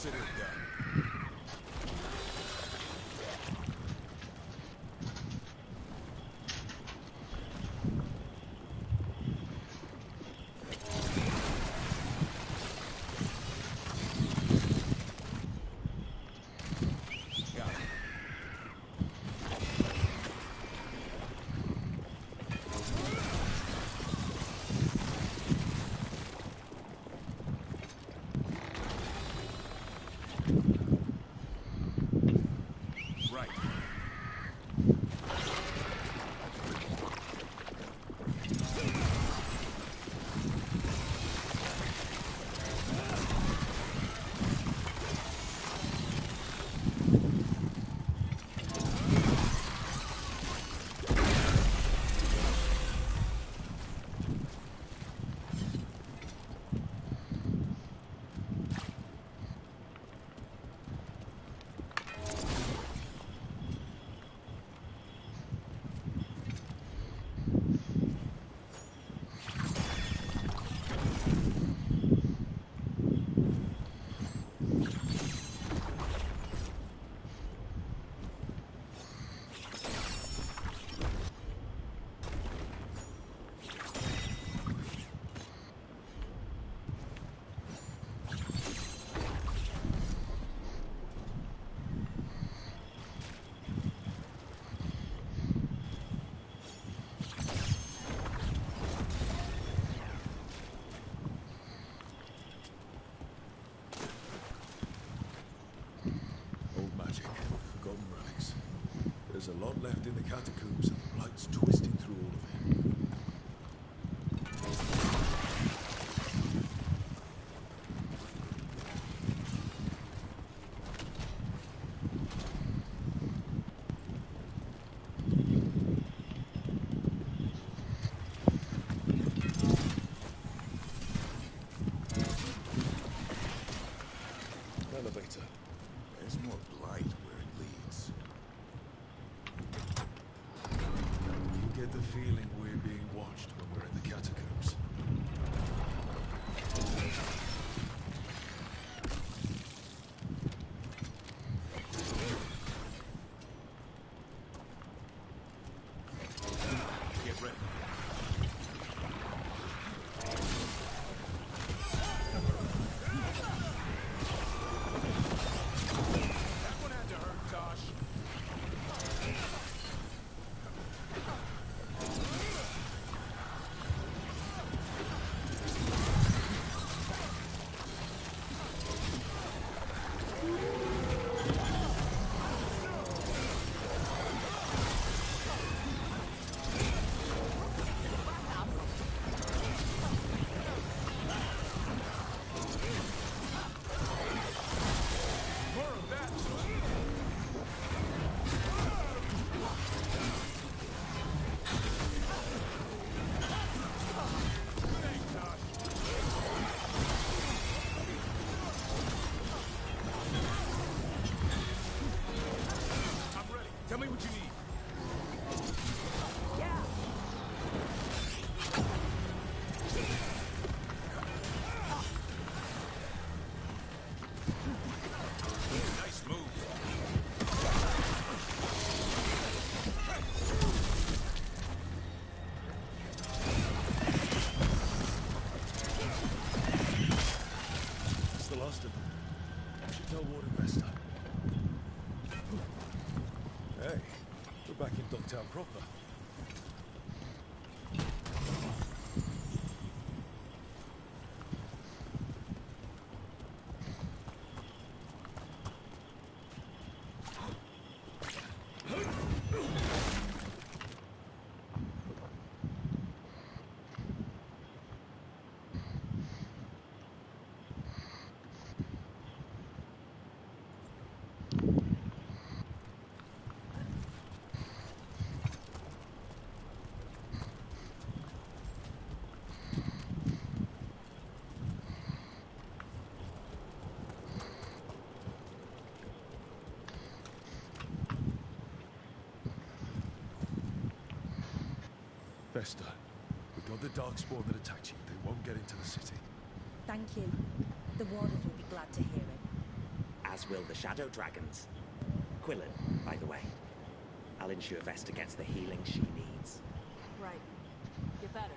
Speaker 5: Consider it done. There's a lot left in the catacombs, and the light's twisting through all of it. Elevator.
Speaker 7: There's more blight where it leads.
Speaker 5: You get the feeling we're being watched when we're in the catacombs.
Speaker 7: Get ready.
Speaker 5: That one had to hurt, Tosh. More of that. I'm ready. Tell me what you need.
Speaker 7: Nice move.
Speaker 5: It's the last of them. I should tell Warden Vesta. Hey, we're back in Dogtown proper. Vesta, we got the darkspawn that attacked you. They won't get into the city.
Speaker 3: Thank you. The wardens will be glad to hear it.
Speaker 13: as will the shadow dragons. Quillen, by the way. I'll ensure Vesta gets the healing she needs.
Speaker 19: Right. Get better.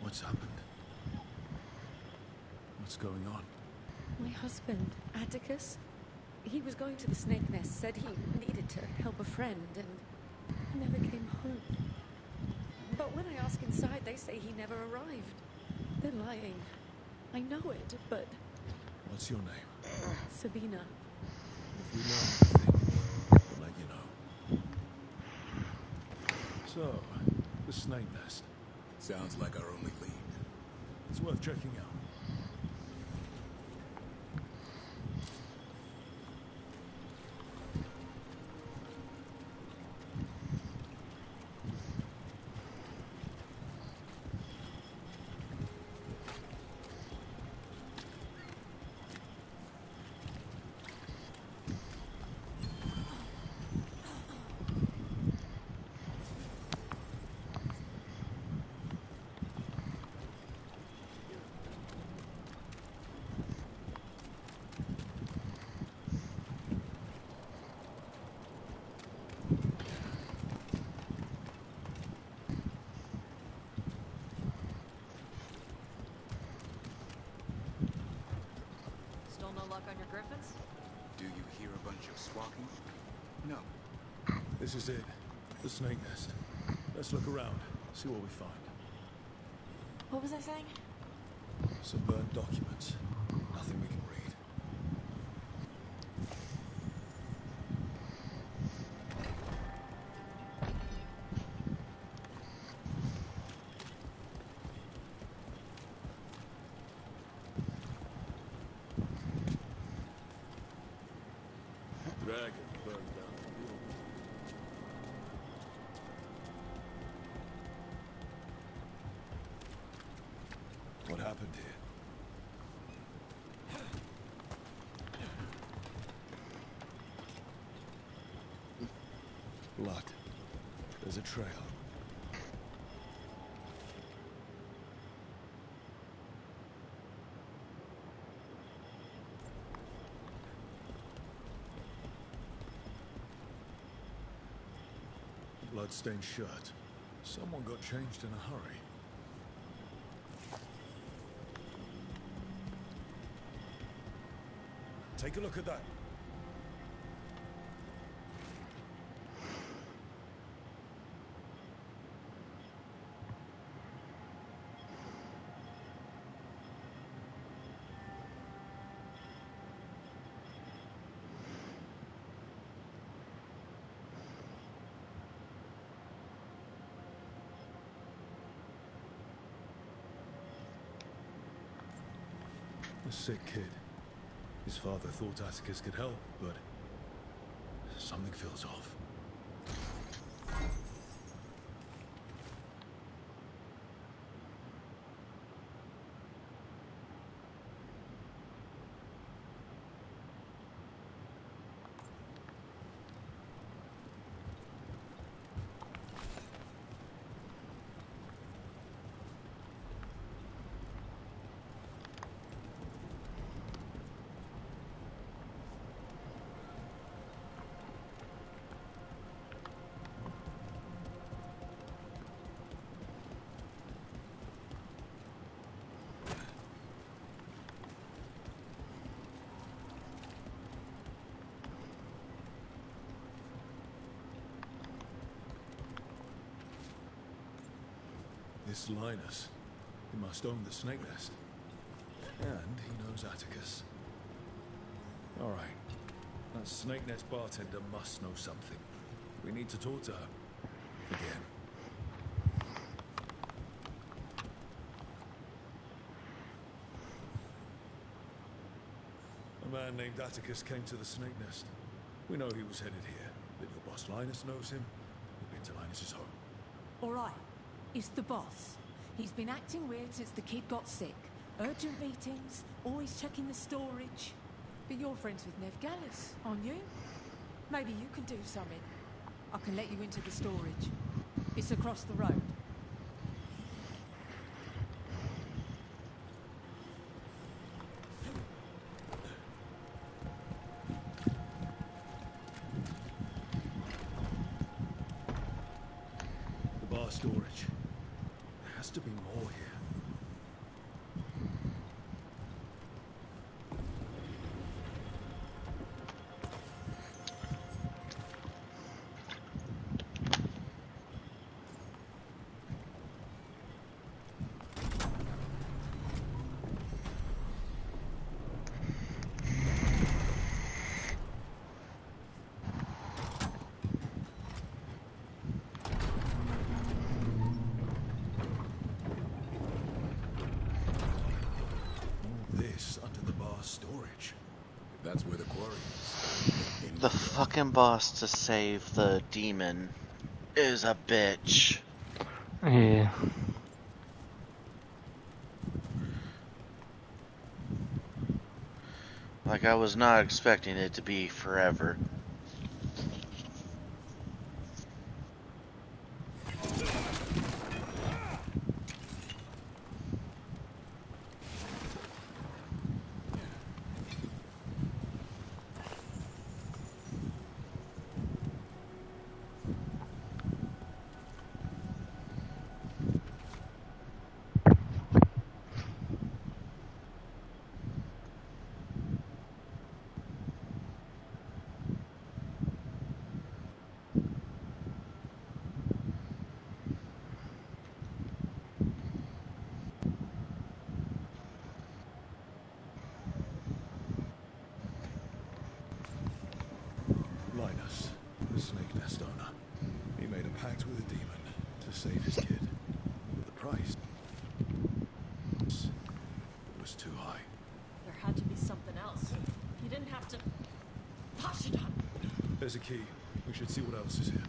Speaker 5: What's happened? What's going on?
Speaker 15: My husband, Atticus, he was going to the snake nest, said he needed to help a friend, and he never came home. But when I ask inside, they say he never arrived. They're lying. I know it, but...
Speaker 5: What's your name?
Speaker 15: Sabina.
Speaker 5: If we learn anything, we'll let you know. So, the snake nest.
Speaker 7: Sounds like our only lead.
Speaker 5: It's worth checking out.
Speaker 19: Still no luck on your griffins?
Speaker 7: Do you hear a bunch of squawking? No.
Speaker 5: This is it. The snake nest. Let's look around, see what we find.
Speaker 8: What was I saying?
Speaker 5: Some burned documents. Nothing we can read. Dragon burned down the building. What happened here? Blood. There's a trail. blood-stained shirt. Someone got changed in a hurry. Take a look at that. A sick kid. His father thought Atticus could help, but something feels off. This Linus, he must own the snake nest. And he knows Atticus. All right. That snake nest bartender must know something. We need to talk to her. Again. A man named Atticus came to the snake nest. We know he was headed here, that your boss Linus knows him. We've been to Linus's home.
Speaker 3: All right. It's the boss. He's been acting weird since the kid got sick. Urgent meetings, always checking the storage. But you're friends with Nev Gallus, aren't you? Maybe you can do something. I can let you into the storage. It's across the road.
Speaker 5: The bar storage. There has to be more here. Storage. That's where the quarry is.
Speaker 2: The fucking boss to save the demon is a bitch.
Speaker 1: Yeah.
Speaker 2: Like, I was not expecting it to be forever.
Speaker 5: Linus, the snake nest owner. He made a pact with a demon to save his kid. But the price was too high.
Speaker 19: There had to be something else. You didn't have to push it up.
Speaker 5: There's a key. We should see what else is here.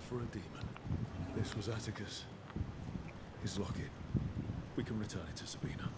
Speaker 5: for a demon. This was Atticus. His locket. We can return it to Sabina.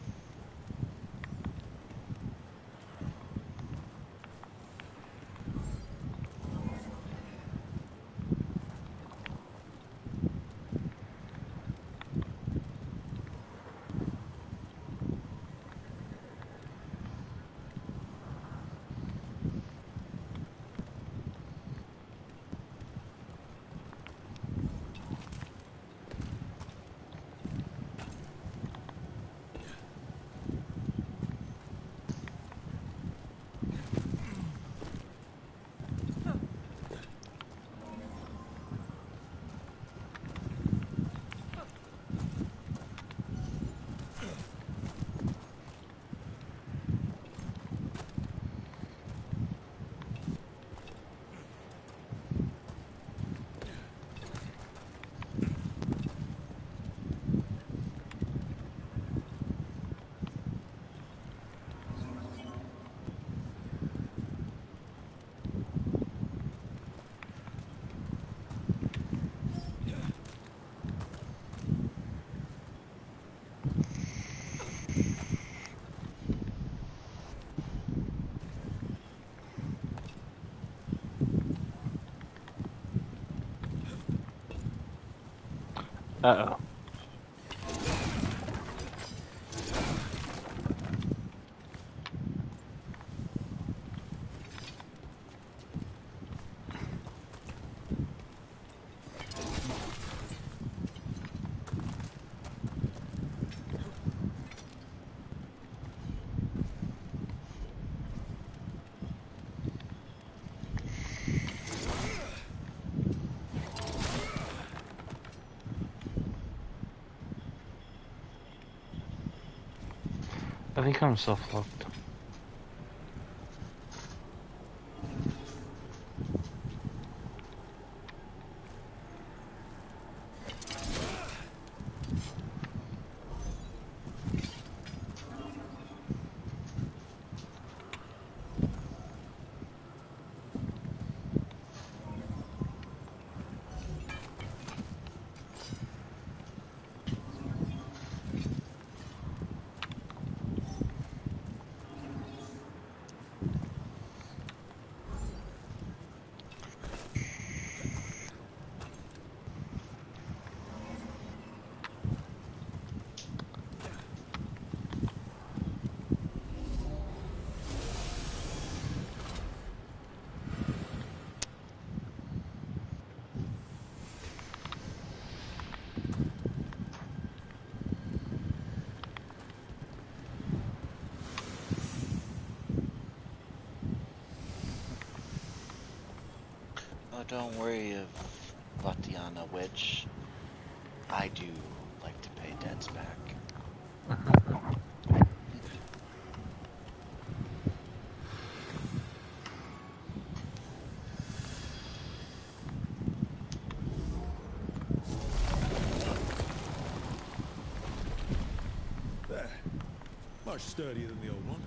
Speaker 1: Uh-oh. I think I'm soft-locked.
Speaker 2: Oh, don't worry of Latiana, Witch. I do like to pay debts back.
Speaker 5: There. Much sturdier than the old one.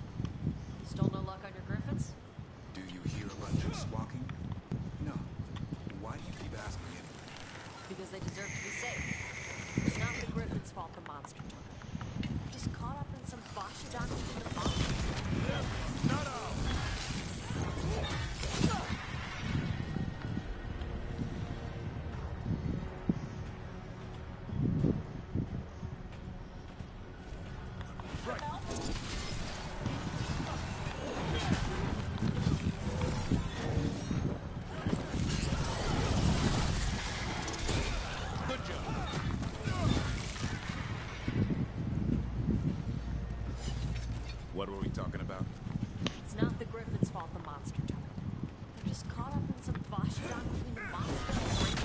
Speaker 19: Still no luck on your griffins?
Speaker 7: Do you hear a bunch of squawking? No. Why do you keep asking anyway?
Speaker 19: Because they deserve to be safe. It's not the griffin's fault the monster took them. Just caught up in some botched down between the monsters.
Speaker 7: Not out! What were we talking about?
Speaker 19: It's not the griffin's fault the monster took them. They're just caught up in some botched down between the monsters.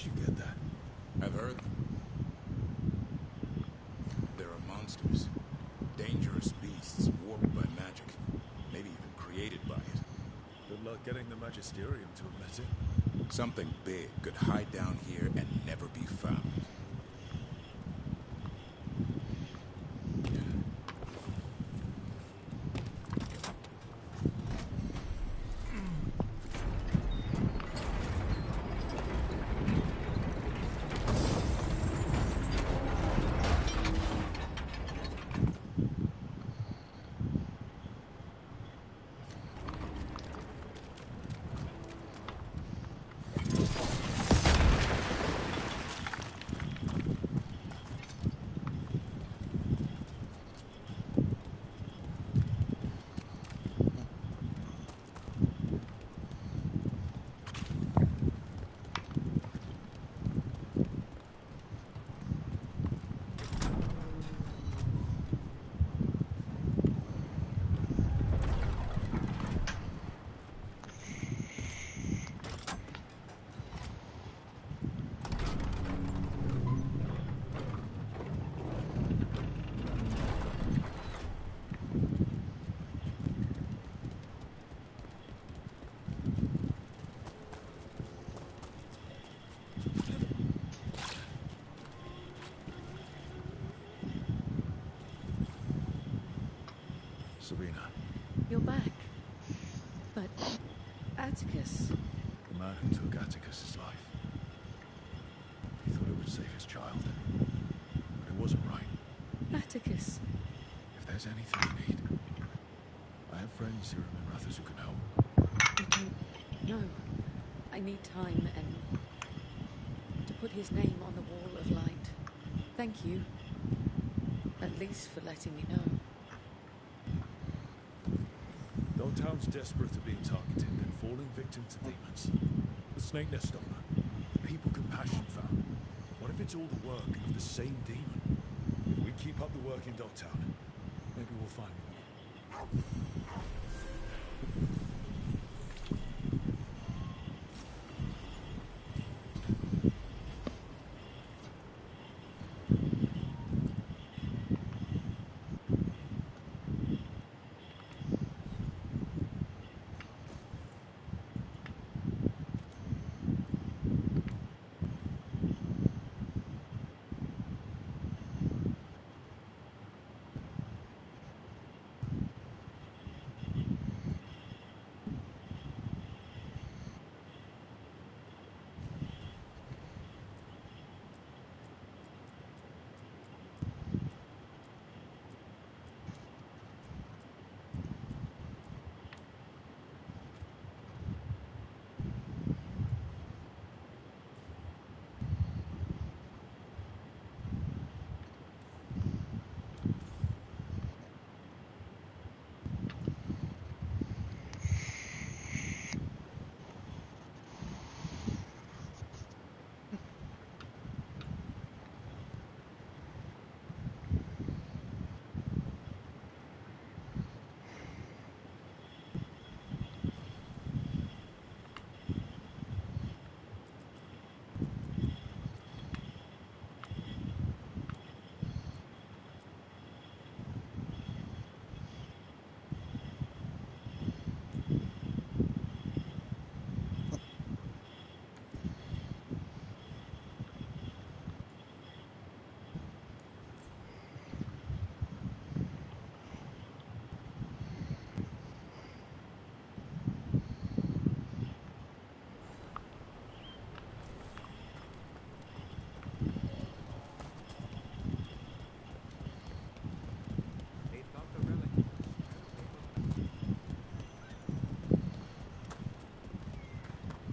Speaker 5: did you get that?
Speaker 7: I've heard them. There are monsters. Dangerous beasts warped by magic. Maybe even created by it.
Speaker 5: Good luck getting the Magisterium to admit it.
Speaker 7: Something big could hide down here and never be found.
Speaker 5: Sabina,
Speaker 15: You're back. But Atticus.
Speaker 5: the man who took Atticus's life. He thought it would save his child. But it wasn't right.
Speaker 15: Atticus.
Speaker 5: If there's anything you need, I have friends here in Minrathous who can help.
Speaker 15: I don't know. I need time and to put his name on the wall of light. Thank you. At least for letting me know.
Speaker 5: Though town's desperate to being targeted and falling victim to demons, the Snake Nest owner, the people compassion found. What if it's all the work of the same demon? If we keep up the work in Dogtown, maybe we'll find more.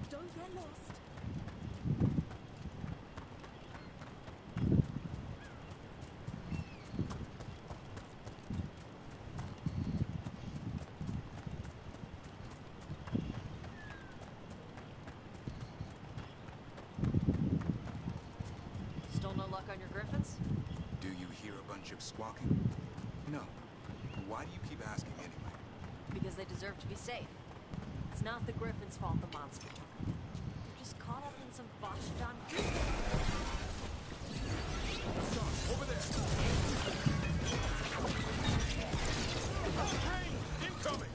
Speaker 3: Don't get lost.
Speaker 19: Still no luck on your griffins?
Speaker 7: Do you hear a bunch of squawking? No. Why do you keep asking anyway?
Speaker 19: Because they deserve to be safe. It's not the griffins' fault the monster took them. They're just caught up in in some Vashadon.
Speaker 10: Over there! Train! Incoming!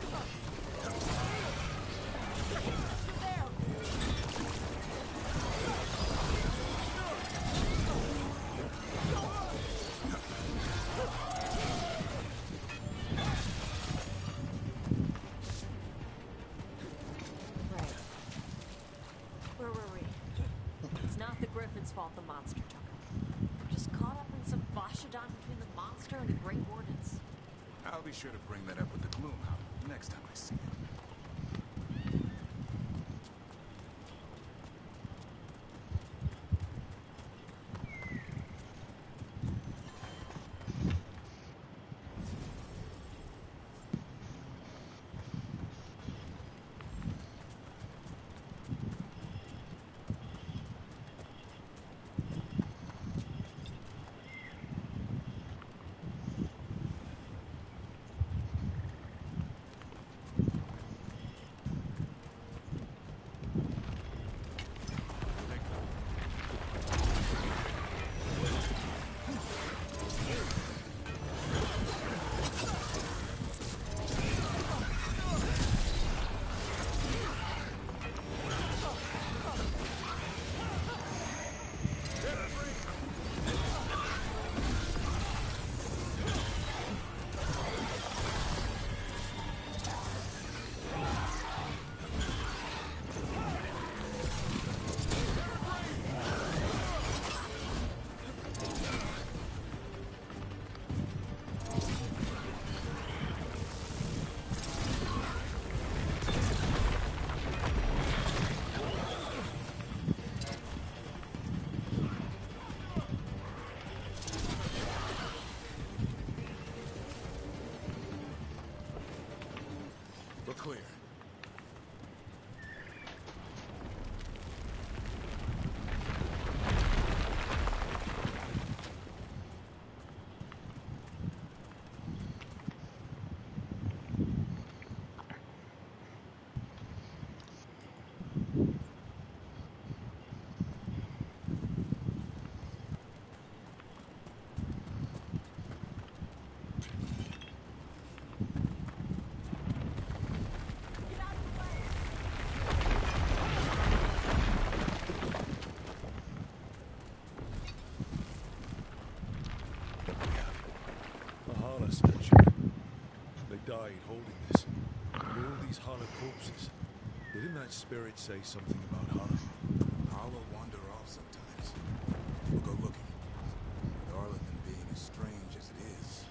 Speaker 19: Where were we? It's not the Griffin's fault the monster took him. We're just caught up in some Vashadon between the monster and the Great Wardens.
Speaker 7: I'll be sure to bring that up with the Gloomhound next time I see it. We're clear.
Speaker 5: Died holding this. And all these Hala corpses. Didn't that spirit say something about Hala?
Speaker 7: Hala wander off sometimes. We'll go looking. With Arlathan being as strange as it is.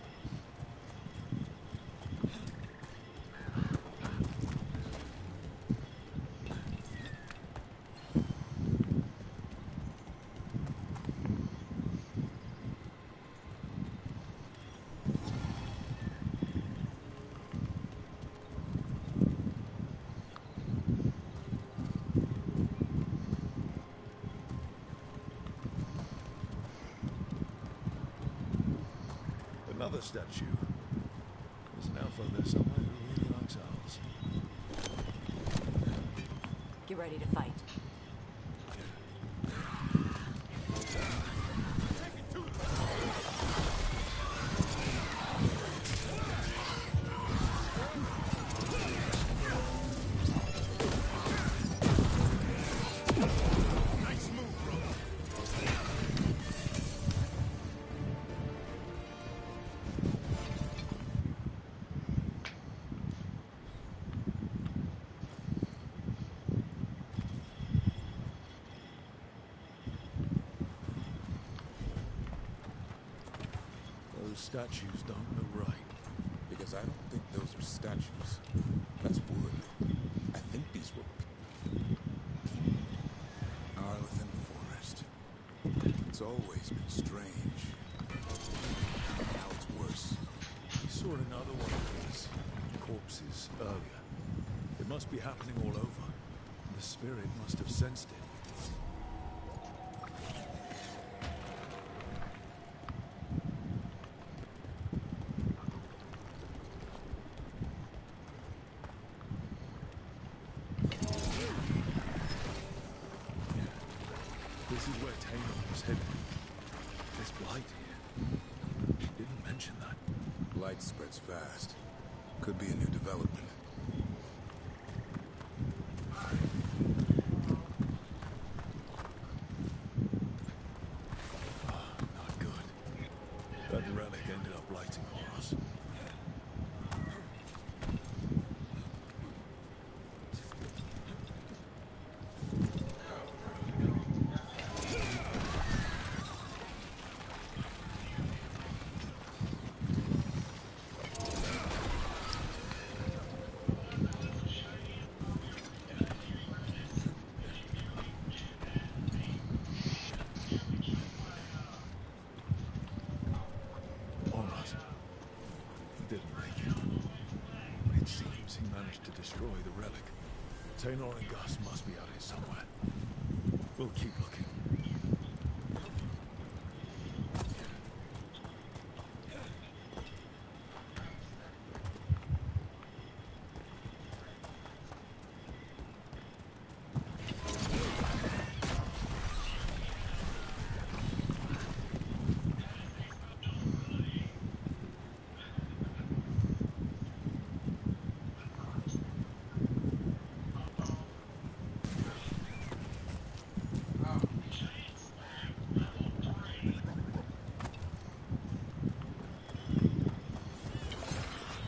Speaker 5: Another statue. There's an elf out there somewhere who really likes owls.
Speaker 19: Get ready to fight.
Speaker 5: Those statues don't look right.
Speaker 7: Because I don't think those are statues. That's wood. I think these were... Arlathan Forest. It's always been strange. Now it's worse.
Speaker 5: We saw another one of these corpses earlier. It must be happening all over. The spirit must have sensed it. was hidden. There's blight here. She didn't mention that.
Speaker 7: Blight spreads fast. Could be a new development.
Speaker 5: Not good. That relic ended up blighting Horus. Horus. He didn't make it. But it seems he managed to destroy the relic. Taynor and Gus must be out here somewhere. We'll keep looking.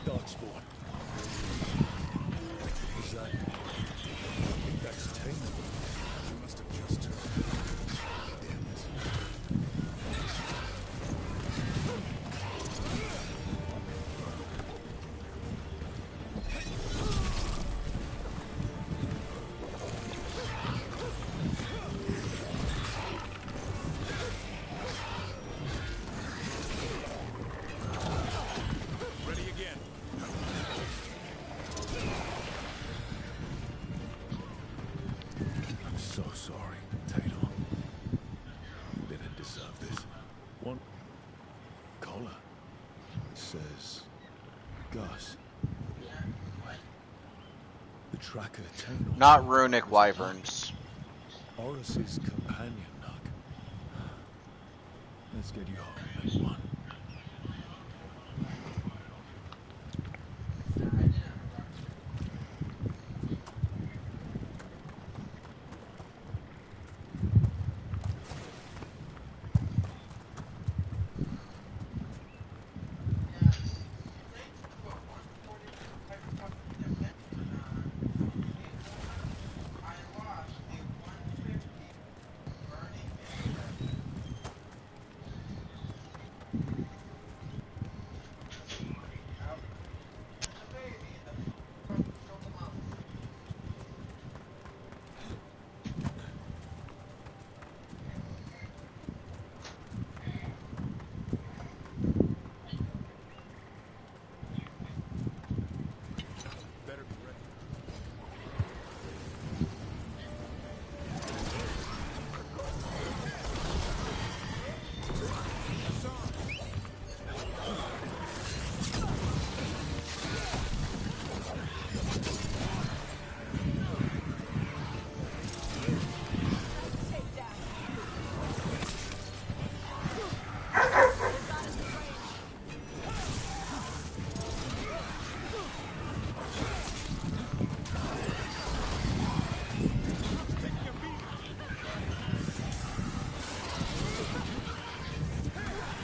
Speaker 5: Darkspawn. Is that? I think that's Taynor. She must have just turned. Damn
Speaker 7: Ready again.
Speaker 5: I'm so sorry, Taynor. You didn't deserve this. One collar. It says Gus. The tracker Taynor.
Speaker 2: Not runic wyverns.
Speaker 5: Horus's companion, Nug. Let's get you home in one.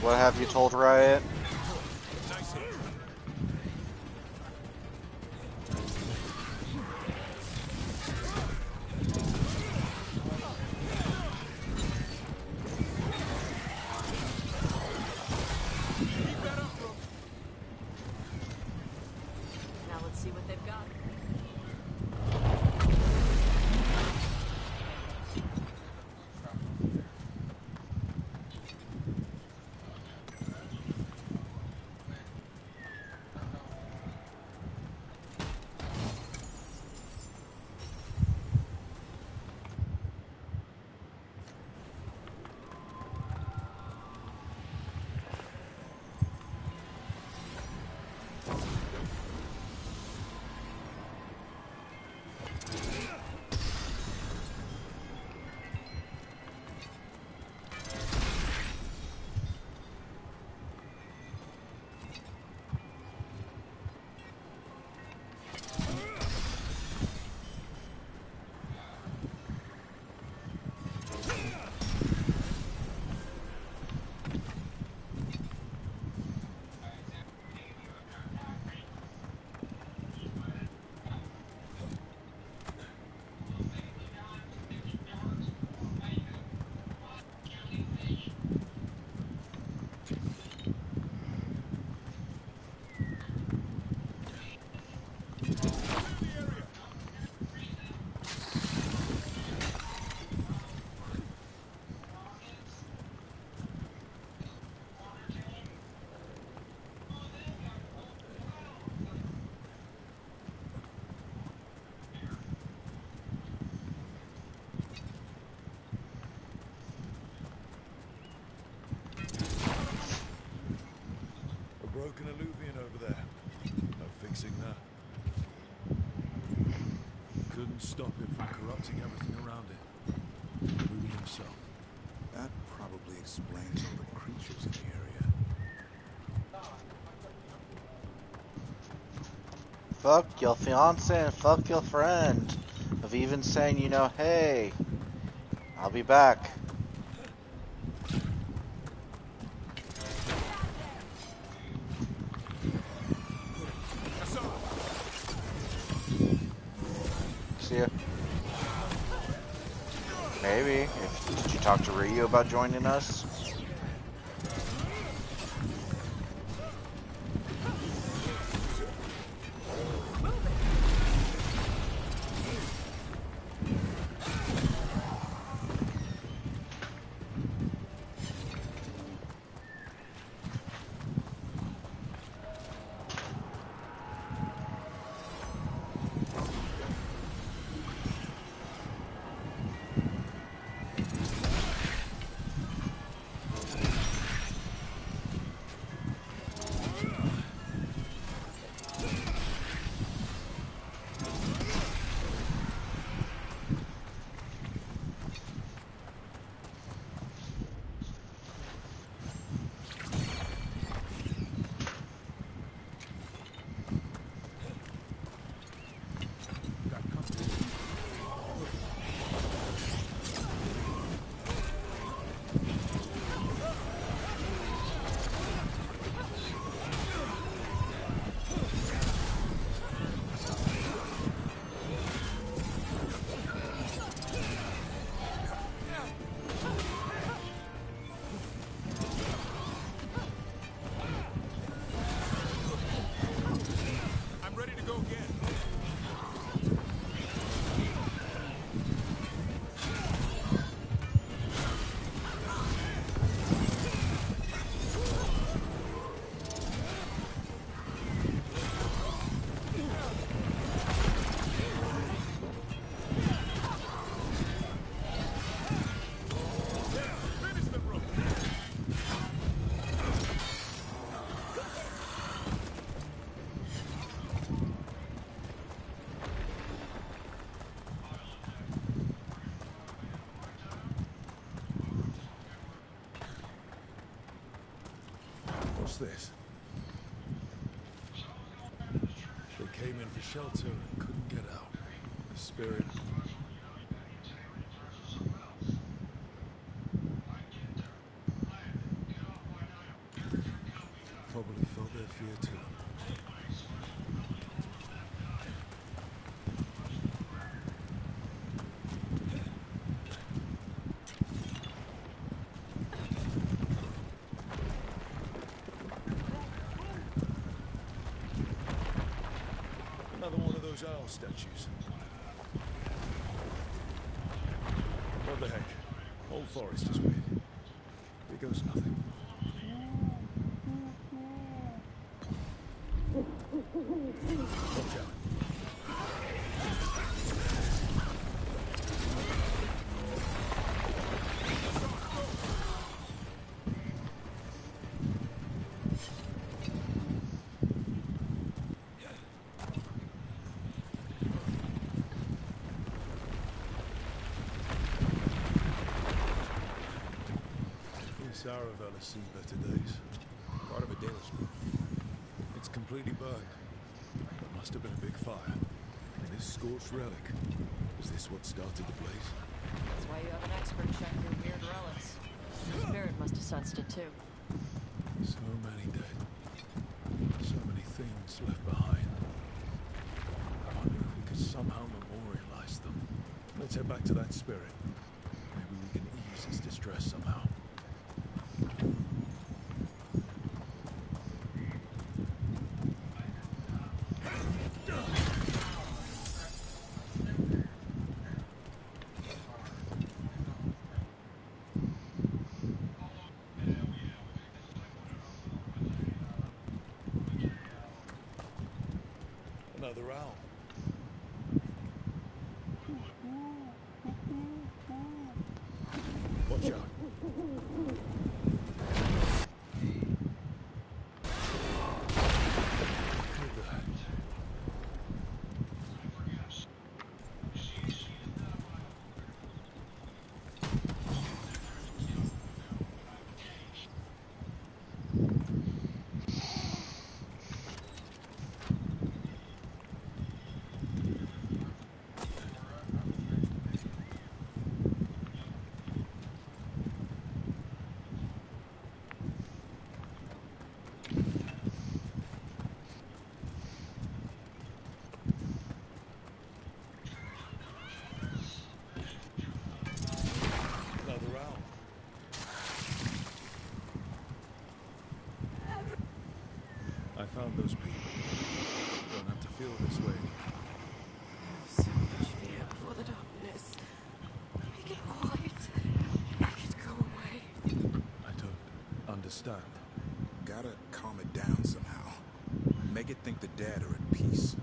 Speaker 2: What have you told Riot?
Speaker 19: Now let's see what they've got.
Speaker 5: broken alluvion over there. No fixing that. Couldn't stop him from corrupting everything around it, including himself.
Speaker 7: That probably explains all the creatures in the area.
Speaker 2: Fuck your fiance and fuck your friend. Of even saying, you know, hey, I'll be back. See ya. Maybe. Did you talk to Ryu about joining us?
Speaker 5: What's this? They came in for shelter and couldn't get out. The spirit. Probably felt their fear too. Another one of those owl statues. What the heck? Old forest is weird. Here goes nothing. Watch out. Saravel has seen better days.
Speaker 7: Part of a Danish group.
Speaker 5: It's completely burned. It must have been a big fire. And this scorched relic, is this what started the blaze?
Speaker 19: That's why you have an expert check your weird relics. Your spirit must have sensed it too.
Speaker 5: So many dead. So many things left behind. I wonder if we could somehow memorialize them. Let's head back to that spirit. Maybe we can ease its distress somehow. Another owl. Watch out. I found those people. You don't have to feel this way.
Speaker 15: So much fear before the darkness. Make it all right. Make it go away.
Speaker 5: I don't understand.
Speaker 7: Gotta calm it down somehow. Make it think the dead are at peace.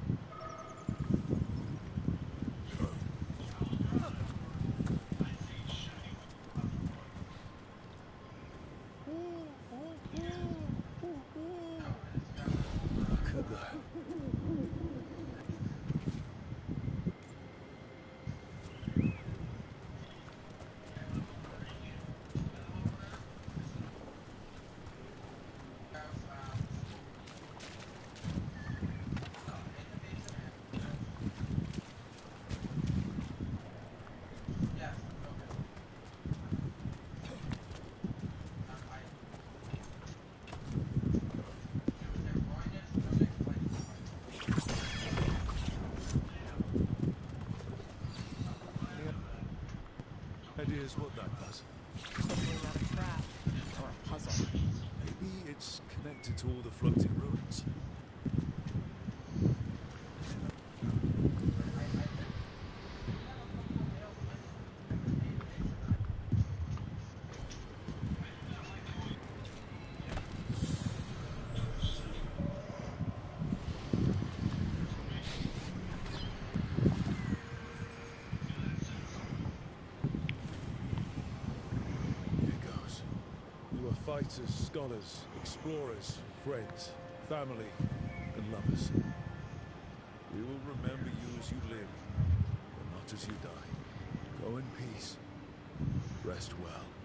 Speaker 5: Ideas what that does?
Speaker 11: Something about a trap or a puzzle.
Speaker 5: Maybe it's connected to all the floating ruins. Fighters, scholars, explorers, friends, family, and lovers. We will remember you as you live, but not as you die. Go in peace. Rest well.